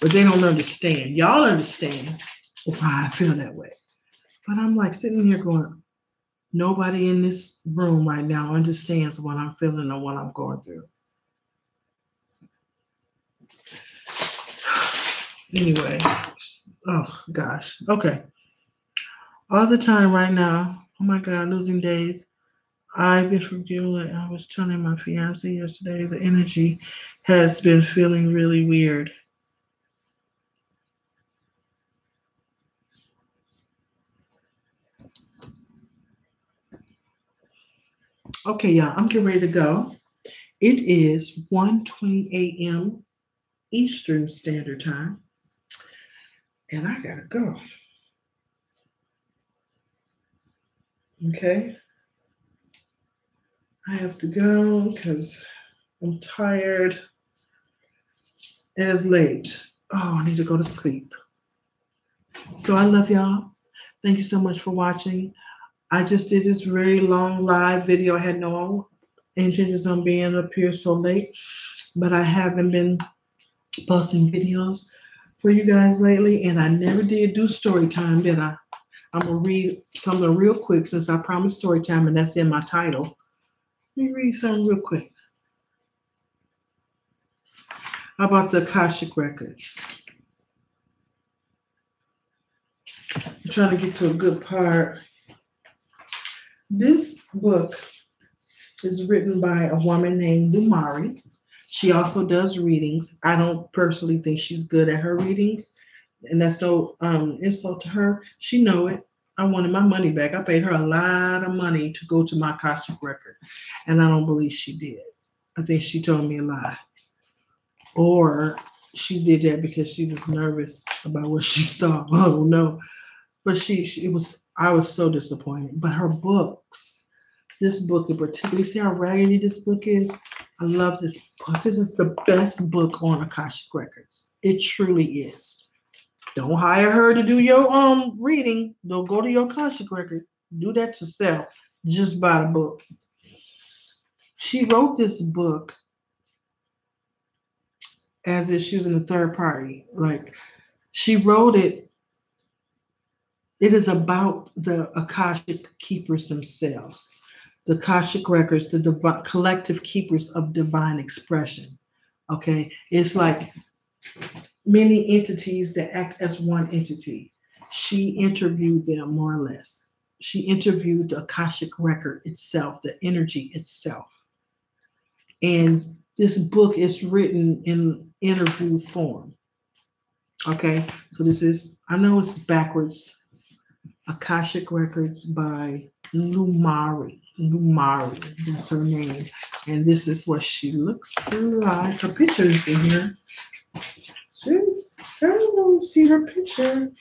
but they don't understand. Y'all understand why I feel that way. But I'm like sitting here going, nobody in this room right now understands what I'm feeling or what I'm going through. Anyway, oh gosh. Okay. All the time right now, oh my God, losing days. I've been feeling, I was telling my fiance yesterday, the energy has been feeling really weird. Okay, y'all, I'm getting ready to go. It is 1:20 a.m. Eastern Standard Time, and I gotta go. Okay, I have to go because I'm tired and it's late. Oh, I need to go to sleep. So I love y'all. Thank you so much for watching. I just did this very long live video. I had no intentions on being up here so late, but I haven't been posting videos for you guys lately, and I never did do story time, did I? I'm gonna read something real quick since I promised story time, and that's in my title. Let me read something real quick about the Akashic Records. I'm trying to get to a good part. This book is written by a woman named Lumari. She also does readings. I don't personally think she's good at her readings, and that's no insult to her. She know it. I wanted my money back. I paid her a lot of money to go to my Akashic record, and I don't believe she did. I think she told me a lie, or she did that because she was nervous about what she saw. I don't know, but it was. I was so disappointed. But her books, this book in particular, you see how raggedy this book is? I love this book. This is the best book on Akashic Records. It truly is. Don't hire her to do your reading. Don't go to your Akashic record. Do that yourself. Just buy the book. She wrote this book as if she was in a third party. Like she wrote it. It is about the Akashic keepers themselves, the Akashic records, the collective keepers of divine expression. Okay, it's like many entities that act as one entity. She interviewed them more or less. She interviewed the Akashic record itself, the energy itself. And this book is written in interview form. Okay, so this is, I know it's backwards, Akashic Records by Lumari. Lumari, that's her name. And this is what she looks like. Her picture is in here. See? I don't see her picture.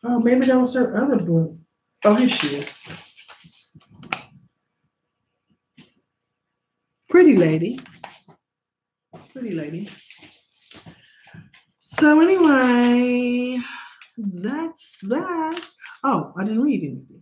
Oh, maybe that was her other book. Oh, here she is. Pretty lady. Pretty lady. So anyway, that's that. Oh, I didn't read anything.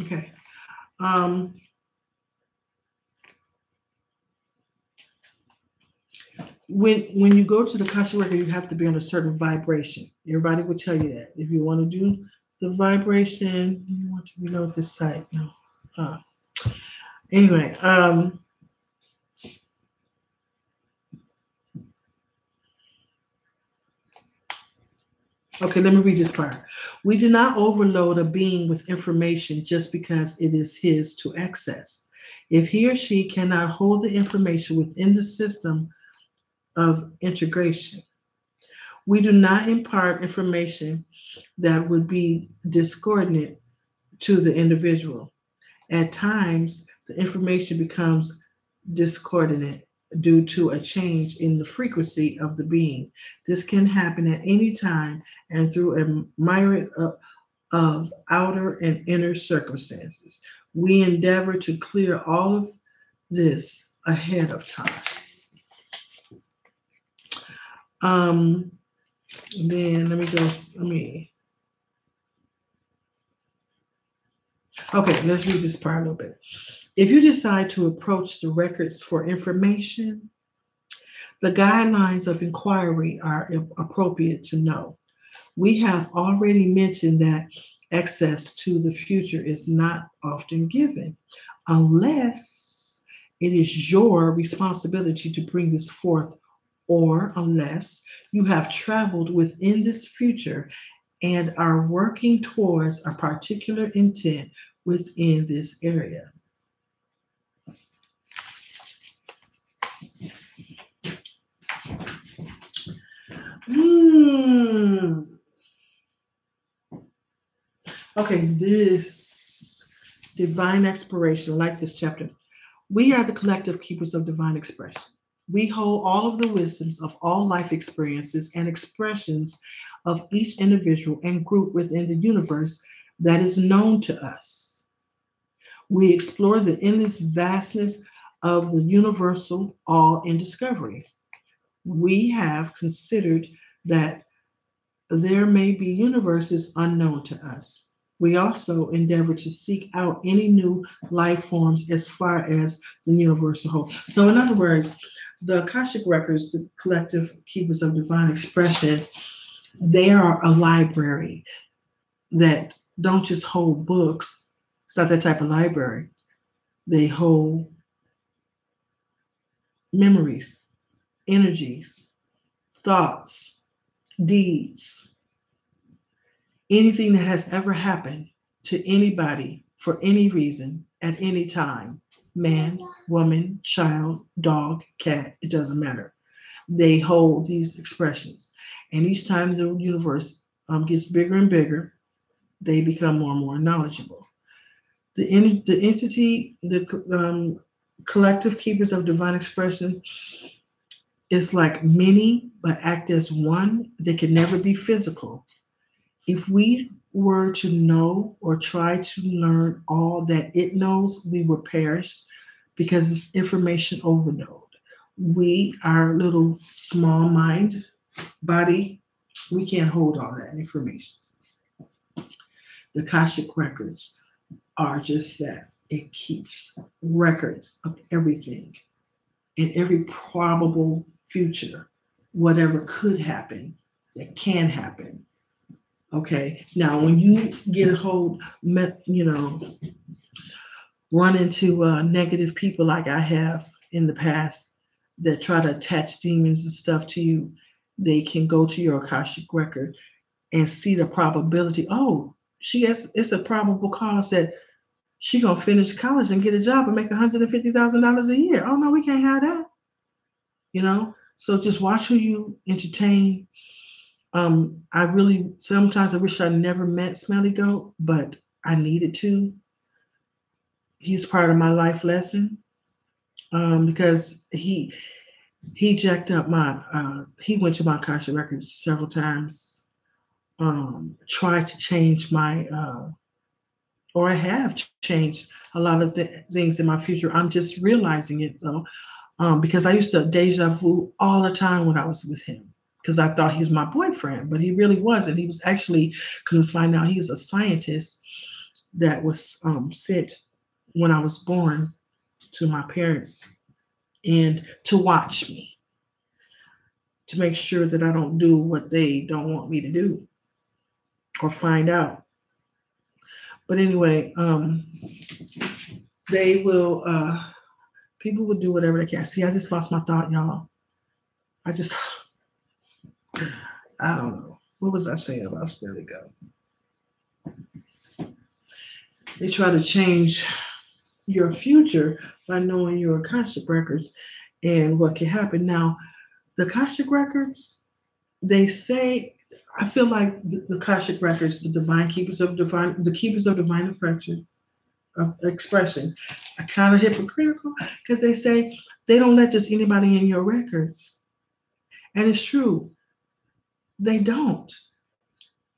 Okay. When you go to the Akashic record, you have to be on a certain vibration. Everybody will tell you that. If you want to do the vibration, you want to reload this site. No. Anyway, okay, let me read this part. We do not overload a being with information just because it is his to access. If he or she cannot hold the information within the system of integration, we do not impart information that would be discordant to the individual. At times, the information becomes discordant due to a change in the frequency of the being. This can happen at any time and through a myriad of outer and inner circumstances. We endeavor to clear all of this ahead of time. Then let me go. Okay, let's read this part a little bit. If you decide to approach the records for information, the guidelines of inquiry are appropriate to know. We have already mentioned that access to the future is not often given unless it is your responsibility to bring this forth, or unless you have traveled within this future and are working towards a particular intent within this area. Okay, this divine expiration, I like this chapter. We are the collective keepers of divine expression. We hold all of the wisdoms of all life experiences and expressions of each individual and group within the universe that is known to us. We explore the endless vastness of the universal all in discovery. We have considered that there may be universes unknown to us. We also endeavor to seek out any new life forms as far as the universal whole. So, in other words, the Akashic Records, the collective keepers of divine expression, they are a library that don't just hold books. It's not that type of library. They hold memories, energies, thoughts, deeds, anything that has ever happened to anybody for any reason at any time, man, woman, child, dog, cat, it doesn't matter. They hold these expressions. And each time the universe gets bigger and bigger, they become more and more knowledgeable. The entity, the collective keepers of divine expression, is like many, but act as one. They can never be physical. If we were to know or try to learn all that it knows, we would perish because it's information overload. We, our little small mind, body, we can't hold all that information. The Akashic Records are just that. It keeps records of everything and every probable future, whatever could happen, that can happen. Okay, now when you get a hold, run into negative people like I have in the past that try to attach demons and stuff to you, they can go to your Akashic record and see the probability. Oh, it's a probable cause that she gonna finish college and get a job and make $150,000 a year. Oh no, we can't have that. So just watch who you entertain. I really sometimes I wish I never met Smelly Goat, but I needed to. He's part of my life lesson because he jacked up he went to my Akashic records several times, tried to change or I have changed a lot of things in my future. I'm just realizing it though, because I used to deja vu all the time when I was with him because I thought he was my boyfriend, but he really wasn't. He was actually, couldn't find out, he was a scientist that was sent when I was born to my parents and to watch me, to make sure that I don't do what they don't want me to do or find out. But anyway, they will, people will do whatever they can. See, I just lost my thought, y'all. I don't know. What was I saying about Smelly Goat? They try to change your future by knowing your Akashic records and what can happen. Now, the Akashic records, they say, I feel like the Akashic records, the keepers of divine expression, are kind of hypocritical because they say they don't let just anybody in your records. And it's true. They don't.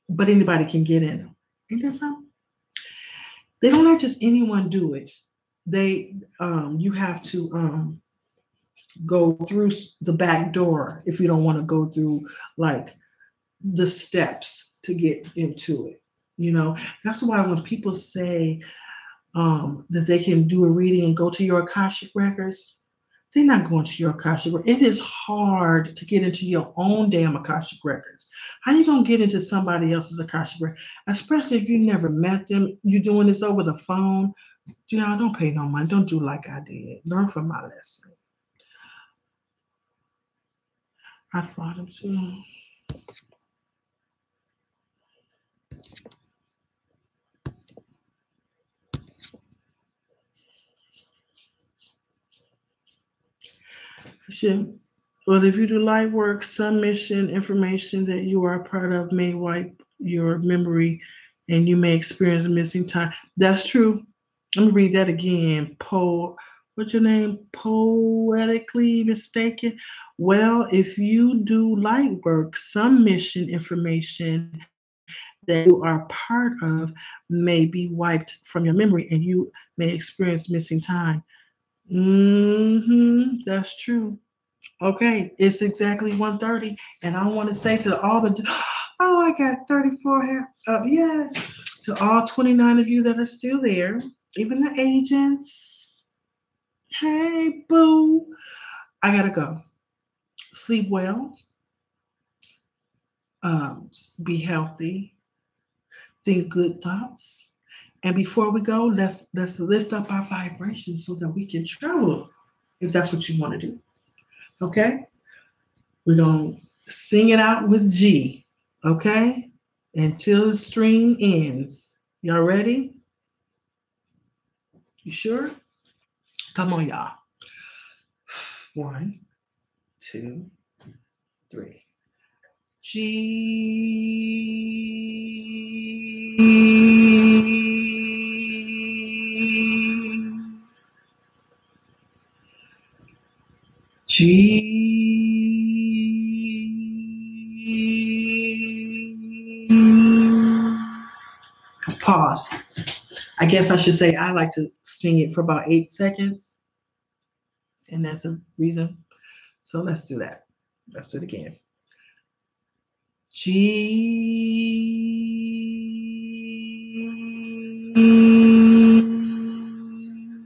But anybody can get in them. Ain't that something? They don't let just anyone do it. you have to go through the back door if you don't want to go through like the steps to get into it. That's why when people say that they can do a reading and go to your Akashic records, they're not going to your Akashic records. It is hard to get into your own damn Akashic records. How you gonna get into somebody else's Akashic record, especially if you never met them? You're doing this over the phone. Y'all don't pay no money. Don't do like I did. Learn from my lesson. I thought them too. Well, if you do light work, some mission information that you are a part of may wipe your memory and you may experience missing time. That's true. Let me read that again. What's your name? Poetically mistaken. Well, if you do light work, some mission information that you are part of may be wiped from your memory and you may experience missing time. That's true. Okay, it's exactly 1:30, and I want to say to all the I got 34 yeah, to all 29 of you that are still there, even the agents. Hey, boo, I gotta go. Sleep well. Be healthy. Think good thoughts. And before we go, let's lift up our vibration so that we can travel, if that's what you want to do. Okay? We're going to sing it out with G, okay? Until the stream ends. Y'all ready? You sure? Come on, y'all. 1, 2, 3. G. Pause. I guess I should say I like to sing it for about 8 seconds. And that's a reason. So let's do that. Let's do it again. G.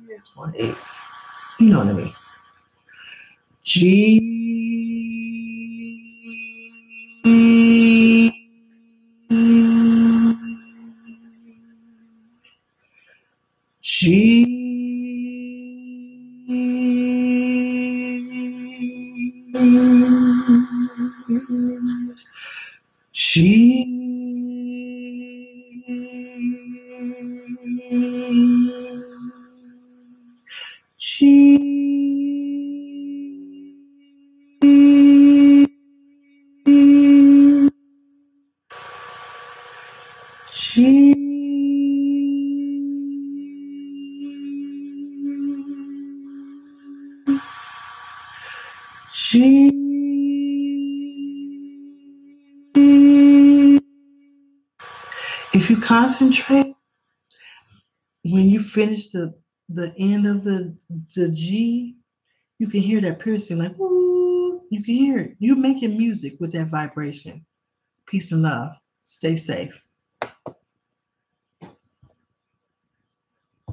That's 1 8. You know what I mean. G. G. G. G. G. G. If you concentrate, when you finish the end of the G, you can hear that piercing, like, woo. You can hear it. You're making music with that vibration. Peace and love. Stay safe.